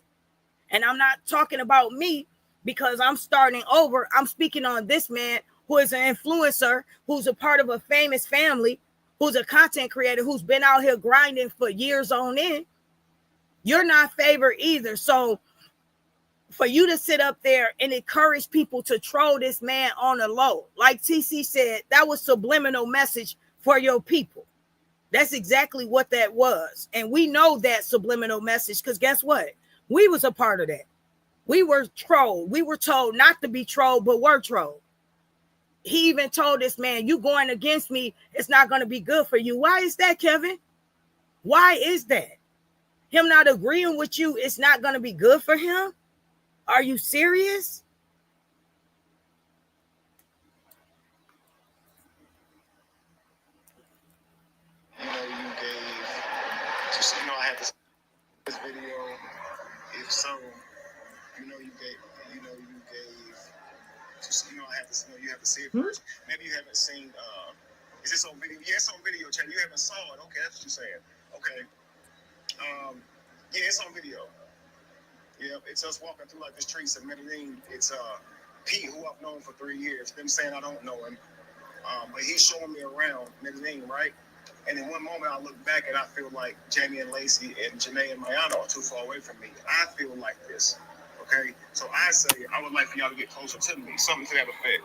And I'm not talking about me because I'm starting over. I'm speaking on this man who is an influencer, who's a part of a famous family, who's a content creator, who's been out here grinding for years on end. You're not favored either. So for you to sit up there and encourage people to troll this man on the low, like TC said, that was subliminal message for your people. That's exactly what that was. And we know that subliminal message because guess what? We was a part of that. We were trolled. We were told not to be trolled, but were trolled. He even told this man, you going against me, it's not going to be good for you. Why is that, Kevin? Why is that? Him not agreeing with you, it's not going to be good for him? Are you serious? You gave, I had this video. If so, you gave I have to, you have to see it first. Maybe you haven't seen. Is this on video? Yeah, it's on video, Chad. You haven't saw it. Okay, that's what you're saying. Okay. Yeah, it's on video. Yeah, it's us walking through like the streets of Medellin. It's Pete, who I've known for 3 years. Them saying I don't know him, but he's showing me around Medellin, right? And in one moment, I look back and I feel like Jamie and Lacey and Janae and Mayana are too far away from me. I feel like this, okay? So I say I would like for y'all to get closer to me, something to that effect,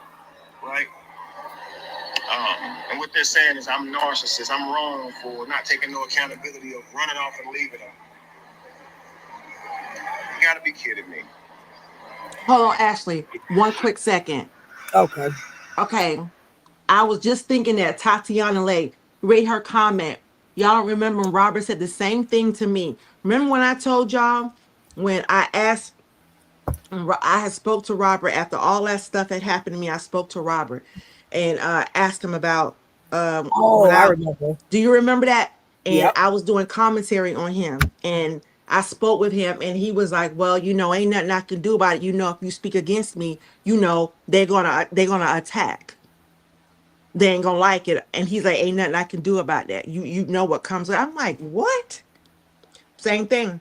right? And what they're saying is I'm narcissist. I'm wrong for not taking no accountability of running off and leaving them. You gotta be kidding me. Hold on, Ashley. One quick second. Okay. Okay. I was just thinking that Tatiana Lake read her comment. Y'all don't remember when Robert said the same thing to me. Remember when I told y'all when I asked, I had spoke to Robert after all that stuff had happened to me. I spoke to Robert and asked him about Oh, I remember. do you remember that? And Yep. I was doing commentary on him and I spoke with him and he was like, well, ain't nothing I can do about it. If you speak against me, they're gonna attack. They ain't gonna like it. And he's like, ain't nothing I can do about that. You know what comes with. I'm like, what? Same thing.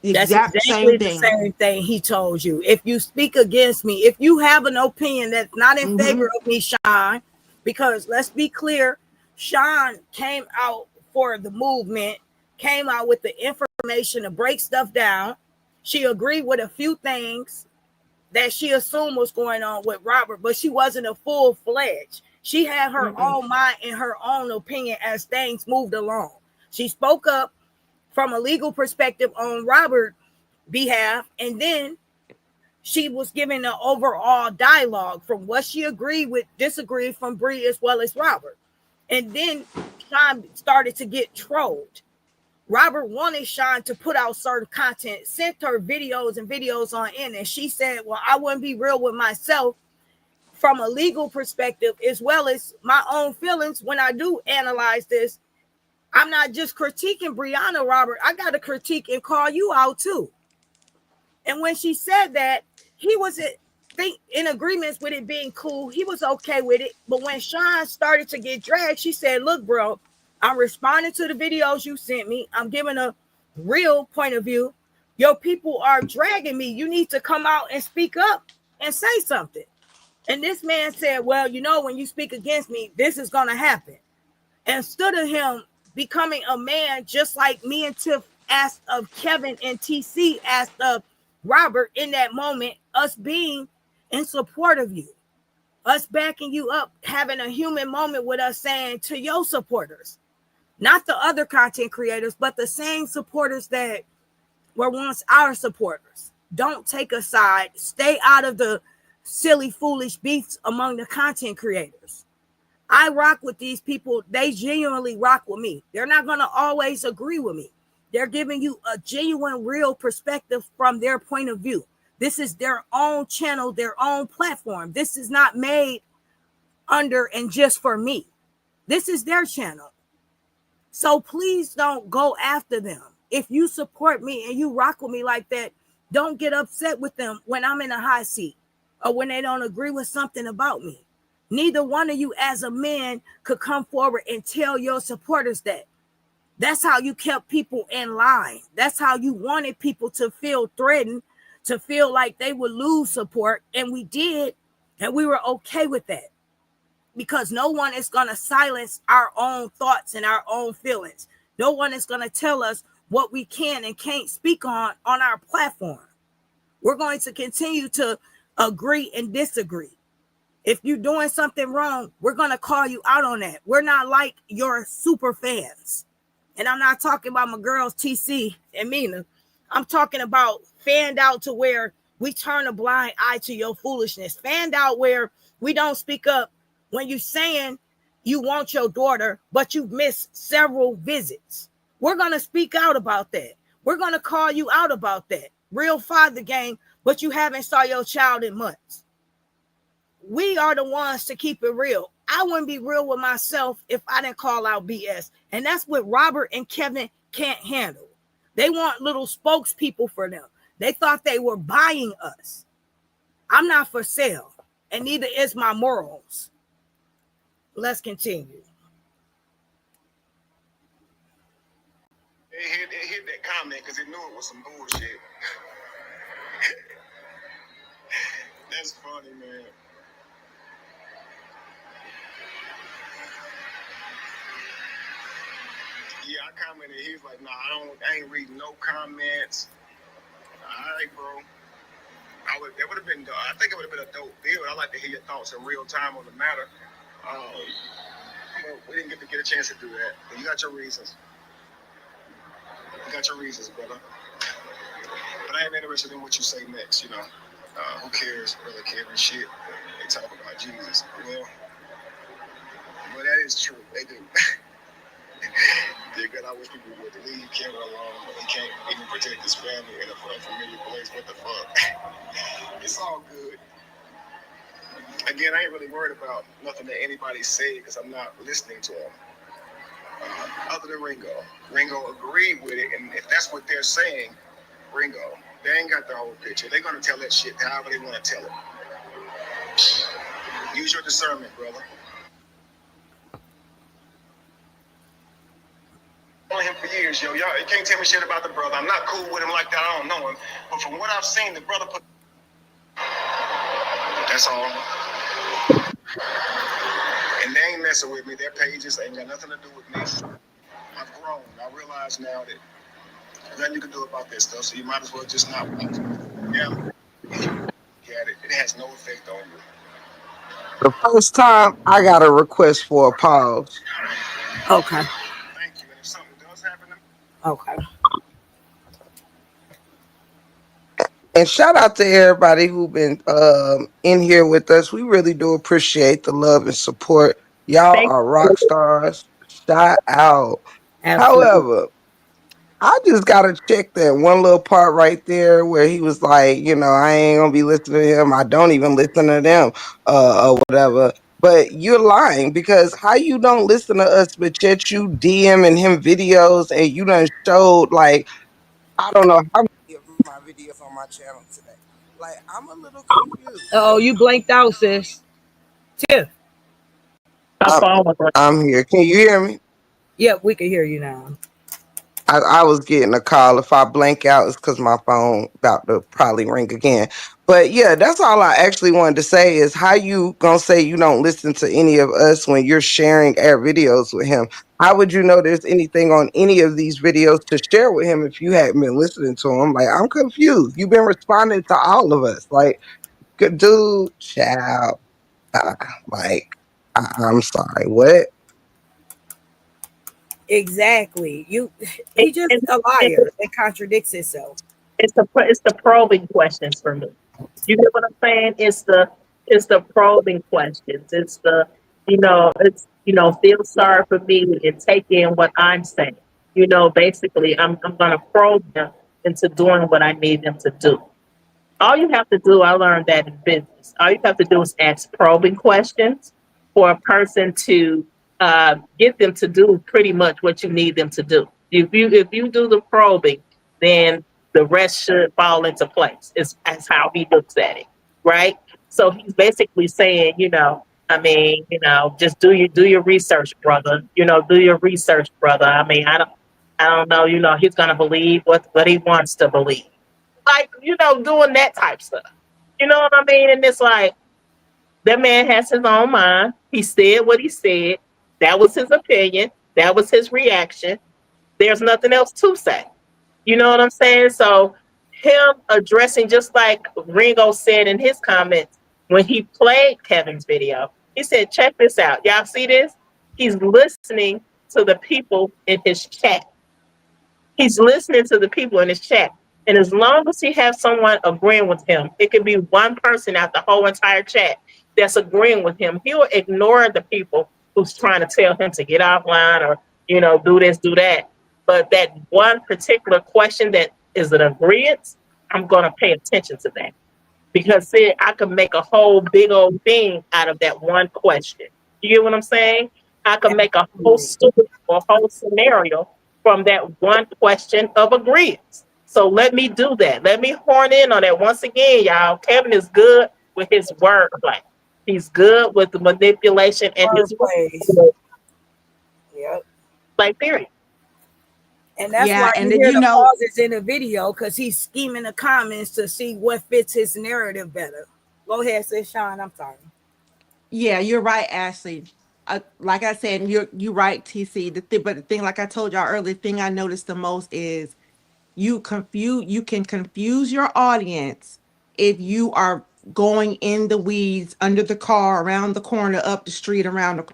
That's Exact exactly same the thing. same thing he told you. If you speak against me, if you have an opinion that's not in favor of me, Sean, because let's be clear, Sean came out for the movement, came out with the information to break stuff down. She agreed with a few things that she assumed was going on with Robert, but she wasn't a full-fledged. She had her own mind and her own opinion as things moved along. She spoke up from a legal perspective on Robert's behalf, and then she was giving an overall dialogue from what she agreed with, disagreed from Bree as well as Robert. And then Sean started to get trolled. Robert wanted Sean to put out certain content, sent her videos and videos on in, and she said, well, I wouldn't be real with myself from a legal perspective as well as my own feelings when I do analyze this. I'm not just critiquing Brianna, Robert. I got to critique and call you out too. And when she said that, he was in agreement with it being cool. He was okay with it. But when Sean started to get dragged, she said, look, bro, I'm responding to the videos you sent me. I'm giving a real point of view. Your people are dragging me. You need to come out and speak up and say something. And this man said, well, when you speak against me, this is going to happen. Instead of him becoming a man, just like me and Tiff asked of Kevin and TC asked of Robert in that moment, us being in support of you, us backing you up, having a human moment with us saying to your supporters, not the other content creators, but the same supporters that were once our supporters. Don't take a side. Stay out of the silly, foolish beefs among the content creators. I rock with these people. They genuinely rock with me. They're not going to always agree with me. They're giving you a genuine, real perspective from their point of view. This is their own channel, their own platform. This is not made under and just for me. This is their channel. So please don't go after them. If you support me and you rock with me like that, don't get upset with them when I'm in a hot seat or when they don't agree with something about me. Neither one of you as a man could come forward and tell your supporters that. That's how you kept people in line. That's how you wanted people to feel threatened, to feel like they would lose support. And we did. And we were okay with that. Because no one is going to silence our own thoughts and our own feelings. No one is going to tell us what we can and can't speak on our platform. We're going to continue to agree and disagree. If you're doing something wrong, we're going to call you out on that. We're not like your super fans. And I'm not talking about my girls, TC and Mina. I'm talking about fanned out to where we turn a blind eye to your foolishness. Fanned out where we don't speak up when you're saying you want your daughter, but you've missed several visits. We're going to speak out about that. We're going to call you out about that. Real father game, but you haven't saw your child in months. We are the ones to keep it real. I wouldn't be real with myself if I didn't call out BS. And that's what Robert and Kevin can't handle. They want little spokespeople for them. They thought they were buying us. I'm not for sale. and neither is my morals. Let's continue. It hit that comment because it knew it was some bullshit. That's funny, man. Yeah, I commented. He's like, "Nah, I ain't reading no comments." All right, bro. That would have been. I think it would have been a dope deal. I like to hear your thoughts in real time on the matter. But we didn't get a chance to do that. But you got your reasons. You got your reasons, brother. But I ain't interested in what you say next. You know, who cares? Really caring shit. They talk about Jesus. Well, that is true. They do. Dear God, I wish people would leave Kevin alone, but he can't even protect his family in a familiar place. What the fuck? It's all good. Again, I ain't really worried about nothing that anybody said because I'm not listening to them. Other than Ringo. Ringo agreed with it, and if that's what they're saying, Ringo, they ain't got the whole picture. They're going to tell that shit however they want to tell it. Use your discernment, brother. On him for years, yo. Y'all you can't tell me shit about the brother. I'm not cool with him like that. I don't know him. But from what I've seen, the brother put... That's all. And they ain't messing with me. Their pages ain't got nothing to do with me. I've grown. I realize now that there's nothing you can do about this stuff, so you might as well just not watch it. Yeah. It has no effect on you. The first time I got a request for a pause. Okay. Thank you. And if something does happen to me, Okay. And shout out to everybody who been in here with us. We really do appreciate the love and support. Y'all Thank are rock stars. Shout out. Absolutely. However, I just gotta check that one little part right there where he was like, I ain't gonna be listening to him. I don't even listen to them, or whatever. But you're lying because how you don't listen to us, but yet you DMing him videos and you done showed like I don't know how many of my videos on my channel today. Like I'm a little confused. Oh, you blanked out, sis. Tiff. my I'm, phone was I'm here. Can you hear me? Yep, we can hear you now. I was getting a call. If I blank out, it's because my phone about to probably ring again. But yeah, that's all I actually wanted to say is how you gonna say you don't listen to any of us when you're sharing our videos with him? How would you know there's anything on any of these videos to share with him if you hadn't been listening to him? Like I'm confused. You've been responding to all of us. Like, good dude, child. Uh, like, I'm sorry. What? Exactly. He it, just it, a it, liar. It contradicts itself. it's the probing questions for me. You get what I'm saying? It's the probing questions. It's feel sorry for me and take in what I'm saying. Basically I'm gonna probe them into doing what I need them to do. All you have to do, I learned that in business. All you have to do is ask probing questions for a person to get them to do pretty much what you need them to do. If you do the probing, then the rest should fall into place. That's how he looks at it, right? So he's basically saying, just do your research, brother. Do your research, brother. I don't know. He's gonna believe what he wants to believe, like doing that type stuff. You know what I mean? And it's like that man has his own mind. He said what he said. That was his opinion. That was his reaction. There's nothing else to say. You know what I'm saying? So him addressing, just like Ringo said in his comments when he played Kevin's video, he said, check this out. Y'all see this? He's listening to the people in his chat. He's listening to the people in his chat. And as long as he has someone agreeing with him, it could be one person out the whole entire chat that's agreeing with him. He will ignore the people who's trying to tell him to get offline or, do this, do that. But that one particular question that is an agreement, I'm going to pay attention to that. Because see, I could make a whole big old thing out of that one question. You get what I'm saying? I could make a whole Absolutely. story or a whole scenario from that one question of agreement. So let me do that. Let me horn in on that once again, y'all. Kevin is good with his wordplay. He's good with the manipulation and Word his plays. Yep. like period. And that's Yeah, why and you then hear you the know, pauses in the video, because he's scheming the comments to see what fits his narrative better. Go ahead, sis Sean. I'm sorry. yeah, you're right, Ashley. Like I said, you're right, TC. But the thing, like I told y'all earlier, the thing I noticed the most is you can confuse your audience if you are going in the weeds, under the car, around the corner, up the street, around the,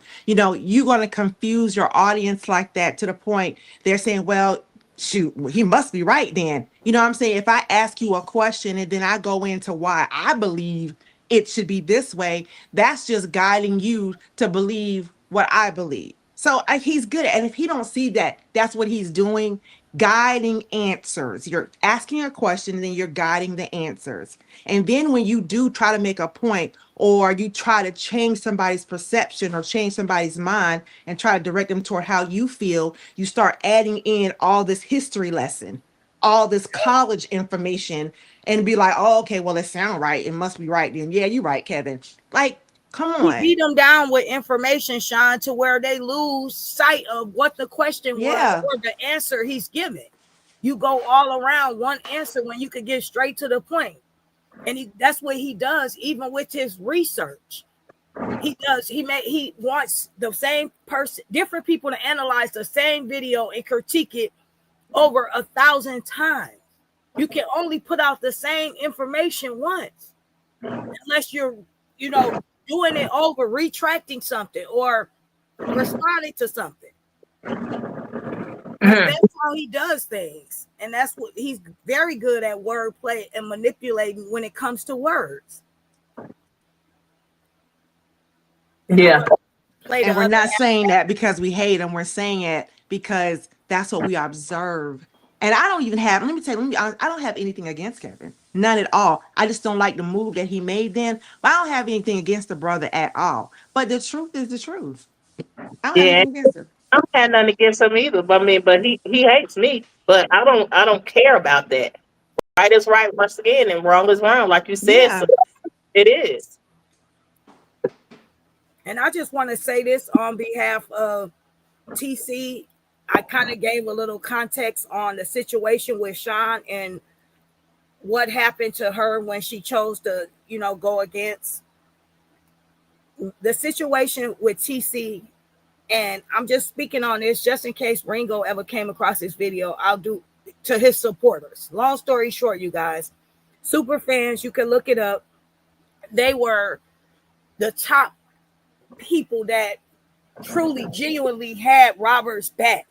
you're going to confuse your audience like that, to the point they're saying, well, shoot, he must be right then. You know what I'm saying? If I ask you a question and then I go into why I believe it should be this way, that's just guiding you to believe what I believe. So he's good. And if he don't see that, that's what he's doing, guiding answers. You're asking a question and then you're guiding the answers. And then when you do try to make a point, or you try to change somebody's perception or change somebody's mind and try to direct them toward how you feel, you start adding in all this history lesson, all this college information, and be like, oh, okay, well, it sounds right. It must be right then. Yeah, you're right, Kevin. Like, come He on. beat them down with information, Sean, to where they lose sight of what the question was Yeah. or the answer he's giving. You go all around one answer when you could get straight to the point. And that's what he does, even with his research. He does. He wants the same person, different people, to analyze the same video and critique it over 1,000 times. You can only put out the same information once, unless you're, doing it over, retracting something or responding to something. But that's how he does things. And that's what he's very good at, wordplay and manipulating when it comes to words. Yeah. And we're not saying that because we hate him. We're saying it because that's what we observe. And I don't even have, let me tell you, I don't have anything against Kevin. None at all. I just don't like the move that he made then. But I don't have anything against the brother at all. But the truth is the truth. I don't have Yeah. anything against him. I don't have nothing against him either. But I mean, but he hates me. But I don't care about that. Right is right once again, and wrong is wrong, like you said. So Yeah. it is. And I just want to say this on behalf of TC. I kind of gave a little context on the situation with Sean and what happened to her when she chose to, go against the situation with TC. And I'm just speaking on this just in case Ringo ever came across this video. I'll do to his supporters. Long story short, you guys, super fans, you can look it up. They were the top people that truly, genuinely had Robert's back,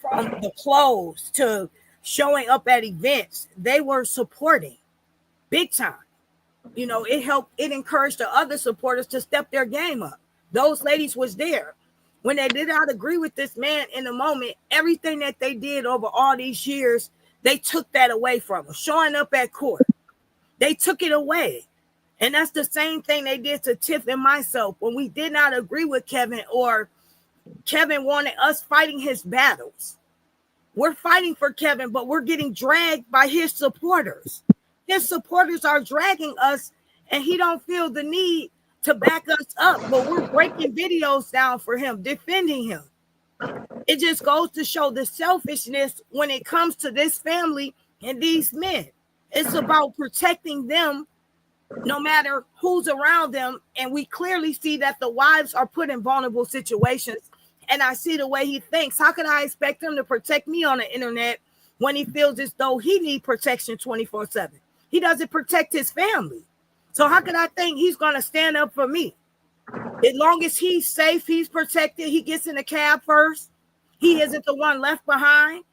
from the clothes to showing up at events. They were supporting big time. It helped, it encouraged the other supporters to step their game up. Those ladies was there. When they did not agree with this man in the moment, everything that they did over all these years, they took that away from them. Showing up at court, they took it away. And that's the same thing they did to Tiff and myself when we did not agree with Kevin, or Kevin wanted us fighting his battles. We're fighting for Kevin, but we're getting dragged by his supporters. His supporters are dragging us, and he don't feel the need to back us up, but we're breaking videos down for him, defending him. It just goes to show the selfishness when it comes to this family and these men. It's about protecting them no matter who's around them. And we clearly see that the wives are put in vulnerable situations. And I see the way he thinks. How can I expect him to protect me on the internet when he feels as though he needs protection 24/7? He doesn't protect his family. So how can I think he's going to stand up for me? As long as he's safe, he's protected, he gets in the cab first. He isn't the one left behind.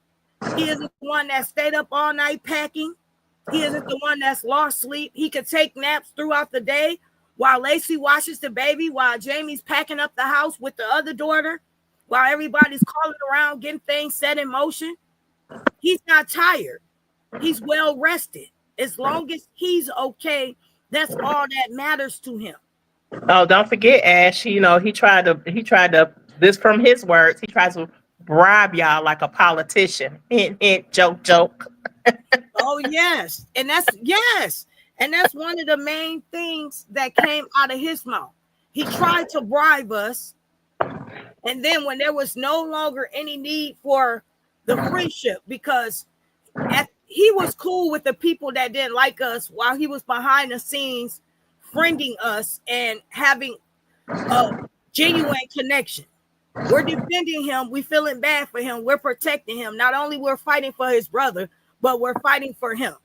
He isn't the one that stayed up all night packing. He isn't the one that's lost sleep. He could take naps throughout the day while Lacey watches the baby, while Jamie's packing up the house with the other daughter, while everybody's calling around, getting things set in motion. He's not tired. He's well rested. As long as he's okay, that's all that matters to him. Oh, don't forget, Ash. He tried to. This from his words. He tries to bribe y'all like a politician. Hint, hint, joke, joke. Oh, yes. And that's one of the main things that came out of his mouth. He tried to bribe us. And then when there was no longer any need for the friendship, because he was cool with the people that didn't like us while he was behind the scenes friending us and having a genuine connection. We're defending him. We feeling bad for him. We're protecting him. Not only we're fighting for his brother, but we're fighting for him.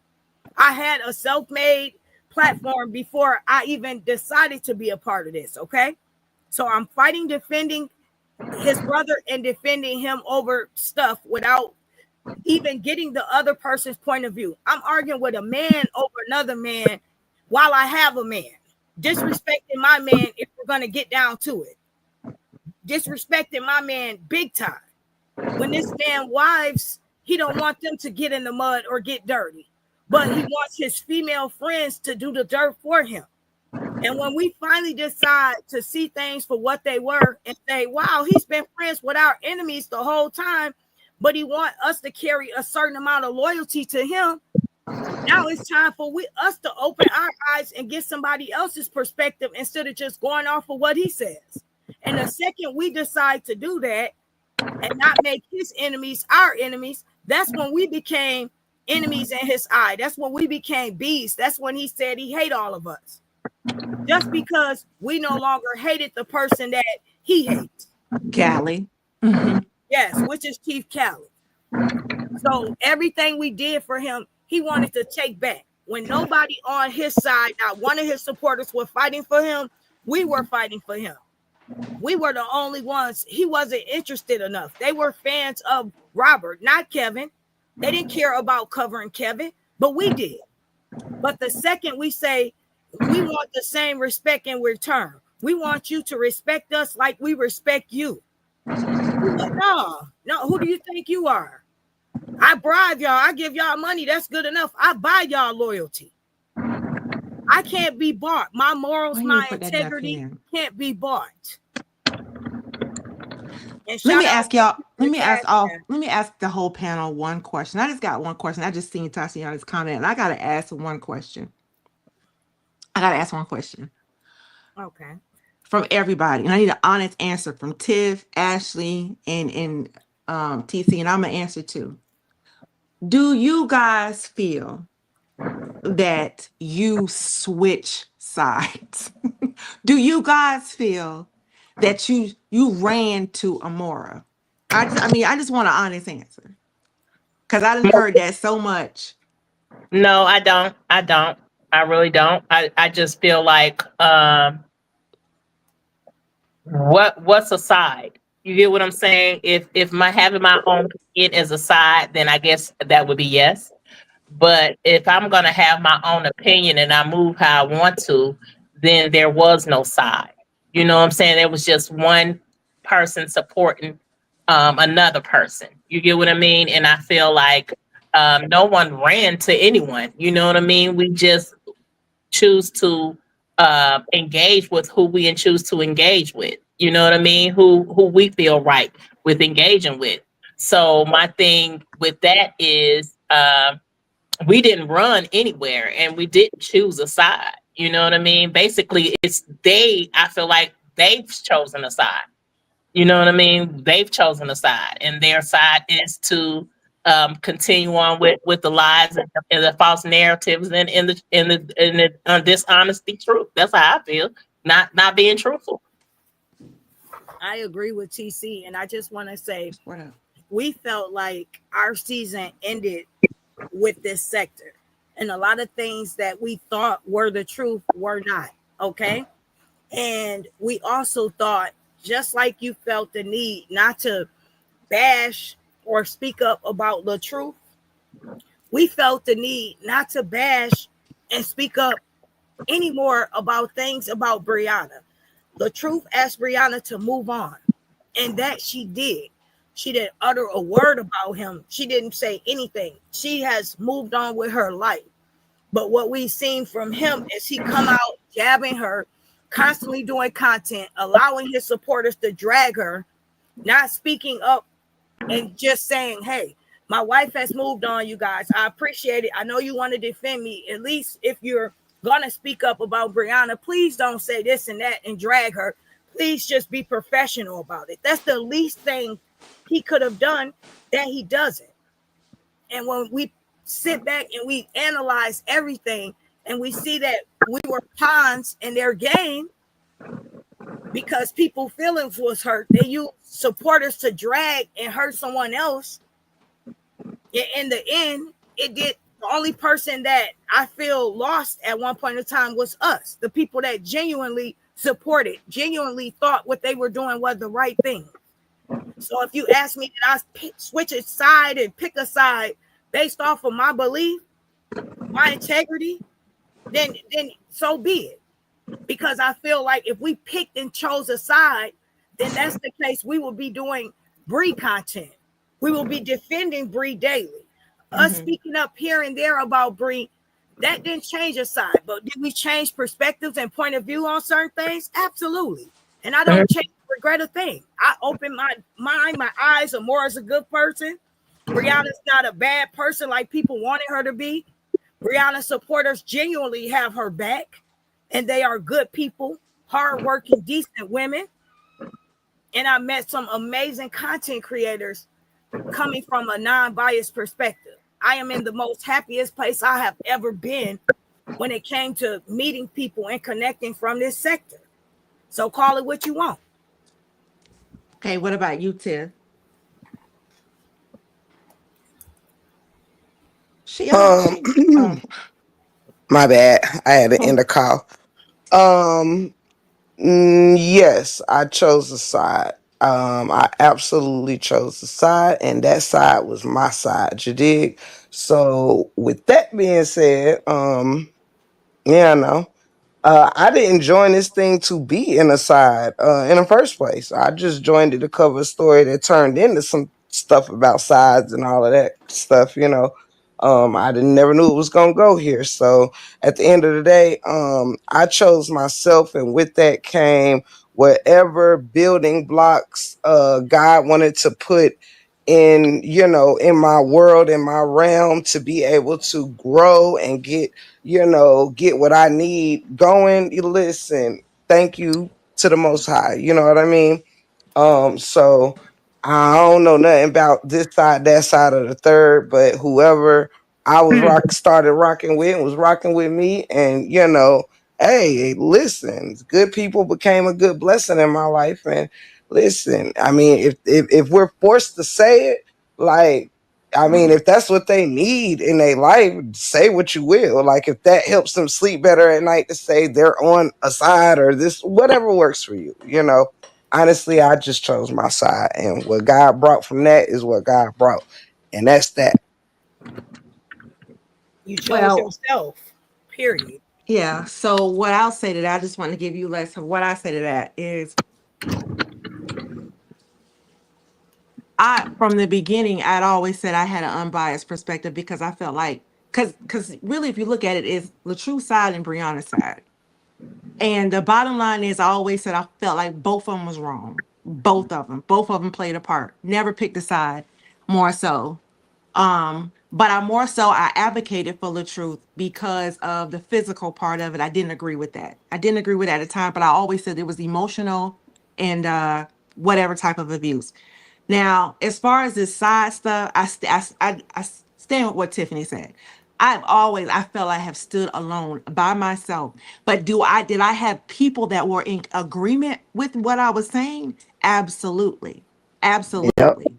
I had a self-made platform before I even decided to be a part of this, okay? So I'm fighting, defending his brother and defending him over stuff without even getting the other person's point of view. I'm arguing with a man over another man while I have a man. Disrespecting my man if we're going to get down to it. Disrespecting my man big time. When this man wives, he don't want them to get in the mud or get dirty, but he wants his female friends to do the dirt for him. And when we finally decide to see things for what they were and say, wow, he's been friends with our enemies the whole time, but he wants us to carry a certain amount of loyalty to him. Now it's time for us to open our eyes and get somebody else's perspective instead of just going off of what he says. And the second we decide to do that and not make his enemies our enemies, that's when we became enemies in his eye. That's when we became beasts. That's when he said he hate all of us. Just because we no longer hated the person that he hates. Callie. Yes, which is Chief Callie. So everything we did for him, he wanted to take back. When nobody on his side, not one of his supporters were fighting for him, we were fighting for him. We were the only ones. He wasn't interested enough. They were fans of Robert, not Kevin. They didn't care about covering Kevin, but we did. But the second we say, we want the same respect in return. We want you to respect us like we respect you. No, who do you think you are? I bribe y'all. I give y'all money. That's good enough. I buy y'all loyalty. I can't be bought. My morals, my integrity can't be bought. Let me ask y'all. Let me ask the whole panel one question. I just got one question. I just seen Tatiana's comment, and I gotta ask one question. Okay. From everybody, and I need an honest answer from Tiff, Ashley, and TC, and I'm gonna answer too. Do you guys feel that you switch sides? Do you guys feel that you ran to Amora? I just want an honest answer, because I done heard that so much. No, I don't. I really don't. I just feel like what's a side? You get what I'm saying? If my having my own kid as a side, then I guess that would be yes. But if I'm gonna have my own opinion and I move how I want to, then there was no side. You know what I'm saying? There was just one person supporting another person. You get what I mean? And I feel like no one ran to anyone. You know what I mean? We just choose to engage with who we choose to engage with. You know what I mean? Who we feel right with engaging with. So my thing with that is we didn't run anywhere and we didn't choose a side. You know what I mean? Basically, I feel like they've chosen a side. You know what I mean? They've chosen a side, and their side is to continue on with the lies and the false narratives and the dishonesty truth. That's how I feel. Not being truthful. I agree with TC, and I just want to say we felt like our season ended with this sector, and a lot of things that we thought were the truth were not. Okay, and we also thought, just like you felt the need not to bash or speak up about the truth, we felt the need not to bash and speak up anymore about things about Brianna. The truth asked Brianna to move on, and that she did. She didn't utter a word about him. She didn't say anything. She has moved on with her life. But what we've seen from him is he come out jabbing her, constantly doing content, allowing his supporters to drag her, not speaking up and just saying, hey, my wife has moved on, you guys. I appreciate it. I know you want to defend me. At least if you're gonna speak up about Brianna, please don't say this and that and drag her. Please just be professional about it. That's the least thing he could have done that he doesn't. And when we sit back and we analyze everything and we see that we were pawns in their game because people feelings was hurt, they use supporters to drag and hurt someone else. In the end, it did. The only person that I feel lost at one point in time was us, the people that genuinely supported, genuinely thought what they were doing was the right thing. So if you ask me, did I switch a side and pick a side based off of my belief, my integrity, then so be it. Because I feel like if we picked and chose a side, then that's the case. We will be doing Bree content. We will be defending Bree daily. Us speaking up here and there about Bree, that didn't change a side. But did we change perspectives and point of view on certain things? Absolutely. And I don't change regret a thing. I open my mind, my eyes. Amora's a good person. Brianna's not a bad person like people wanted her to be. Brianna's supporters genuinely have her back. And they are good people, hardworking, decent women. And I met some amazing content creators coming from a non-biased perspective. I am in the most happiest place I have ever been when it came to meeting people and connecting from this sector. So call it what you want. Okay, what about you, Tiff? She on Um, she oh. my bad. I had to end the call. Um, yes, I chose a side. I absolutely chose a side, and that side was my side. You dig? So, with that being said, yeah, no. I didn't join this thing to be in a side in the first place. I just joined it to cover a story that turned into some stuff about sides and all of that stuff, you know. I didn't never knew it was gonna go here. So at the end of the day, I chose myself, and with that came whatever building blocks God wanted to put in, you know, in my world, in my realm, to be able to grow and get, you know, get what I need going. You listen, thank you to the Most High. You know what I mean? So I don't know nothing about this side, that side, or the third, but whoever I was started rocking with was rocking with me, and you know, hey, listen, good people became a good blessing in my life, and listen, I mean, if we're forced to say it, like. I mean, if that's what they need in their life, say what you will. Like, if that helps them sleep better at night to say they're on a side or this, whatever works for you, you know. Honestly, I just chose my side, and what God brought from that is what God brought, and that's that. You chose Well, yourself, period. yeah. So what I'll say to that, I just want to give you less of what I say to that is I from the beginning I'd always said I had an unbiased perspective because I felt like because really if you look at it, it's Latrue's side and Brianna's side. And the bottom line is I always said I felt like both of them was wrong. Both of them. Both of them played a part. Never picked a side more so. But I more so I advocated for the truth because of the physical part of it. I didn't agree with that. I didn't agree with that at the time, but I always said it was emotional and whatever type of abuse. Now, as far as this side stuff, I stand with what Tiffany said. I felt I have stood alone by myself. But did I have people that were in agreement with what I was saying? Absolutely. Yep. Absolutely.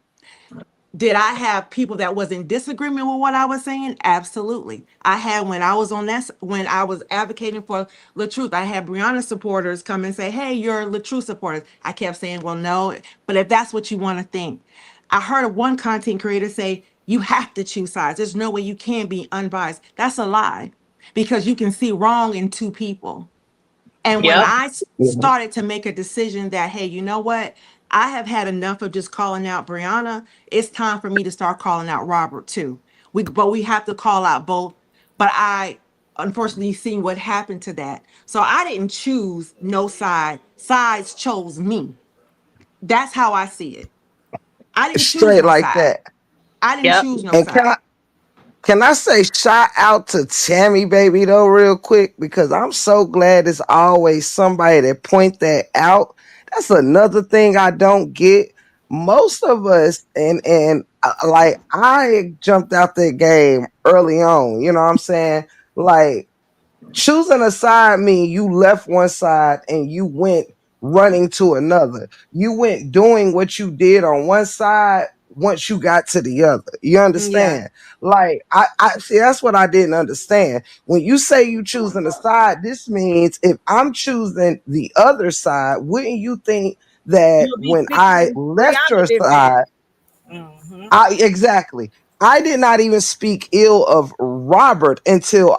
Did I have people that was in disagreement with what I was saying? Absolutely. I had when I was on that when I was advocating for LaTruth, I had Brianna supporters come and say, "Hey, you're LaTruth supporters." I kept saying, "Well, no, but if that's what you want to think." I heard of one content creator say, "You have to choose sides. There's no way you can be unbiased." That's a lie because you can see wrong in two people. And when Yep. Yeah. started to make a decision that, hey, you know what? I have had enough of just calling out Brianna. It's time for me to start calling out Robert too. But we have to call out both. But I unfortunately seen what happened to that. So I didn't choose no side. Sides chose me. That's how I see it. I didn't choose Straight no like side. that. I didn't Yep. choose no And can side. Can I say shout out to Tammy baby though real quick, because I'm so glad there's always somebody that point that out. That's another thing I don't get. Most of us like I jumped out that game early on, you know what I'm saying? Like choosing a side mean you left one side and you went running to another. You went doing what you did on one side once you got to the other. You Yeah. understand? Like I see that's what I didn't understand. When you say you choosing a side, this means if I'm choosing the other side, wouldn't you think that You'll be when I speaking left your preoperative side, manner. Hmm. I exactly. I did not even speak ill of Robert until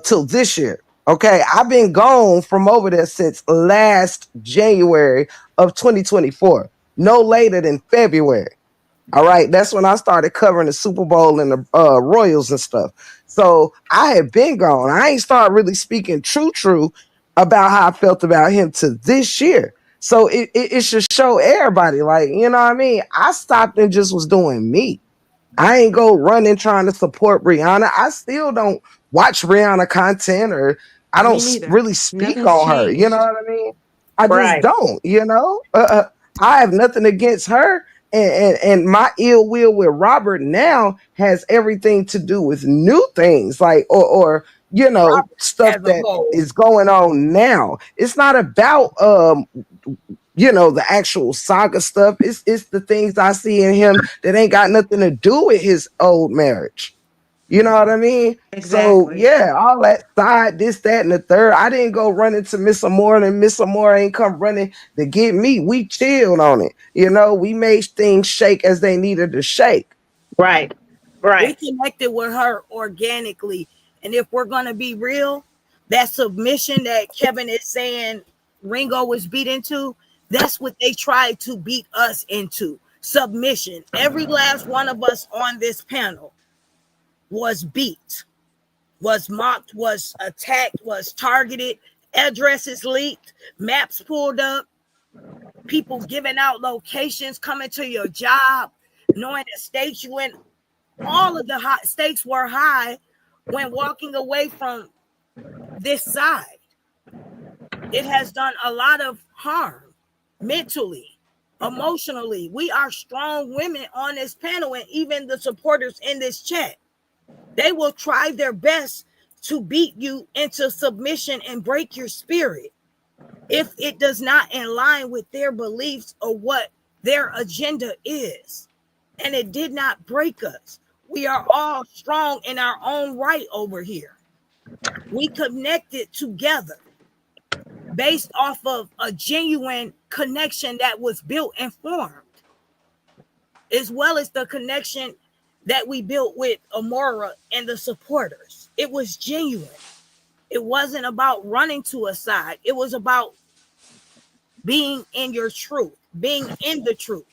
till this year. Okay, I've been gone from over there since last January of 2024, no later than February. All right, that's when I started covering the Super Bowl and the Royals and stuff. So I had been gone. I ain't started really speaking true about how I felt about him to this year. So it should show everybody, like, you know what I mean? I stopped and just was doing me. I ain't go running trying to support Rihanna. I still don't watch Rihanna content, or I don't Me neither. really speak Nothing's on her. You know changed. what I mean? I just Right. don't. I have nothing against her, and my ill will with Robert now has everything to do with new things, like or stuff As a that whole. is going on now. It's not about the actual saga stuff. It's the things I see in him that ain't got nothing to do with his old marriage. You know what I mean? So Exactly. yeah, all that side, this, that, and the third. I didn't go running to Miss Amore, and Miss Amore ain't come running to get me. We chilled on it. We made things shake as they needed to shake. Right. We Right. connected with her organically. And if we're going to be real, that submission that Kevin is saying Ringo was beat into, that's what they tried to beat us into. Submission. Every last one of us on this panel was beat, was mocked, was attacked, was targeted, addresses leaked, maps pulled up, people giving out locations, coming to your job, knowing the states you in. All of the high stakes were high when walking away from this side. It has done a lot of harm mentally, emotionally. We are strong women on this panel, and even the supporters in this chat. They will try their best to beat you into submission and break your spirit if it does not align with their beliefs or what their agenda is. And it did not break us. We are all strong in our own right over here. We connected together based off of a genuine connection that was built and formed, as well as the connection that we built with Amora and the supporters. It was genuine. It wasn't about running to a side. It was about being in your truth, being in the truth,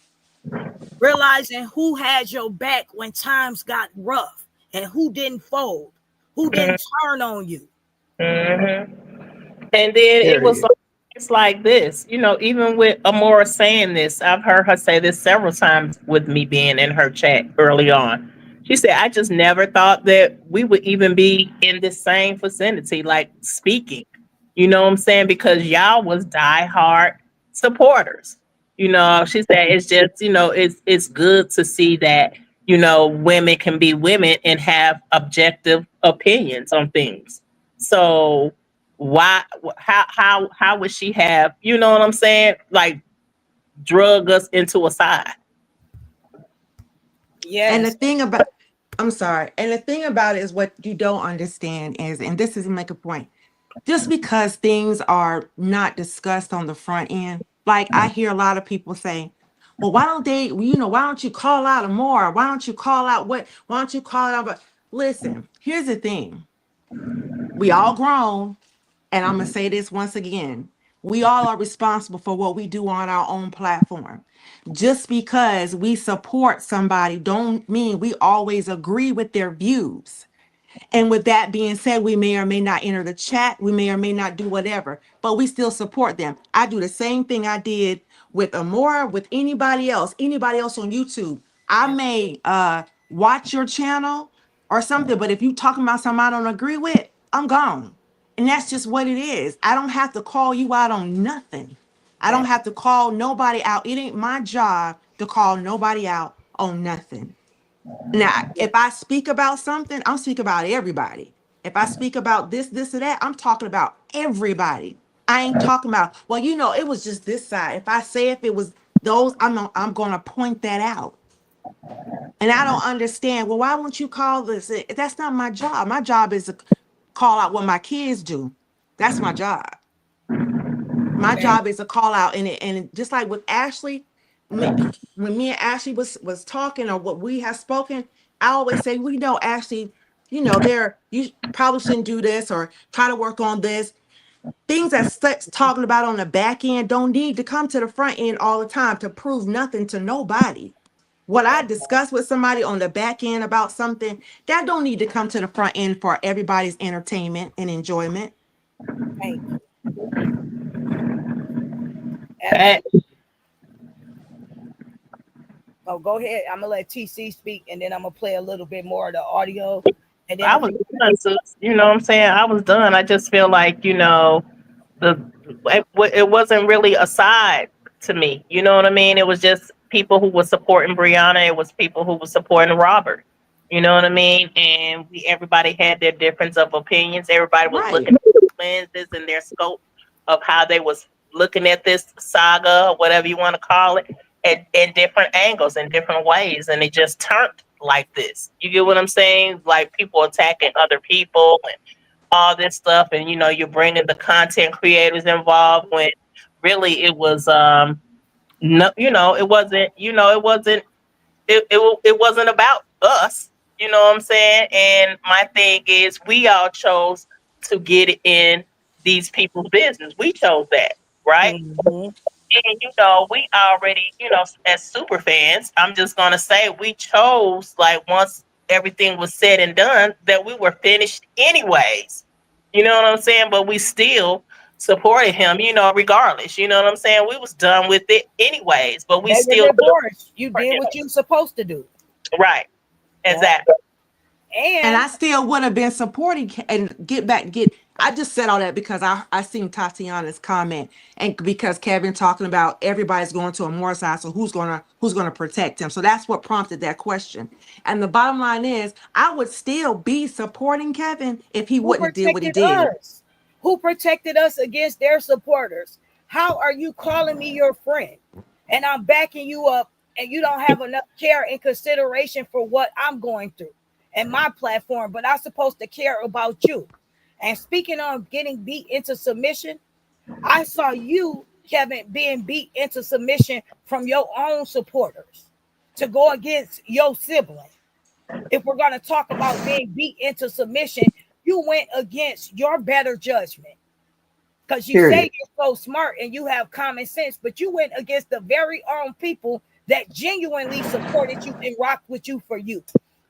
realizing who had your back when times got rough and who didn't fold, who didn't turn on you. Mm-hmm. And then it was Period. like, it's like this, even with Amora saying this, I've heard her say this several times with me being in her chat early on. She said, I just never thought that we would even be in the same vicinity, like speaking. You know what I'm saying? Because y'all was diehard supporters. She said it's just, it's good to see that, women can be women and have objective opinions on things. So why how would she have, you know what I'm saying, like drug us into a side? And the Yes. thing about, I'm sorry. And the thing about it is what you don't understand is, and this is make a point, just because things are not discussed on the front end, like I hear a lot of people say, well, why don't they, why don't you call out more? Why don't you call out why don't you call it out? But listen, here's the thing. We all grown, and I'm going to say this once again. We all are responsible for what we do on our own platform. Just because we support somebody don't mean we always agree with their views. And with that being said, we may or may not enter the chat. We may or may not do whatever, but we still support them. I do the same thing I did with Amora, with anybody else on YouTube. I may watch your channel, or something. But if you talking about something I don't agree with, I'm gone. And that's just what it is. I don't have to call you out on nothing. I don't That have to call nobody out. It ain't my job to call nobody out on nothing. Now, if I speak about something, I'm speaking about everybody. If I speak about this, or that, I'm talking about everybody. I ain't talking about, well, it was just this side. If I say if it was those, I'm gonna point that out. And I don't understand. Well, why won't you call this? That's not my job. My job is to call out what my kids do. That's my job. My that job is to call out, and just like with Ashley, me- when me and Ashley was talking, or what we have spoken, I always say, we know Ashley, you probably shouldn't do this or try to work on this. Things that talking about on the back end don't need to come to the front end all the time to prove nothing to nobody. What I that discuss with somebody on the back end about something, that don't need to come to the front end for everybody's entertainment and enjoyment. thank you. That Absolutely. Oh, go ahead. I'm gonna let TC speak, and then I'm gonna play a little bit more of the audio, and then I if was you, done, sis. You know what I'm saying? I was done. I just feel like, the it wasn't really a side to me. You know what I mean? It was just people who were supporting Brianna. It was people who were supporting Robert. You know what I mean? And everybody had their difference of opinions. Everybody was Right. looking at their lenses and their scope of how they was looking at this saga, or whatever you want to call it, at different angles and different ways. And it just turned like this. You get what I'm saying? Like people attacking other people and all this stuff, and you're bringing the content creators involved when really it was no, it wasn't, it wasn't about us. You know what I'm saying? And my thing is, we all chose to get in these people's business. We chose that, right? Mhm. And we already, as super fans, I'm just gonna say we chose, like, once everything was said and done, that we were finished anyways. You know what I'm saying? But we still supported him, regardless. You know what I'm saying? We was done with it anyways, but we They were still divorced. You support did him. what you supposed to do. Right. Yeah. Exactly. And And I still would have been supporting and get. I just said all that because I seen Tatiana's comment, and because Kevin talking about everybody's going to a more side, so who's gonna protect him? So that's what prompted that question. And the bottom line is, I would still be supporting Kevin if he who wouldn't have did what he protected did. us? Who protected us against their supporters? How are you calling me your friend? And I'm backing you up, and you don't have enough care and consideration for what I'm going through and my platform, but I'm supposed to care about you. And speaking of getting beat into submission, I saw you, Kevin, being beat into submission from your own supporters to go against your sibling. If we're going to talk about being beat into submission, you went against your better judgment because you say Period. you're so smart and you have common sense, but you went against the very own people that genuinely supported you and rocked with you for you.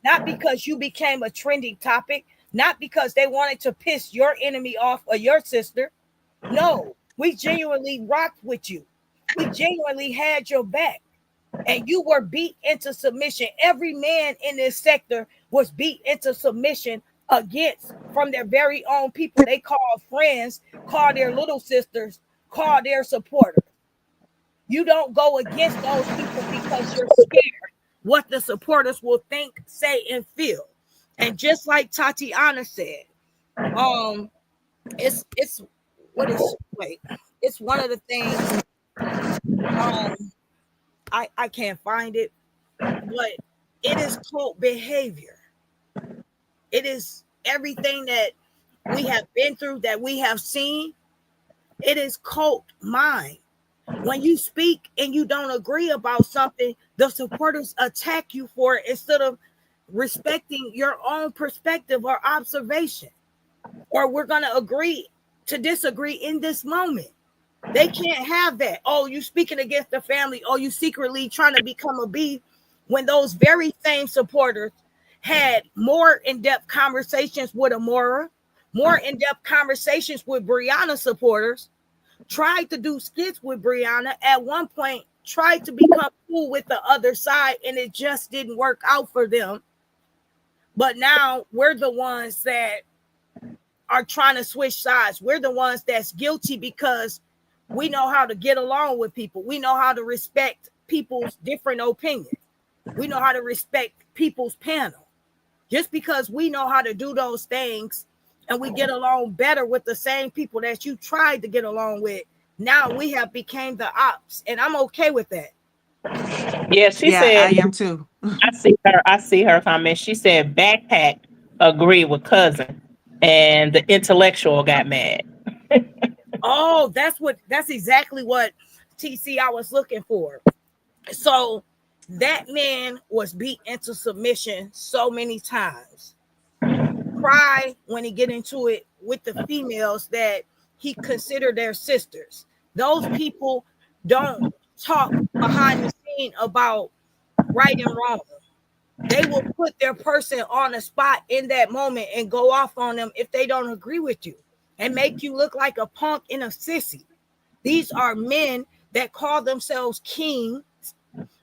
Not because you became a trending topic, not because they wanted to piss your enemy off or your sister. No, we genuinely rocked with you. We genuinely had your back, and you were beat into submission. Every man in this sector was beat into submission against from their very own people. They call friends, call their little sisters, call their supporters. You don't go against those people because you're scared what the supporters will think, say, and feel. And just like Tatiana said, um, it's what is wait, it's one of the things. Um, I can't find it, but it is cult behavior. It is everything that we have been through, that we have seen. It is cult mind. When you speak and you don't agree about something, the supporters attack you for it instead of respecting your own perspective or observation. Or we're going to agree to disagree in this moment. They can't have that. Oh, you speaking against the family. Oh, you secretly trying to become a B, when those very same supporters had more in-depth conversations with Amora, more in-depth conversations with Brianna supporters, tried to do skits with Brianna at one point, tried to become cool with the other side, and it just didn't work out for them. But now we're the ones that are trying to switch sides. We're the ones that's guilty because we know how to get along with people. We know how to respect people's different opinions. We know how to respect people's panel. Just because we know how to do those things and we get along better with the same people that you tried to get along with, now we have became the ops, and I'm okay with that. Yeah, she Yeah, I said, am too. I see her comment. She said backpack agree with cousin and the intellectual got mad. Oh, that's exactly what TC I was looking for. So that man was beat into submission so many times. Cry when he get into it with the females that he considered their sisters. Those people don't talk behind the scene about right and wrong. They will put their person on the spot in that moment and go off on them if they don't agree with you and make you look like a punk and a sissy. These are men that call themselves kings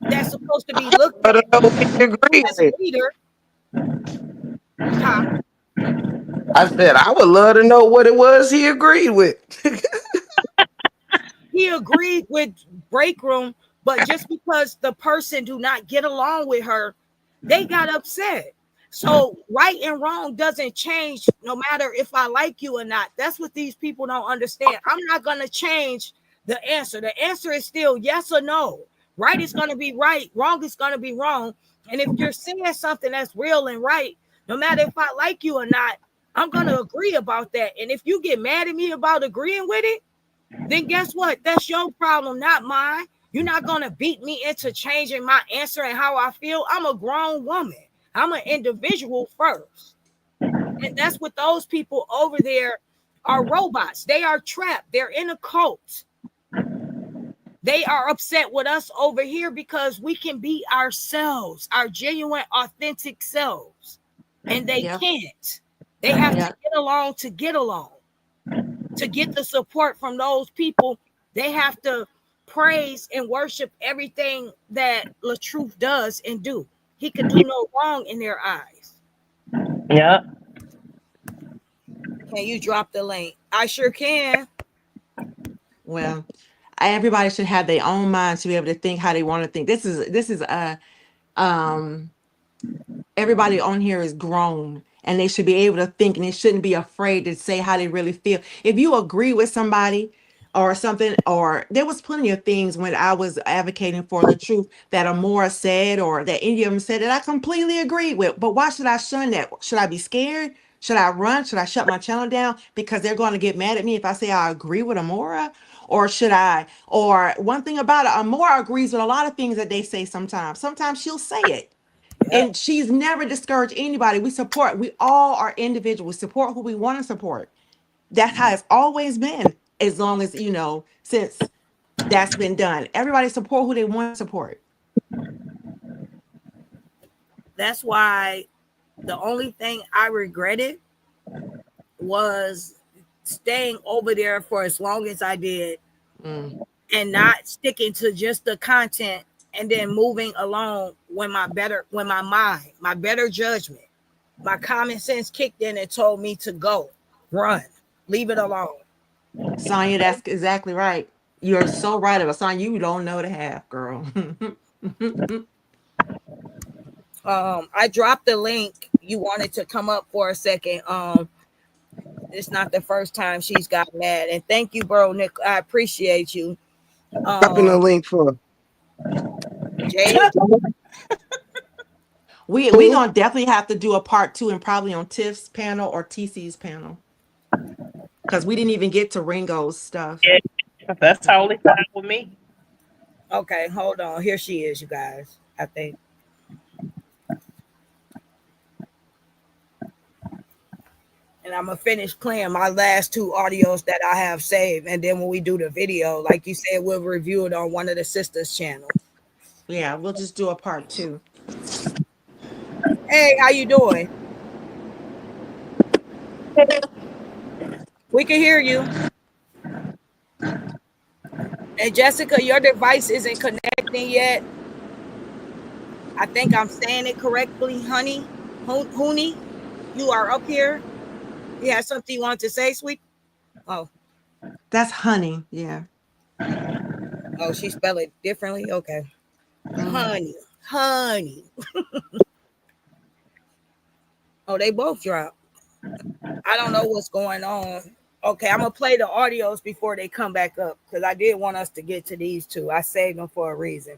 that's supposed to be looked But at I know what he agreed as a with. leader. Huh? I said I would love to know what it was he agreed with. He agreed with break room, but just because the person do not get along with her, they got upset. So right and wrong doesn't change no matter if I like you or not. That's what these people don't understand. I'm not going to change the answer. The answer is still yes or no. Right is going to be right, wrong is going to be wrong. And if you're saying something that's real and right, no matter if I like you or not, I'm going to agree about that. And if you get mad at me about agreeing with it, then guess what? That's your problem, not mine. You're not going to beat me into changing my answer and how I feel. I'm a grown woman. I'm an individual first. And that's what those people over there are robots. They are trapped. They're in a cult. They are upset with us over here because we can be ourselves, our genuine, authentic selves. And they Yeah. can't. They have to Yeah. get along to get along. To get the support from those people, they have to praise and worship everything that LaTruth does and do. He could do no wrong in their eyes. Yeah. Can you drop the link? I sure can. Well, everybody should have their own mind to be able to think how they want to think. This is um everybody on here is grown and they should be able to think and they shouldn't be afraid to say how they really feel. If you agree with somebody or something, or there was plenty of things when I was advocating for the truth that Amora said or that any of them said that I completely agreed with. But why should I shun that? Should I be scared? Should I run? Should I shut my channel down because they're going to get mad at me if I say I agree with Amora? Or should I? Or one thing about it, Amora agrees with a lot of things that they say sometimes. Sometimes she'll say it Yep. and she's never discouraged anybody. We all are individuals, support who we want to support. That's how it's always been, as long as, since that's been done. Everybody support who they want to support. That's why the only thing I regretted was staying over there for as long as I did Mm. and not sticking to just the content and then moving along when my mind, my better judgment, my common sense kicked in and told me to go, run, leave it alone. Sonya, that's exactly right. You're so right about Sonya. You don't know the half, girl. I dropped the link. You wanted to come up for a second. It's not the first time she's got mad. And thank you, bro, Nick. I appreciate you. Dropping the Um, link for Jay, we who? gonna definitely have to do a part two and probably on Tiff's panel or TC's panel. Because we didn't even get to Ringo's stuff. Yeah, that's totally fine with me. okay, hold on. Here she is, you guys. I think. And I'm gonna finish playing my last two audios that I have saved, and then when we do the video, like you said, we'll review it on one of the sisters' channels. Yeah, we'll just do a part two. Hey, how you doing? We can hear you. And Jessica, your device isn't connecting yet. I think I'm saying it correctly, honey. Hooney, you are up here. You have something you want to say, sweet? Oh, That's honey. Yeah. oh, she spelled it differently. Okay, Mm. honey, honey. Oh, they both dropped. I don't know what's going on. Okay, I'm gonna play the audios before they come back up because I did want us to get to these two. I saved them for a reason,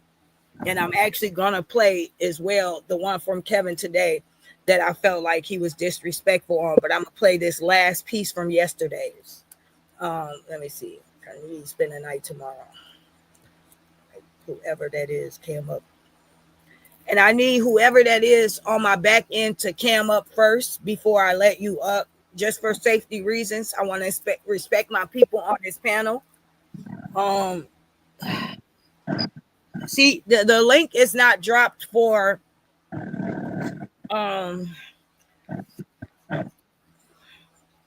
and I'm actually gonna play as well the one from Kevin today that I felt like he was disrespectful on. But I'm gonna play this last piece from yesterday's. Let me see. I need to spend the night tomorrow. Whoever that is came up. And I need whoever that is on my back end to cam up first before I let you up, just for safety reasons. I want to respect my people on this panel. Um, see, the link is not dropped for um.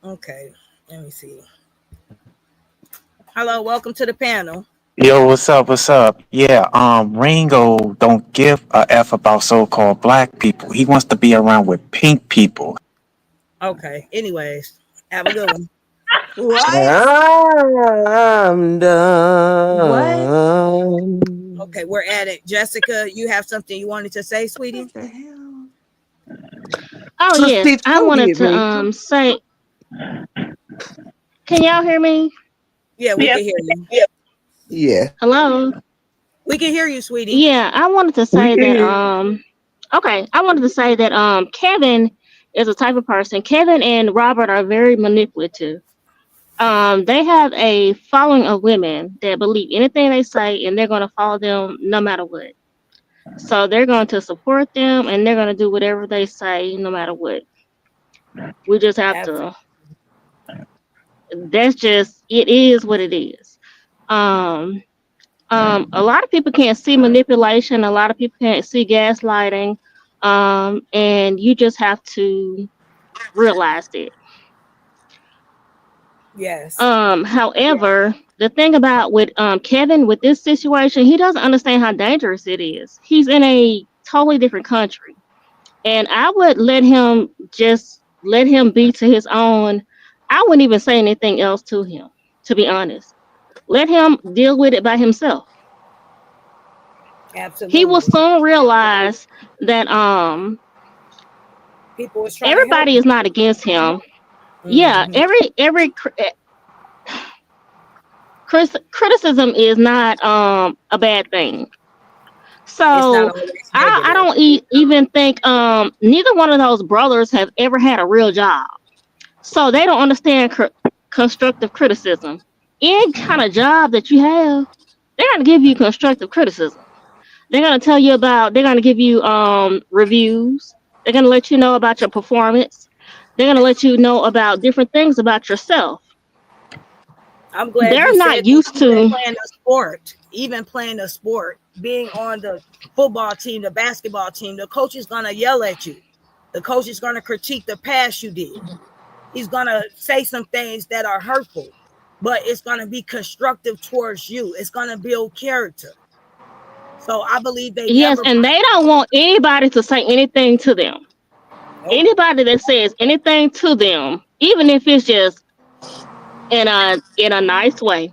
Okay, let me see. Hello, welcome to the panel. Yo, what's up? What's up? Yeah, Ringo don't give a F about so-called black people. He wants to be around with pink people. Okay. Anyways, have a good one. What? I'm What? done. Okay, we're at it. Jessica, you have something you wanted to say, sweetie? What the hell? Oh So yes, Steve, I you wanted hit to me. say, can y'all hear me? Yeah, we Yes. can hear you. Yeah. Hello? We can hear you, sweetie. Yeah, I wanted to We say can that hear you. okay, I wanted to say that Kevin is a type of person. Kevin and Robert are very manipulative. They have a following of women that believe anything they say and they're gonna follow them no matter what. So they're going to support them and they're gonna do whatever they say no matter what. We just have Absolutely. to that's just it is what it is. Um a lot of people can't see manipulation. A lot of people can't see gaslighting, and you just have to realize it. Yes. However, the thing about with Kevin with this situation, he doesn't understand how dangerous it is. He's in a totally different country, and I would let him be to his own. I wouldn't even say anything else to him, to be honest. Let him deal with it by himself. He will Absolutely. soon realize that People was trying to help everybody is not against him. Yeah, him. criticism is not a bad thing. It's not So always I negative. don't even think neither one of those brothers have ever had a real job, so they don't understand constructive criticism. Any kind of job that you have, they're gonna give you constructive criticism. They're gonna give you reviews. They're gonna let you know about your performance. They're gonna let you know about different things about yourself. I'm glad you They're said not that. used to. Even playing a sport, being on the football team, the basketball team, the coach is gonna yell at you. The coach is gonna critique the pass you did. He's gonna say some things that are hurtful, but it's gonna be constructive towards you. It's gonna build character. So I believe they Yes, never. and they don't want anybody to say anything to them. Nope. Anybody that says anything to them, even if it's just in a nice way,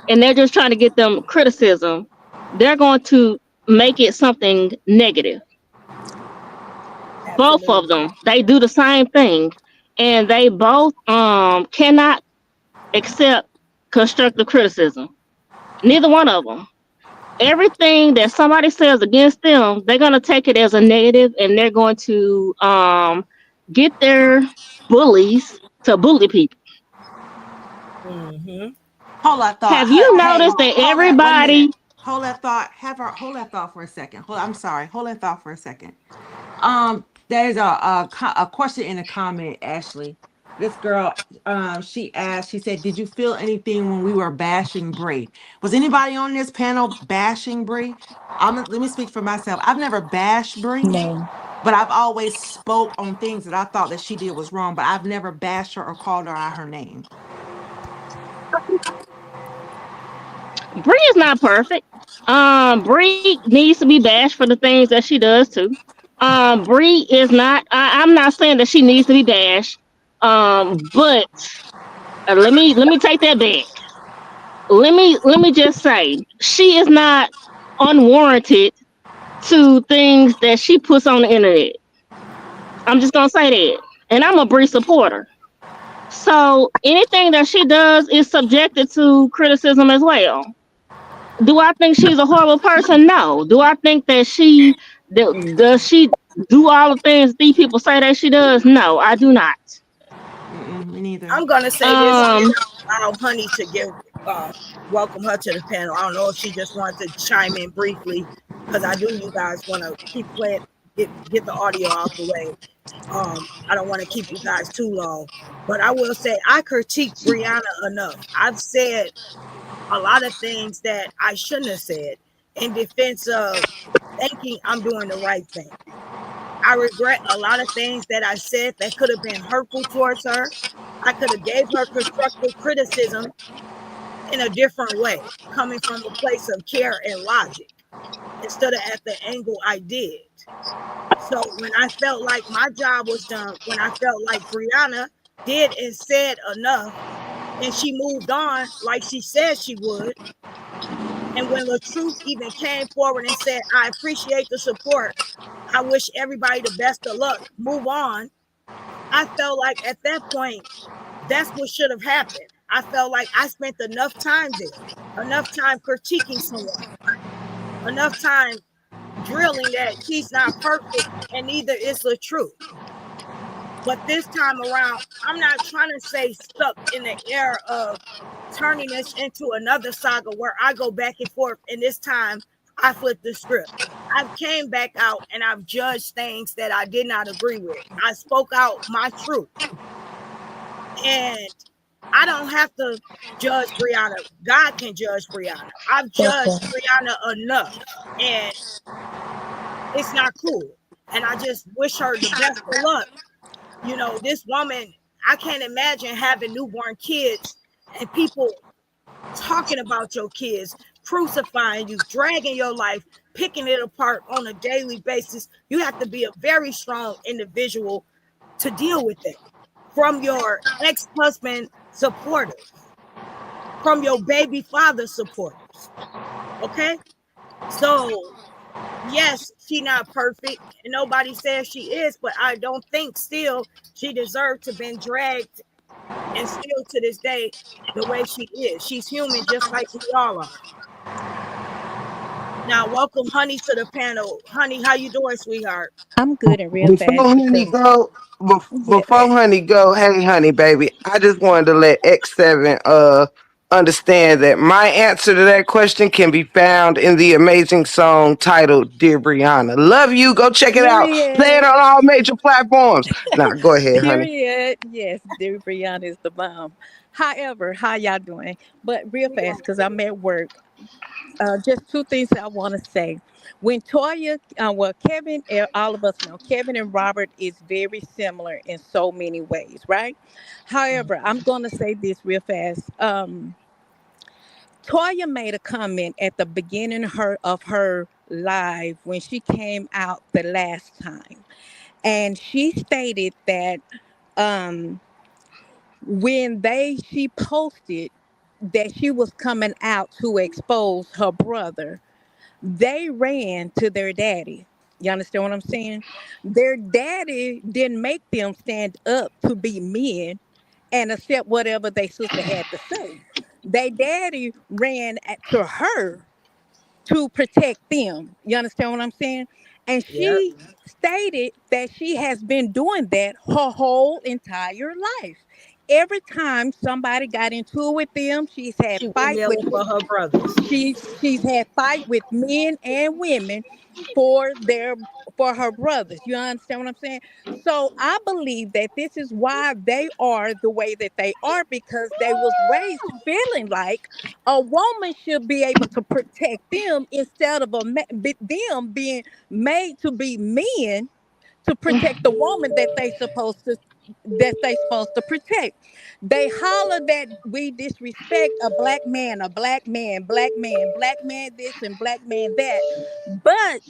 and they're just trying to get them criticism, they're going to make it something negative. Both of Absolutely. them, they do the same thing, and they both cannot accept constructive criticism. Neither one of them. Everything that somebody says against them, they're gonna take it as a negative, and they're going to get their bullies to bully people. Mm-hmm. Hold that thought. Have you Hey, noticed that hold that 1 minute. everybody? Hold that thought. Hold that thought for a second. I'm sorry. Hold that thought for a second. There's a question in a comment, Ashley. This girl, she asked, she said, "Did you feel anything when we were bashing Brie? Was anybody on this panel bashing Brie?" Let me speak for myself. I've never bashed Brie, No. but I've always spoke on things that I thought that she did was wrong, but I've never bashed her or called her out her name. Bree is not perfect. Bree needs to be bashed for the things that she does too. Bree is not. I'm not saying that she needs to be bashed. But let me take that back. Let me just say she is not unwarranted to things that she puts on the internet. I'm just gonna say that, and I'm a Bree supporter. So anything that she does is subjected to criticism as well. Do I think she's a horrible person? No. Do I think that does she do all the things these people say that she does? No, I do not. Mm-mm, me neither. I'm gonna say this and Um, then allow Honey to give um welcome her to the panel. I don't know if she just wanted to chime in briefly because I do. You guys want to keep playing, get the audio out the way. I don't want to keep you guys too long, but I will say I critique Brianna enough. I've said a lot of things that I shouldn't have said in defense of thinking I'm doing the right thing. I regret a lot of things that I said that could have been hurtful towards her. I could have gave her constructive criticism in a different way, coming from a place of care and logic instead of at the angle I did. So when I felt like my job was done, when I felt like Brianna did and said enough, and she moved on like she said she would, and when the truth even came forward and said, I appreciate the support, I wish everybody the best of luck, move on, I felt like at that point, that's what should have happened. I felt like I spent enough time there, enough time critiquing someone, enough time drilling that she's not perfect and neither is the truth. But this time around, I'm not trying to say stuck in the air of turning this into another saga where I go back and forth and this time I flip the script. I've came back out and I've judged things that I did not agree with. I spoke out my truth. And I don't have to judge Brianna. God can judge Brianna. I've judged Okay. Brianna enough. And it's not cool. And I just wish her the best of luck. You know, this woman, I can't imagine having newborn kids and people talking about your kids, crucifying you, dragging your life, picking it apart on a daily basis. You have to be a very strong individual to deal with it. From your ex-husband supporters, from your baby father supporters. Okay? So yes, she not perfect, and nobody says she is, but I don't think still she deserved to been dragged and still to this day the way she is. She's human just like we all are. Now, welcome Honey to the panel. Honey, how you doing, sweetheart? I'm good and real Before fast honey because go, yeah, before honey go, hey honey baby, I just wanted to let X7 understand that my answer to that question can be found in the amazing song titled "Dear Brianna." Love you. Go check it out. Play it period, on all major platforms. Now go ahead, honey. period. Yes, dear Brianna is the bomb. However, how y'all doing? But real We fast doing because good. I'm at work. Just two things I want to say. When Toya, well, Kevin, all of us know Kevin and Robert is very similar in so many ways, right? However, I'm going to say this real fast. Toya made a comment at the beginning of her live when she came out the last time, and she stated that um, when they she posted that she was coming out to expose her brother, they ran to their daddy. You understand what I'm saying? Their daddy didn't make them stand up to be men and accept whatever their sister had to say. They daddy ran to her to protect them. You understand what I'm saying? And Yep. she stated that she has been doing that her whole entire life. Every time somebody got into it with them, she's had She went fight with yelling for her brothers. she's had fight with men and women for their for her brothers. You understand what I'm saying? So I believe that this is why they are the way that they are, because they was raised feeling like a woman should be able to protect them instead of them being made to be men to protect the woman that they supposed to protect. They holler that we disrespect a black man, black man this and black man that. But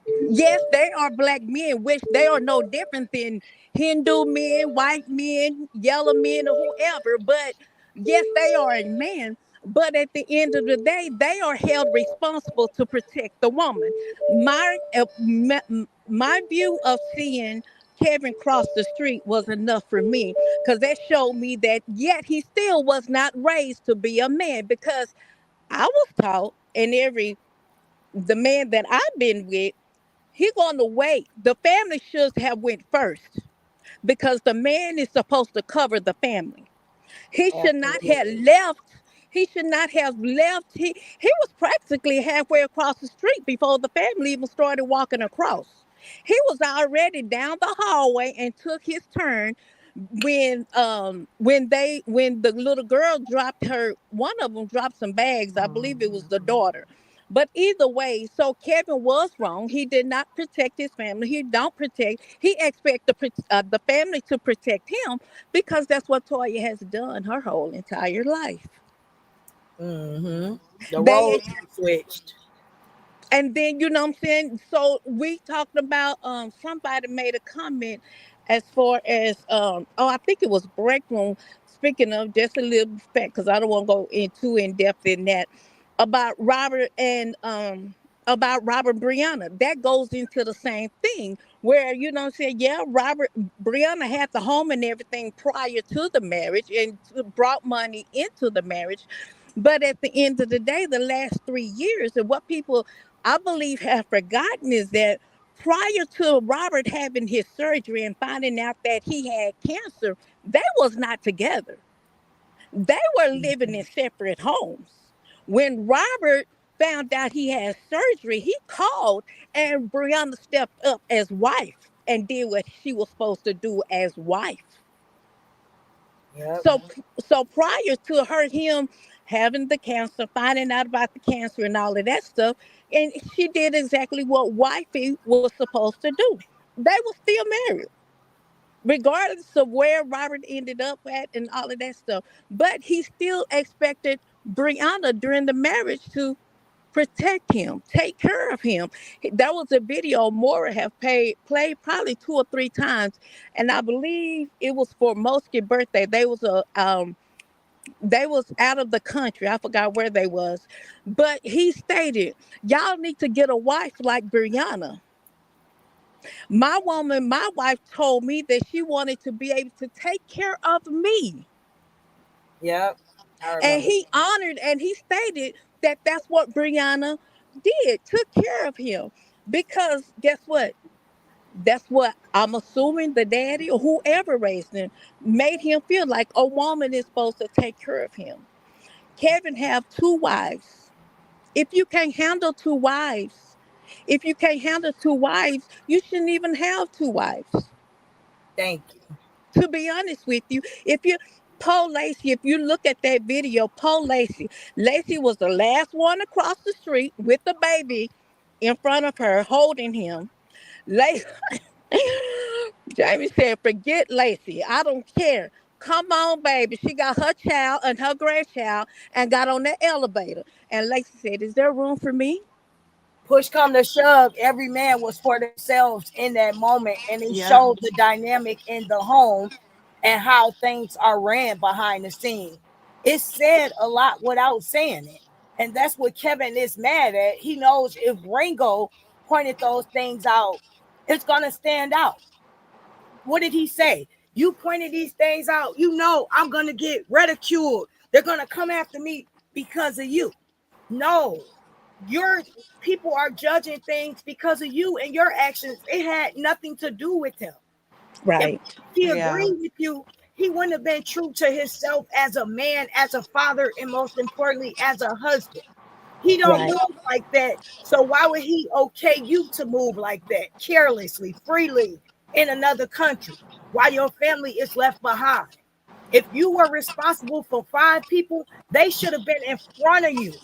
Yes, they are black men, which they are no different than Hindu men, white men, yellow men, or whoever. But yes, they are a man. But at the end of the day, they are held responsible to protect the woman. My view of seeing Kevin cross the street was enough for me, because that showed me that yet he still was not raised to be a man, because I was taught, and every the man that I've been with, he going to wait. The family should have went first, because the man is supposed to cover the family. He should not have Absolutely. left. He should not have left. He was practically halfway across the street before the family even started walking across. He was already down the hallway and took his turn when the little girl dropped her, one of them dropped some bags. I believe it was the daughter. But either way, so Kevin was wrong. He did not protect his family. He don't protect. He expect the family to protect him, because that's what Toya has done her whole entire life. Mm-hmm. The They roles have switched. And then, you know what I'm saying? So we talked about, somebody made a comment as far as, oh, I think it was break room. Speaking of, just a little fact, because I don't want to go into in depth in that, about Robert and Brianna. That goes into the same thing, where, you know what I'm saying, yeah, Brianna had the home and everything prior to the marriage, and brought money into the marriage. But at the end of the day, the last 3 years, and what people, I believe, have forgotten, is that prior to Robert having his surgery and finding out that he had cancer, they was not together. They were living in separate homes. When Robert found out he had surgery, he called, and Brianna stepped up as wife and did what she was supposed to do as wife. Yep. So, prior to him having the cancer, finding out about the cancer and all of that stuff, and she did exactly what wifey was supposed to do. They were still married, regardless of where Robert ended up at and all of that stuff. But he still expected Brianna during the marriage to protect him, take care of him. There was a video Mora have played probably 2 or 3 times, and I believe it was for Moske's birthday. They was out of the country. I forgot where they was, but he stated, "Y'all need to get a wife like Brianna." My wife told me that she wanted to be able to take care of me. Yep. I And remember. he honored, and he stated that that's what Brianna did, took care of him. Because guess what? That's what I'm assuming the daddy or whoever raised him made him feel like a woman is supposed to take care of him. Kevin have 2 wives. If you can't handle 2 wives, you shouldn't even have 2 wives. Thank you. To be honest with you, if you Paul Lacey, if you look at that video, Lacey was the last one across the street with the baby in front of her, holding him. Lacey, Jamie said, "Forget Lacey. I don't care. Come on, baby." She got her child and her grandchild and got on the elevator. And Lacey said, "Is there room for me?" Push come to shove, every man was for themselves in that moment, and it Yep. showed the dynamic in the home and how things are ran behind the scene. It said a lot without saying it, and that's what Kevin is mad at. He knows if Ringo pointed those things out, it's gonna stand out. What did he say? You pointed these things out. You know I'm gonna get ridiculed. They're gonna come after me because of you. No, your people are judging things because of you and your actions. It had nothing to do with him. If Right. he Yeah. agreed with you, he wouldn't have been true to himself as a man, as a father, and most importantly, as a husband. He don't Right. move like that. So why would he okay you to move like that, carelessly, freely in another country, while your family is left behind? If you were responsible for 5 people, they should have been in front of you.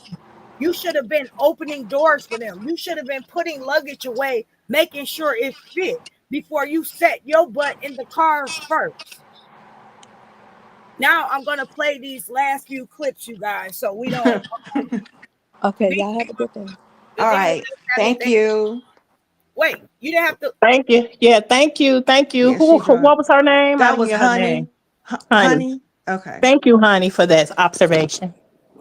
You should have been opening doors for them. You should have been putting luggage away, making sure it fit before you set your butt in the car first. Now I'm gonna play these last few clips, you guys, so we don't. Okay, Big y'all have a good day. Does All anyone right. else have Thank anything? you. Wait, you didn't have to. Thank you. Yeah, thank you. Thank you. Yeah, she What dropped. was her name? I That didn't was hear her name. Honey. Honey. Honey. Okay. Thank you, Honey, for that observation.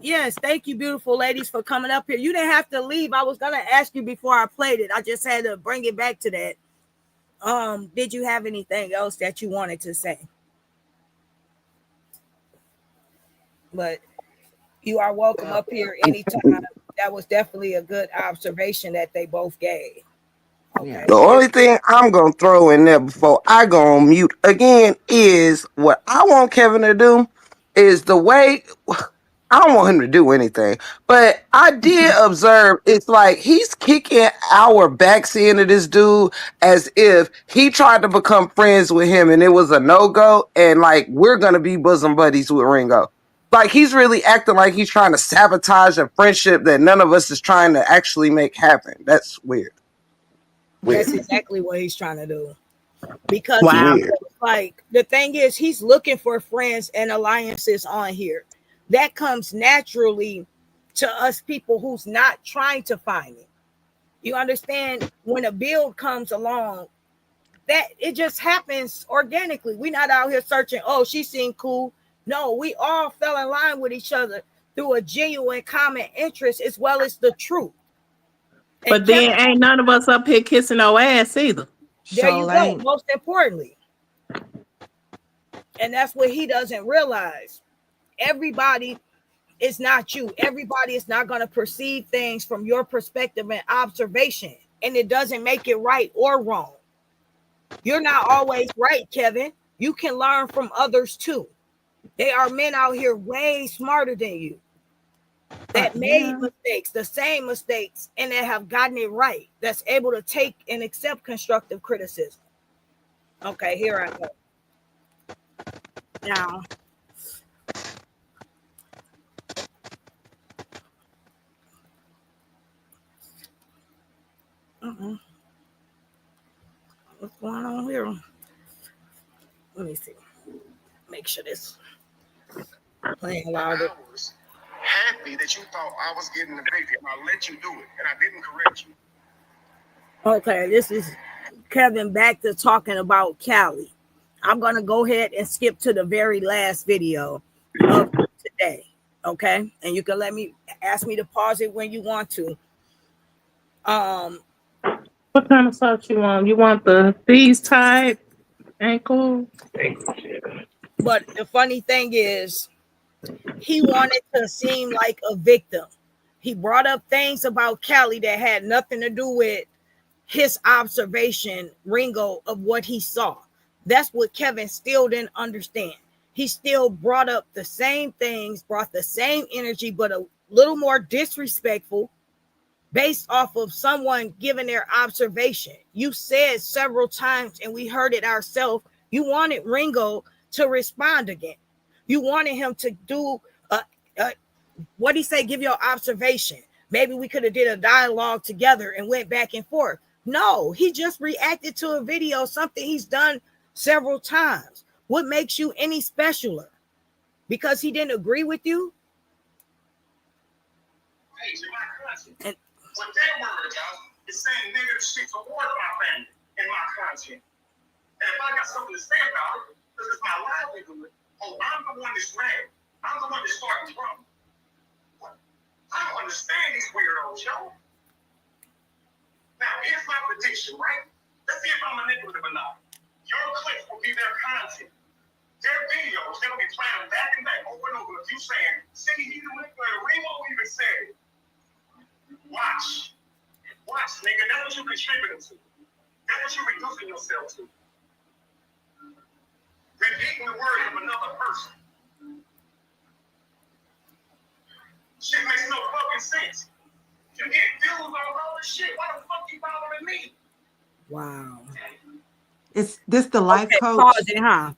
Yes, thank you, beautiful ladies, for coming up here. You didn't have to leave. I was gonna ask you before I played it. I just had to bring it back to that. Did you have anything else that you wanted to say? But you are welcome up here anytime. That was definitely a good observation that they both gave. Okay. The only thing I'm gonna throw in there before I go on mute again is what I want Kevin to do is the way I don't want him to do anything, but I did observe it's like he's kicking our backs into this dude as if he tried to become friends with him and it was a no-go, and like we're gonna be bosom buddies with Ringo. Like he's really acting like he's trying to sabotage a friendship that none of us is trying to actually make happen. That's weird. That's exactly what he's trying to do. Because Wow. he like the thing is he's looking for friends and alliances on here. That comes naturally to us people who's not trying to find it. You understand? When a build comes along, that it just happens organically. We're not out here searching, oh, she seemed cool. No, we all fell in line with each other through a genuine common interest as well as the truth. But then ain't none of us up here kissing no ass either. There you go. Most importantly. And that's what he doesn't realize. Everybody is not you. Everybody is not going to perceive things from your perspective and observation. And it doesn't make it right or wrong. You're not always right, Kevin. You can learn from others too. There are men out here way smarter than you that made mistakes, the same mistakes, and that have gotten it right. That's able to take and accept constructive criticism. Okay, here I go. Now, what's going on here? Let me see. Make sure this playing louder. I was happy that you thought I was getting the bacon. I let you do it, and I didn't correct you. Okay, this is Kevin back to talking about Cali. I'm going to go ahead and skip to the very last video of today. Okay, and you can ask me to pause it when you want to. What kind of socks you want? You want these type ankle? But the funny thing is, he wanted to seem like a victim. He brought up things about Cali that had nothing to do with his observation, Ringo, of what he saw. That's what Kevin still didn't understand. He still brought up the same things, brought the same energy, but a little more disrespectful based off of someone giving their observation. You said several times, and we heard it ourselves, you wanted Ringo to respond again. You wanted him to do what he say, give your observation. Maybe we could have did a dialogue together and went back and forth. No, he just reacted to a video, something he's done several times. What makes you any specialer? Because he didn't agree with you? Hey, you're my cousin. And what they're worried about is saying negative shit toward my family and my content. And if I got something to say about it, because it's my livelihood, oh, I'm the one that's mad. I'm the one that's starting trouble. I don't understand these weirdos, yo. Now, here's my prediction, right? Let's see if I'm manipulative or not. Your clips will be their content. Their videos, they'll be playing back and back over and over with you saying, see, he's the manipulator. Ringo even said it. Watch. Watch, nigga. That's what you're contributing to. That's what you're reducing yourself to. Repeating the words of another person. Shit makes no fucking sense. You get views on all this shit. Why the fuck you bothering me? Wow. Is this the life coach? Pause it, huh?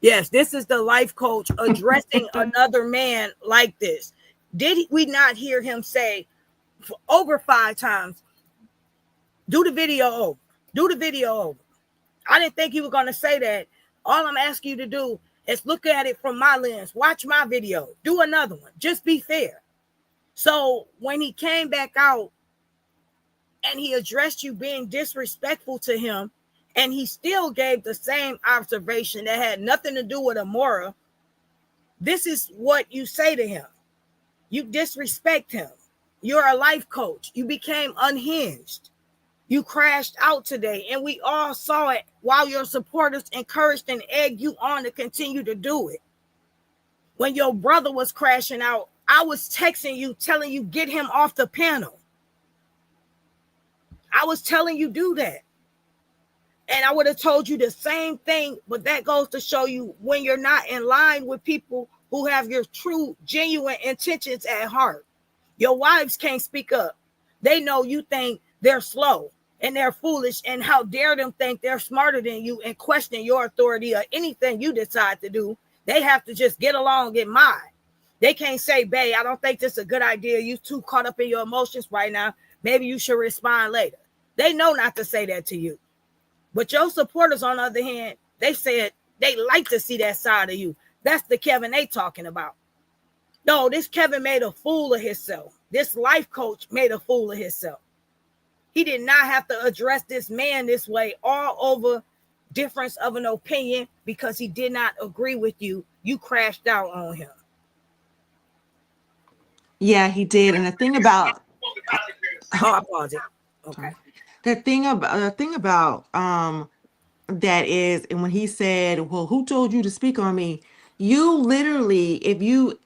Yes, this is the life coach addressing another man like this. Did we not hear him say for over 5 times, do the video over, do the video over? I didn't think he was going to say that. All I'm asking you to do is look at it from my lens. Watch my video. Do another one. Just be fair. So when he came back out and he addressed you being disrespectful to him, and he still gave the same observation that had nothing to do with Amora, this is what you say to him. You disrespect him. You're a life coach. You became unhinged. You crashed out today, and we all saw it while your supporters encouraged and egged you on to continue to do it. When your brother was crashing out, I was texting you, telling you, get him off the panel. I was telling you, do that. And I would have told you the same thing, but that goes to show you when you're not in line with people who have your true, genuine intentions at heart. Your wives can't speak up. They know you think they're slow and they're foolish, and how dare them think they're smarter than you and question your authority or anything you decide to do. They have to just get along and mind. They can't say, babe, I don't think this is a good idea. You too caught up in your emotions right now. Maybe you should respond later. They know not to say that to you. But your supporters, on the other hand, they said they like to see that side of you. That's the Kevin they talking about. No, this Kevin made a fool of himself. This life coach made a fool of himself. He did not have to address this man this way all over difference of an opinion because he did not agree with you. You crashed out on him. Yeah, he did. And the thing about I paused it. Okay. the thing about that is, and when he said, well, who told you to speak on me? You literally, if you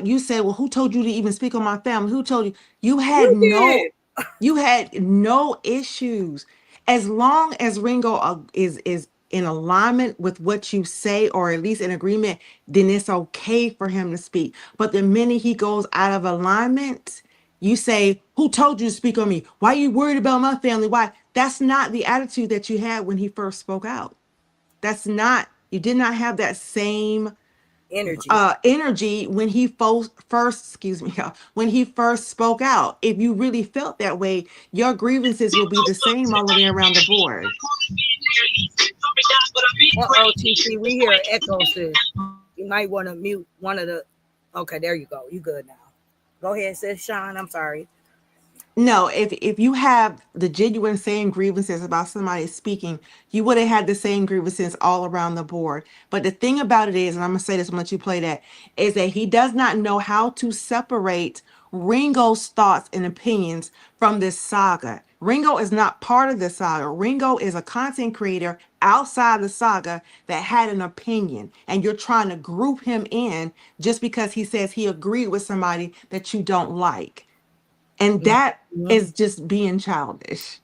you said, well, who told you to even speak on my family? Who told you? You had You no did. you had no issues. As long as Ringo is in alignment with what you say, or at least in agreement, then it's okay for him to speak. But the minute he goes out of alignment, you say, who told you to speak on me? Why are you worried about my family? Why? That's not the attitude that you had when he first spoke out. That's not, you did not have that same Energy. energy when he first, excuse me, when he first spoke out. If you really felt that way, your grievances will be the same all the way around the board. Uh-oh, TC, we hear echo, sis. You might want to mute one of the... Okay, there you go. You good now. Go ahead, sis Sean. I'm sorry. No, if you have the genuine same grievances about somebody speaking, you would have had the same grievances all around the board. But the thing about it is, and I'm gonna say this, I'm gonna let you play that, is that he does not know how to separate Ringo's thoughts and opinions from this saga. Ringo is not part of the saga. Ringo is a content creator outside the saga that had an opinion, and you're trying to group him in just because he says he agreed with somebody that you don't like. And that is just being childish.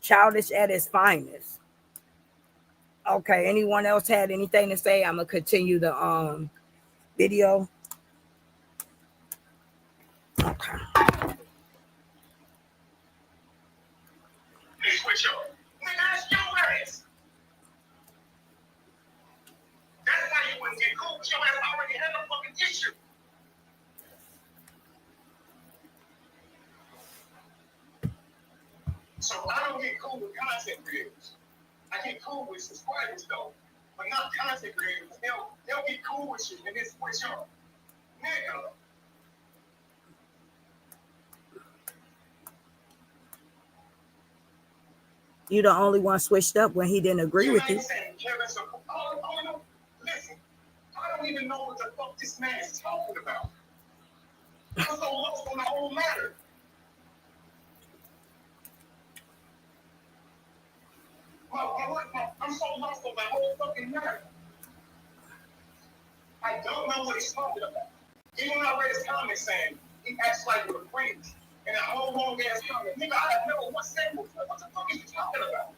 Childish at its finest. Okay, anyone else had anything to say? I'm gonna continue the video. Okay. Hey, switch up. Man, that's your ass. That's why you wouldn't get cool. Your ass already had a fucking issue. So I don't get cool with content creators. I get cool with subscribers though, but not content creators. They'll get cool with you and then switch up. Nigga. You the only one switched up when he didn't agree with you. Listen, I don't even know what the fuck this man is talking about. I'm so lost on the whole matter. I'm so lost on my whole fucking matter. I don't know what he's talking about. Even when I read his comment saying he acts like we're friends, and a whole long ass comment, nigga, I have never once said what the fuck is he talking about?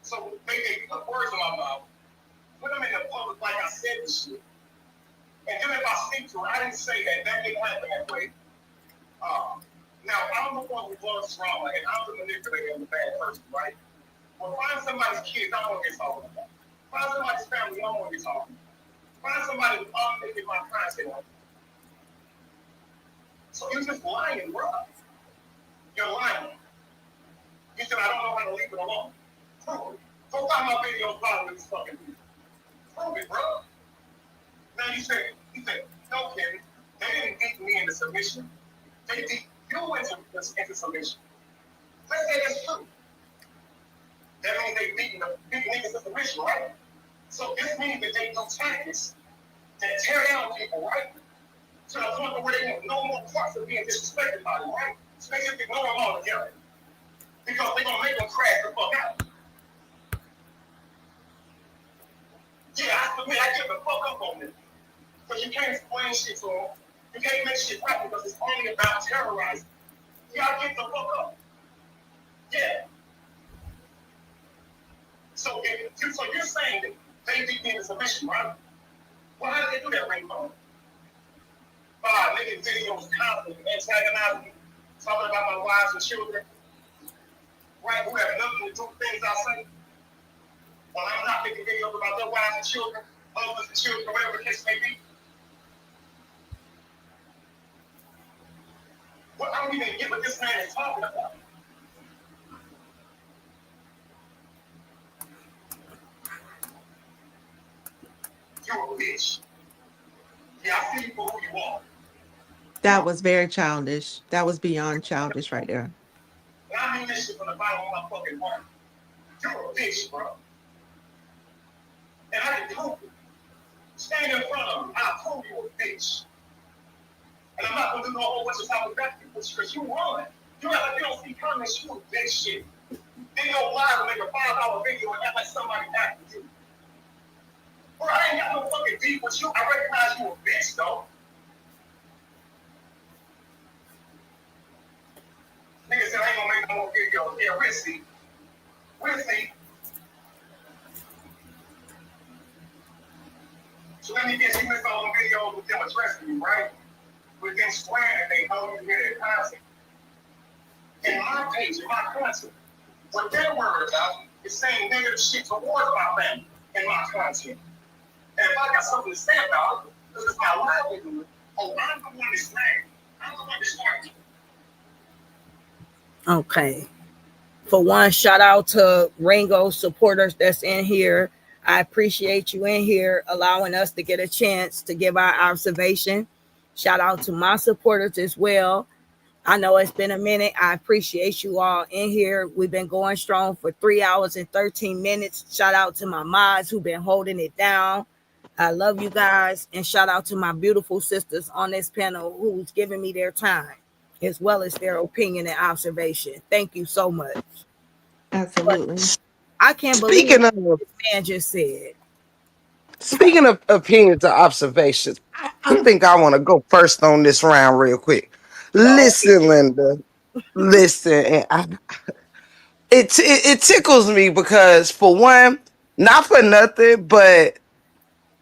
So they put words in my mouth, put them in the public like I said this shit. And then if I speak to her, I didn't say that. That didn't happen that way. Now, I'm the one who loves drama, and I'm the manipulator and the bad person, right? Well, find somebody's kids, I don't want to get talking about. Find somebody's family, I don't want to get talking about. Find somebody who's making my content. So you're just lying, bro. You're lying. You said, I don't know how to leave it alone. Prove it. Go find my videos following these fucking people. Prove it, bro. Now you say, no, Kevin, they didn't beat me into submission. They you into submission. Let's say that's true. That means they beating niggas to submission, right? So this means that they do tactics that tear down people, right? To the point where they want no more parts of being disrespected by them, right? So they just ignore them all together. Because they're going to make them crash the fuck out. Yeah, I get the fuck up on them. Because you can't explain shit to them. You can't make shit right because it's only about terrorizing. You gotta get the fuck up. Yeah. So you're saying that they beat me into submission, right? Well, how did they do that, Ringo? By making videos constantly, antagonizing me, talking about my wives and children, right? Who have nothing to do with things I say. Well, I'm not making videos about their wives and children, husbands and children, whatever the case may be. Well, I don't even get what this man is talking about. You're a bitch. Yeah, I see you for who you are. That was very childish. That was beyond childish right there. And I mean this shit from the bottom of my fucking heart. You're a bitch, bro. And I can prove it. Stand in front of me. I'll prove you a bitch. And I'm not gonna do no whole bunch of time with that because you run. You act like you don't see comments, you a bitch shit. Then you'll lie to make a $5 video and act like somebody after you. Bro, I ain't got no fucking beef with you. I recognize you a bitch, though. Niggas said I ain't gonna make no more videos. Yeah, we'll see. We'll see. So let me guess, you missed all the videos with them addressing you, right? With them swearing that they know you hear their content. In my page, in my content, what they're worried about is saying negative shit towards my family in my content. And if I got something to say about it, because it's my livelihood, oh, I'm the one that's mad. I'm the one that's starting. Okay. For one, shout out to Ringo supporters that's in here. I appreciate you in here allowing us to get a chance to give our observation. Shout out to my supporters as well. I know it's been a minute. I appreciate you all in here. We've been going strong for 3 hours and 13 minutes. Shout out to my mods who've been holding it down. I love you guys. And shout out to my beautiful sisters on this panel who's giving me their time as well as their opinion and observation. Thank you so much. Absolutely. But I can't believe what this man just said. Speaking of opinions or observations, I think I want to go first on this round real quick. Listen, Linda. Listen, and it tickles me because for one, not for nothing, but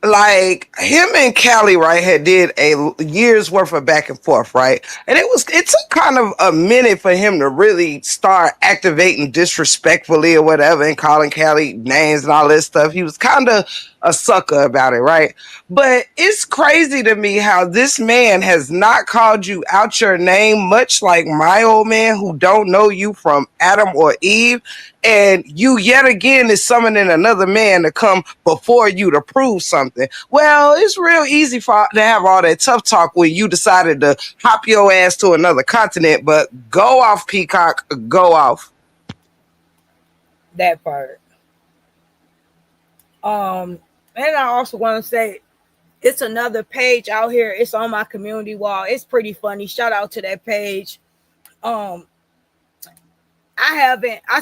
like him and Callie, right, had did a year's worth of back and forth, right? And it took kind of a minute for him to really start activating disrespectfully or whatever and calling Callie names and all this stuff. He was kind of a sucker about it, right? But it's crazy to me how this man has not called you out your name, much like my old man who don't know you from Adam or Eve. And you yet again is summoning another man to come before you to prove something. Well, it's real easy to have all that tough talk when you decided to hop your ass to another continent, but go off, Peacock, go off. That part. And I also want to say it's another page out here. It's on my community wall. It's pretty funny. Shout out to that page. I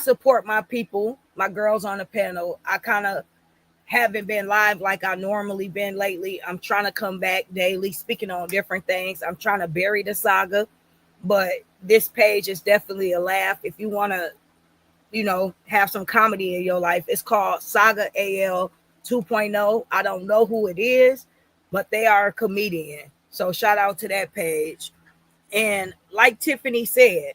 support my people, my girls on the panel. I kind of haven't been live like I normally been lately. I'm trying to come back daily, speaking on different things. I'm trying to bury the saga, but this page is definitely a laugh. If you want to, have some comedy in your life, it's called Saga AL 2.0. I don't know who it is, but they are a comedian. So shout out to that page. And like Tiffany said,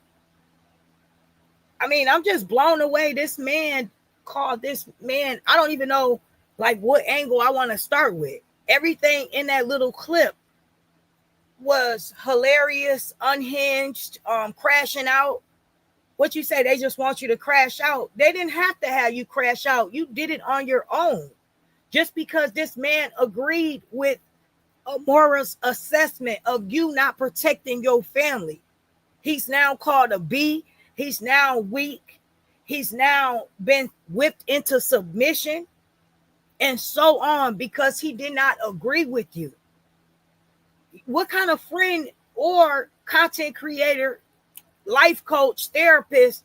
I mean, I'm just blown away. This man called this man. I don't even know like what angle I want to start with. Everything in that little clip was hilarious, unhinged, crashing out. What you say, they just want you to crash out. They didn't have to have you crash out. You did it on your own. Just because this man agreed with Amora's assessment of you not protecting your family. He's now called a B. He's now weak. He's now been whipped into submission and so on because he did not agree with you. What kind of friend or content creator, life coach, therapist,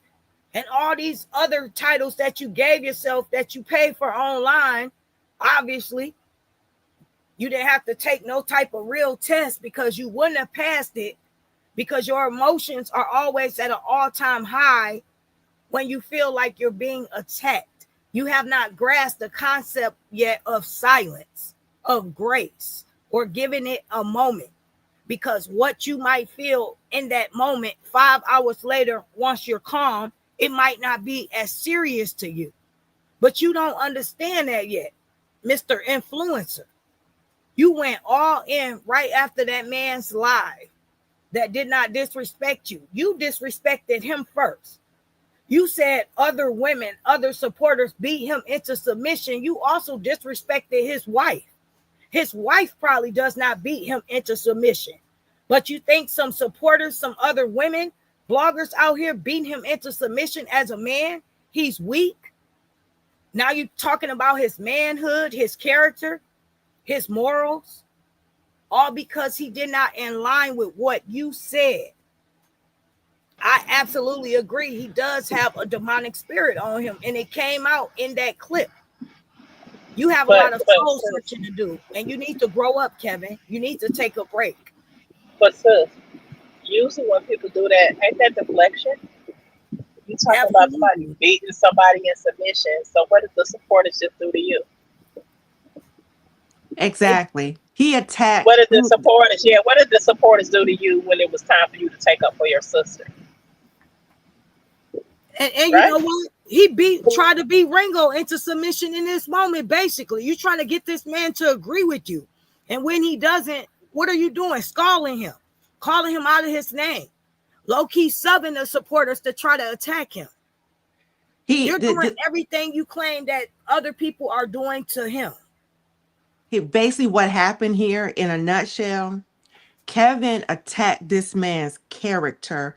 and all these other titles that you gave yourself that you pay for online, obviously, you didn't have to take no type of real test because you wouldn't have passed it because your emotions are always at an all-time high when you feel like you're being attacked. You have not grasped the concept yet of silence, of grace, or giving it a moment. Because what you might feel in that moment, 5 hours later, once you're calm, it might not be as serious to you. But you don't understand that yet, Mr. Influencer. You went all in right after that man's live that did not disrespect you. You disrespected him first. You said other women, other supporters beat him into submission. You also disrespected his wife. His wife probably does not beat him into submission. But you think some supporters, some other women, bloggers out here beating him into submission as a man? He's weak. Now you're talking about his manhood, his character, his morals, all because he did not in line with what you said. I absolutely agree. He does have a demonic spirit on him, and it came out in that clip. You have a lot of soul searching to do, and you need to grow up, Kevin. You need to take a break. But sis, usually when people do that, ain't that deflection? You talking about somebody beating somebody in submission. So what did the supporters just do to you? Exactly. He attacked. What did the supporters? Yeah, what did the supporters do to you when it was time for you to take up for your sister? And right? You know what? He tried to beat Ringo into submission in this moment. Basically, you're trying to get this man to agree with you, and when he doesn't, what are you doing? Scalding him, calling him out of his name, low-key subbing the supporters to try to attack him. You're doing everything you claim that other people are doing to him. Basically, what happened here in a nutshell, Kevin attacked this man's character.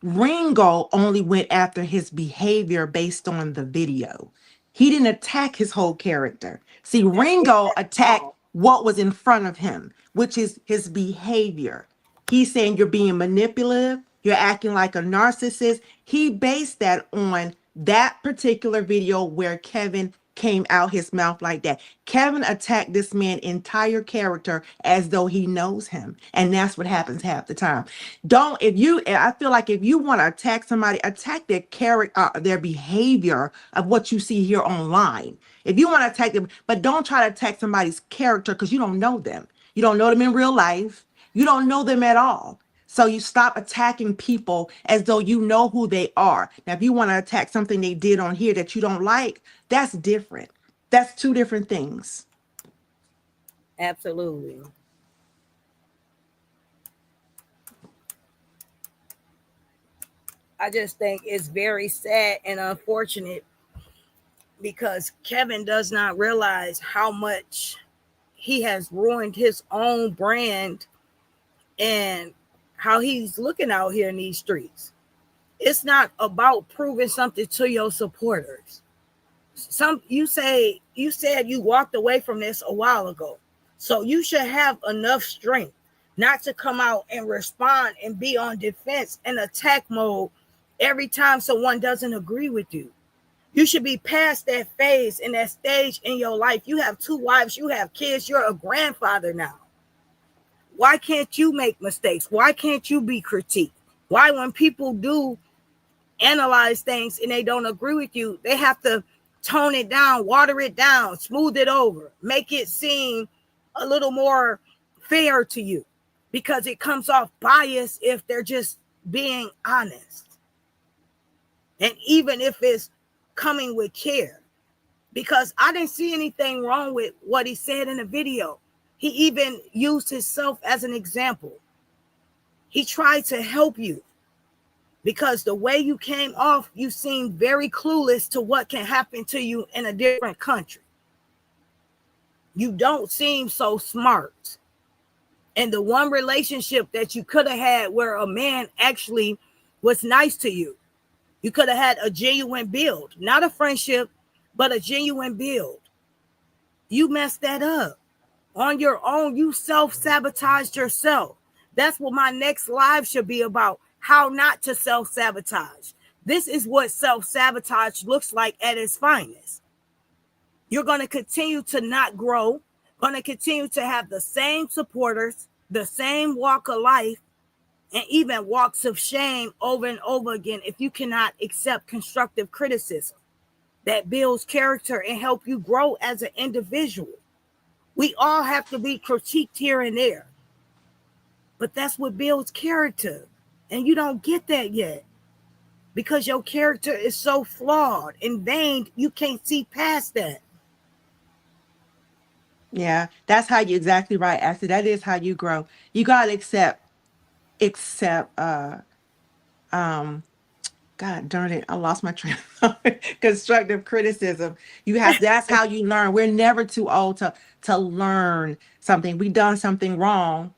Ringo only went after his behavior based on the video. He didn't attack his whole character. See, Ringo attacked what was in front of him, which is his behavior. He's saying you're being manipulative, you're acting like a narcissist. He based that on that particular video where Kevin came out his mouth like that. Kevin attacked this man's entire character as though he knows him. And that's what happens half the time. I feel like if you want to attack somebody, attack their character, their behavior of what you see here online. If you want to attack them, but don't try to attack somebody's character because you don't know them. You don't know them in real life. You don't know them at all. So you stop attacking people as though you know who they are. Now, if you want to attack something they did on here that you don't like, that's different. That's two different things. Absolutely. I just think it's very sad and unfortunate because Kevin does not realize how much he has ruined his own brand and how he's looking out here in these streets. It's not about proving something to your supporters. You said you walked away from this a while ago. So you should have enough strength not to come out and respond and be on defense and attack mode every time someone doesn't agree with you. You should be past that phase and that stage in your life. You have 2 wives, you have kids, you're a grandfather now. Why can't you make mistakes? Why can't you be critiqued? Why, when people do analyze things and they don't agree with you, they have to tone it down, water it down, smooth it over, make it seem a little more fair to you because it comes off biased if they're just being honest. And even if it's coming with care, because I didn't see anything wrong with what he said in the video. He even used himself as an example. He tried to help you because the way you came off, you seemed very clueless to what can happen to you in a different country. You don't seem so smart. And the one relationship that you could have had where a man actually was nice to you, you could have had a genuine build, not a friendship, but a genuine build. You messed that up on your own. You self-sabotaged yourself. That's what my next live should be about, how not to self-sabotage. This is what self-sabotage looks like at its finest. You're going to continue to not grow, going to continue to have the same supporters, the same walk of life, and even walks of shame over and over again if you cannot accept constructive criticism that builds character and help you grow as an individual. We all have to be critiqued here and there, but that's what builds character. And you don't get that yet because your character is so flawed and vain, you can't see past that. Yeah, that's how you exactly right, Ashley. That is how you grow. You gotta accept um God darn it, I lost my train of thought. Constructive criticism. You have That's how you learn. We're never too old to learn something. We done something wrong.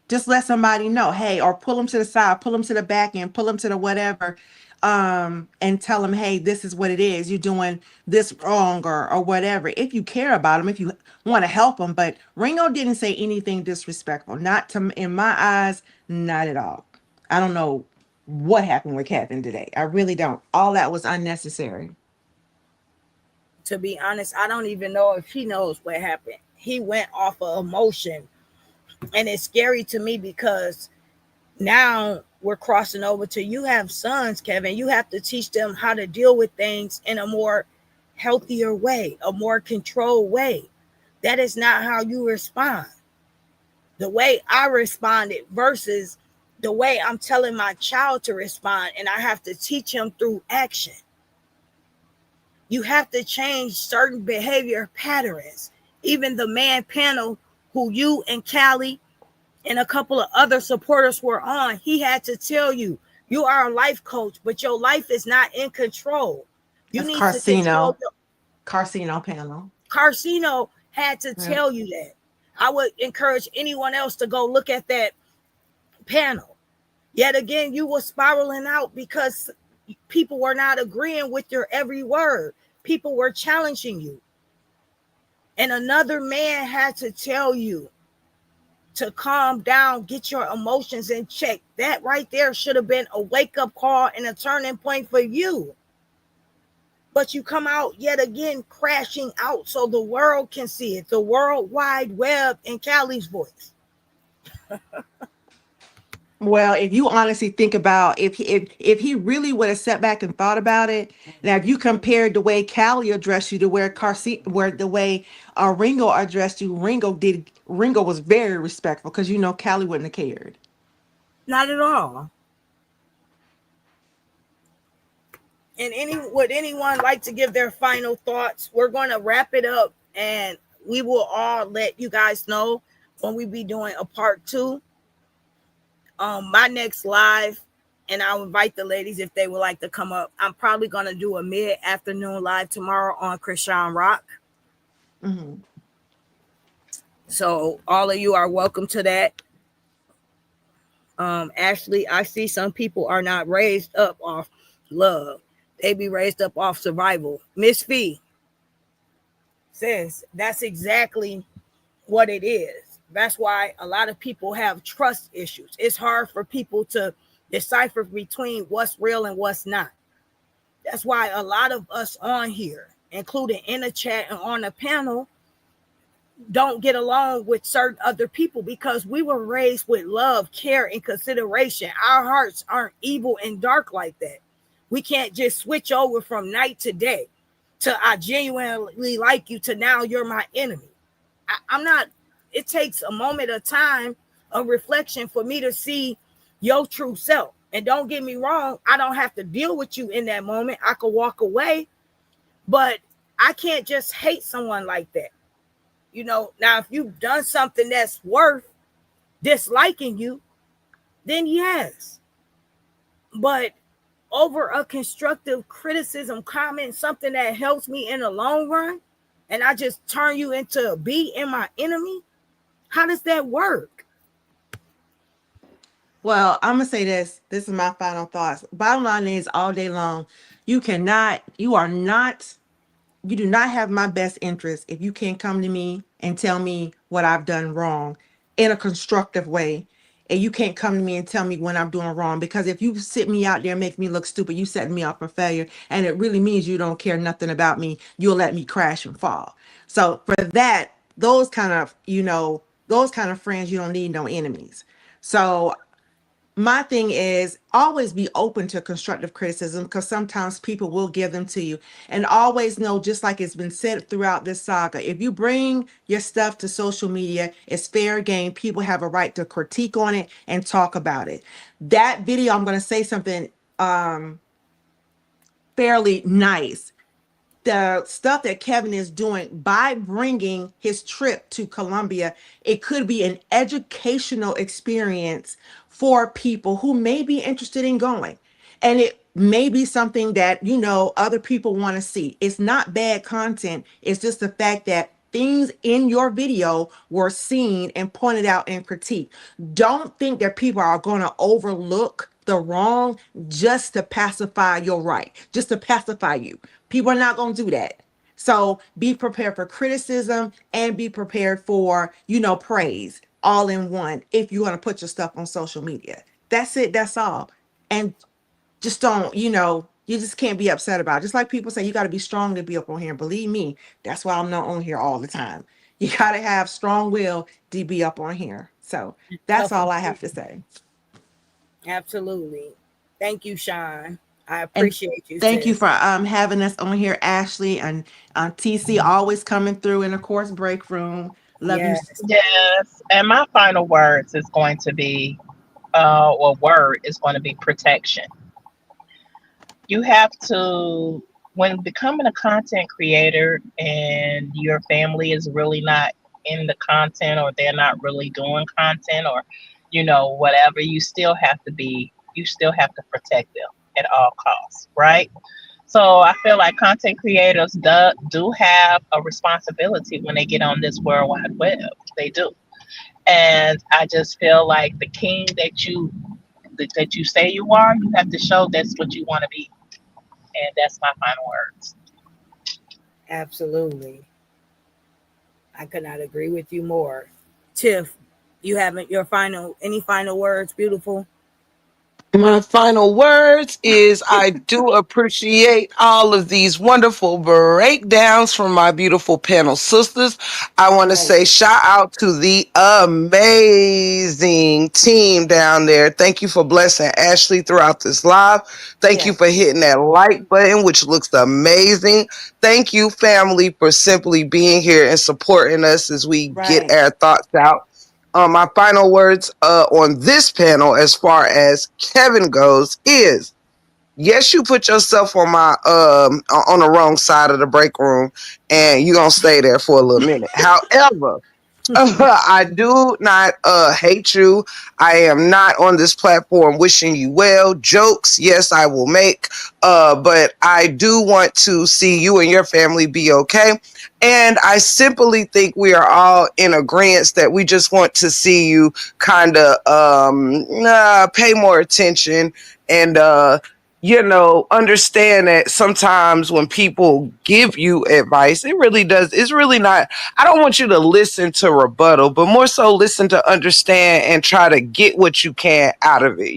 Just let somebody know, hey, or pull them to the side, pull them to the back end, pull them to the whatever, and tell them, hey, this is what it is. You're doing this wrong or whatever. If you care about them, if you want to help them. But Ringo didn't say anything disrespectful. Not to, in my eyes, not at all. I don't know what happened with Kevin today. I really don't. All that was unnecessary. To be honest, I don't even know if he knows what happened. He went off of emotion. And it's scary to me because now we're crossing over to, you have sons, Kevin. You have to teach them how to deal with things in a more healthier way, a more controlled way. That is not how you respond. The way I responded versus the way I'm telling my child to respond, and I have to teach him through action. You have to change certain behavior patterns. Even the man panel who you and Callie and a couple of other supporters were on, he had to tell you, you are a life coach, but your life is not in control. You That's need to control Carcino. Carcino panel. Carcino had to Yeah. tell you that. I would encourage anyone else to go look at that panel. Yet again, you were spiraling out because people were not agreeing with your every word. People were challenging you. And another man had to tell you to calm down, get your emotions in check. That right there should have been a wake-up call and a turning point for you. But you come out yet again crashing out so the world can see it. The World Wide Web in Callie's voice. Well, if you honestly think about if he really would have sat back and thought about it, now if you compared the way Callie addressed you to where the way Ringo addressed you, Ringo was very respectful because Callie wouldn't have cared. Not at all. And would anyone like to give their final thoughts? We're going to wrap it up, and we will all let you guys know when we be doing a part 2. My next live, and I'll invite the ladies if they would like to come up. I'm probably going to do a mid-afternoon live tomorrow on Krishan Rock. Mm-hmm. So all of you are welcome to that. Ashley, I see some people are not raised up off love. They be raised up off survival. Miss Fee says that's exactly what it is. That's why a lot of people have trust issues. It's hard for people to decipher between what's real and what's not. That's why a lot of us on here, including in the chat and on the panel, don't get along with certain other people because we were raised with love, care, and consideration. Our hearts aren't evil and dark like that. We can't just switch over from night to day to I genuinely like you to now you're my enemy. I'm not. It takes a moment of time of reflection for me to see your true self. And don't get me wrong, I don't have to deal with you in that moment. I could walk away, but I can't just hate someone like that. Now, if you've done something that's worth disliking you, then yes. But over a constructive criticism comment, something that helps me in the long run, and I just turn you into be in my enemy, how does that work? Well, I'm gonna say this. This is my final thoughts. Bottom line is, all day long, you are not, you do not have my best interest if you can't come to me and tell me what I've done wrong in a constructive way. And you can't come to me and tell me when I'm doing wrong, because if you sit me out there and make me look stupid, you setting me up for failure. And it really means you don't care nothing about me. You'll let me crash and fall. So for that, those kind of friends, you don't need no enemies. So my thing is, always be open to constructive criticism, because sometimes people will give them to you. And always know, just like it's been said throughout this saga, if you bring your stuff to social media, it's fair game. People have a right to critique on it and talk about it. That video, I'm going to say something fairly nice. The stuff that Kevin is doing by bringing his trip to Colombia, it could be an educational experience for people who may be interested in going. And it may be something that, other people want to see. It's not bad content. It's just the fact that things in your video were seen and pointed out and critiqued. Don't think that people are going to overlook the wrong just to pacify your right, just to pacify you. People are not going to do that. So be prepared for criticism and be prepared for, praise all in one if you want to put your stuff on social media. That's it. That's all. And just don't, you just can't be upset about it. Just like people say, you got to be strong to be up on here. Believe me, that's why I'm not on here all the time. You got to have strong will to be up on here. So that's Tough all on I have to people. say. Absolutely. Thank you, Sean. I And appreciate you, thank you sis. for having us on here, Ashley, and TC, always coming through in the course break room. Love you. Yes, Yes. And my final words is going to be, or word is going to be protection. You have to, when becoming a content creator and your family is really not in the content, or they're not really doing content, or whatever, you still have to protect them at all costs, right? So I feel like content creators do have a responsibility when they get on this world wide web. They do. And I just feel like the king that you say you are, you have to show that's what you want to be. And that's my final words. absolutely. I could not agree with you more. Tiff, you haven't your final any final words, beautiful? My final words is I do appreciate all of these wonderful breakdowns from my beautiful panel sisters. I want to Yes. say shout out to the amazing team down there. Thank you for blessing Ashley throughout this live. Thank you Yes. for hitting that like button, which looks amazing. Thank you, family, for simply being here and supporting us as we get Right. our thoughts out. My final words on this panel, as far as Kevin goes, is yes, you put yourself on the wrong side of the break room, and you're gonna stay there for a little minute. However, I do not hate you. I am not on this platform wishing you well. Jokes, yes, I will make. But I do want to see you and your family be okay. And I simply think we are all in agreement that we just want to see you kind of pay more attention and understand that sometimes when people give you advice, it's really not, I don't want you to listen to rebuttal, but more so listen to understand and try to get what you can out of it.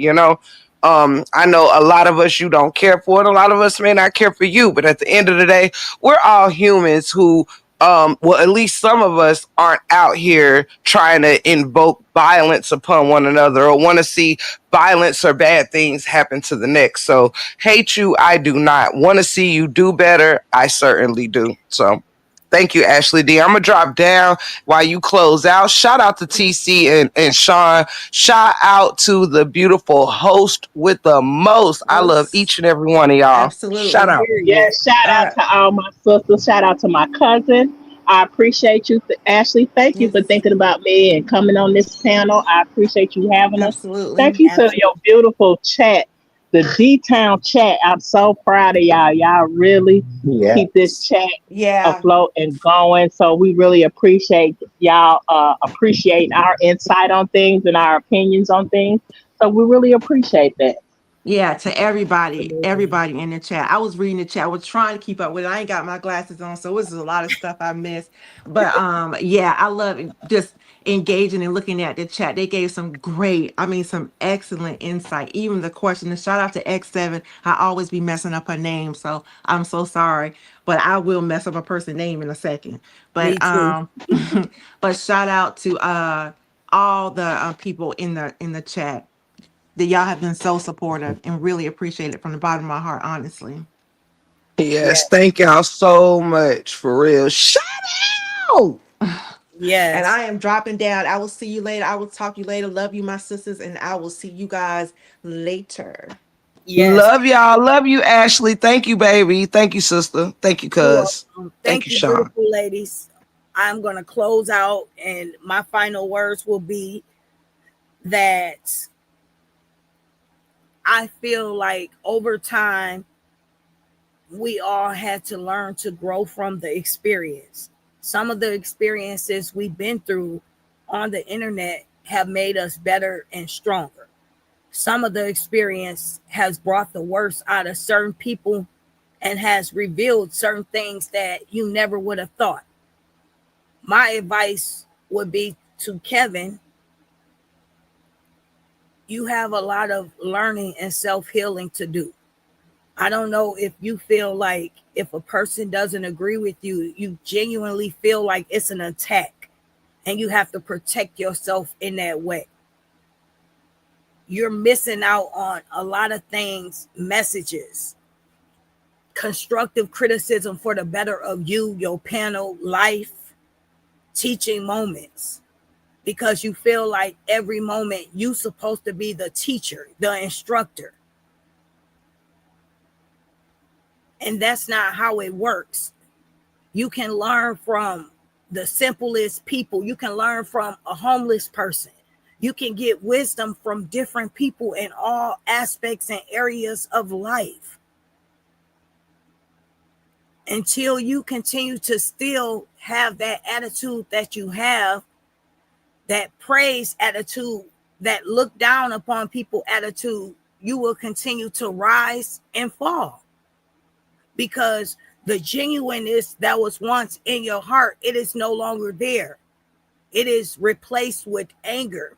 I know a lot of us you don't care for, and a lot of us may not care for you, but at the end of the day, we're all humans who well, at least some of us aren't out here trying to invoke violence upon one another or want to see violence or bad things happen to the next. So hate you, I do not. Want to see you do better, I certainly do. So thank you, Ashley D. I'm gonna drop down while you close out. Shout out to TC and Sean. Shout out to the beautiful host with the most. I love Most each and every one of y'all. Shout absolutely. out. Period. Yes, shout All out right. to all my sisters. Shout out to my cousin. I appreciate you, Ashley. Thank you for Yes. thinking about me and coming on this panel. I appreciate you having us. Thank Absolutely. you to Absolutely. your beautiful chat, the D-Town chat. I'm so proud of y'all. Y'all really keep this Yes. chat Yeah. afloat and going. So we really appreciate y'all appreciate our insight on things and our opinions on things. So we really appreciate that. Yeah, to everybody, Absolutely. everybody in the chat. I was reading the chat. I was trying to keep up with it. I ain't got my glasses on, so this is a lot of stuff I missed. But yeah, I love it, just engaging and looking at the chat. They gave some great, I mean, some excellent insight. Even the question, and shout out to X7. I always be messing up her name, so I'm so sorry. But I will mess up a person's name in a second. Me But too. but shout out to all the people in the chat, that y'all have been so supportive, and really appreciate it from the bottom of my heart, honestly. Yes, Yes. thank y'all so much for real. Shout out. And Yes. I am dropping down. I will see you later. I will talk to you later. Love you, my sisters, and I will see you guys later. Yes. Love y'all. Love you, Ashley. Thank you, baby. Thank you, sister. Thank you, You're cuz. welcome. Thank Thank you, you, Sean. beautiful ladies. I'm going to close out, and my final words will be that I feel like over time, we all had to learn to grow from the experience. Some of the experiences we've been through on the internet have made us better and stronger. Some of the experience has brought the worst out of certain people and has revealed certain things that you never would have thought. My advice would be to Kevin, you have a lot of learning and self healing to do. I don't know if you feel like if a person doesn't agree with you, you genuinely feel like it's an attack and you have to protect yourself in that way. You're missing out on a lot of things, messages, constructive criticism for the better of you, your panel, life, teaching moments, because you feel like every moment you supposed to be the teacher, the instructor. And that's not how it works. You can learn from the simplest people. You can learn from a homeless person. You can get wisdom from different people in all aspects and areas of life. Until you continue to still have that attitude that you have, that praise attitude, that look down upon people attitude, you will continue to rise and fall. Because the genuineness that was once in your heart, it is no longer there. It is replaced with anger,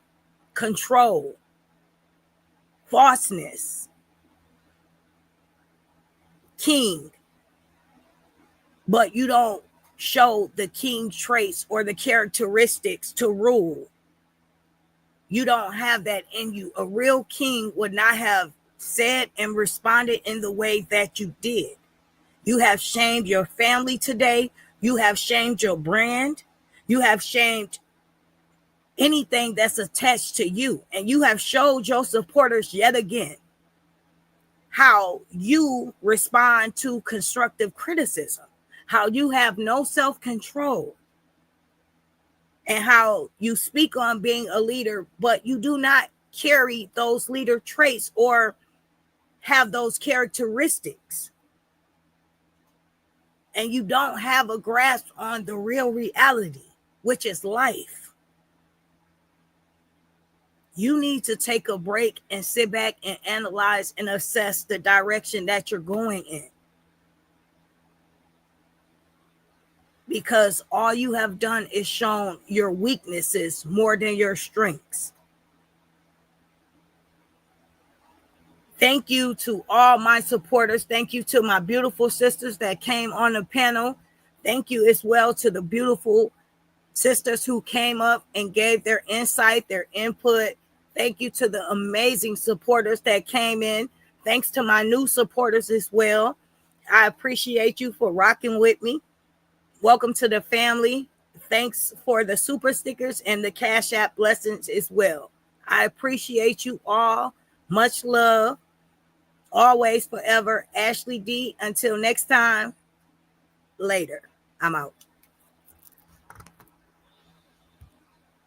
control, falseness, king. But you don't show the king traits or the characteristics to rule. You don't have that in you. A real king would not have said and responded in the way that you did. You have shamed your family today. You have shamed your brand. You have shamed anything that's attached to you. And you have showed your supporters yet again how you respond to constructive criticism, how you have no self-control, and how you speak on being a leader, but you do not carry those leader traits or have those characteristics. And you don't have a grasp on the real reality, which is life. You need to take a break and sit back and analyze and assess the direction that you're going in. Because all you have done is shown your weaknesses more than your strengths. Thank you to all my supporters. Thank you to my beautiful sisters that came on the panel. Thank you as well to the beautiful sisters who came up and gave their insight, their input. Thank you to the amazing supporters that came in. Thanks to my new supporters as well. I appreciate you for rocking with me. Welcome to the family. Thanks for the super stickers and the Cash App blessings as well. I appreciate you all. Much love. Always, forever. Ashley D. Until next time. Later. I'm out.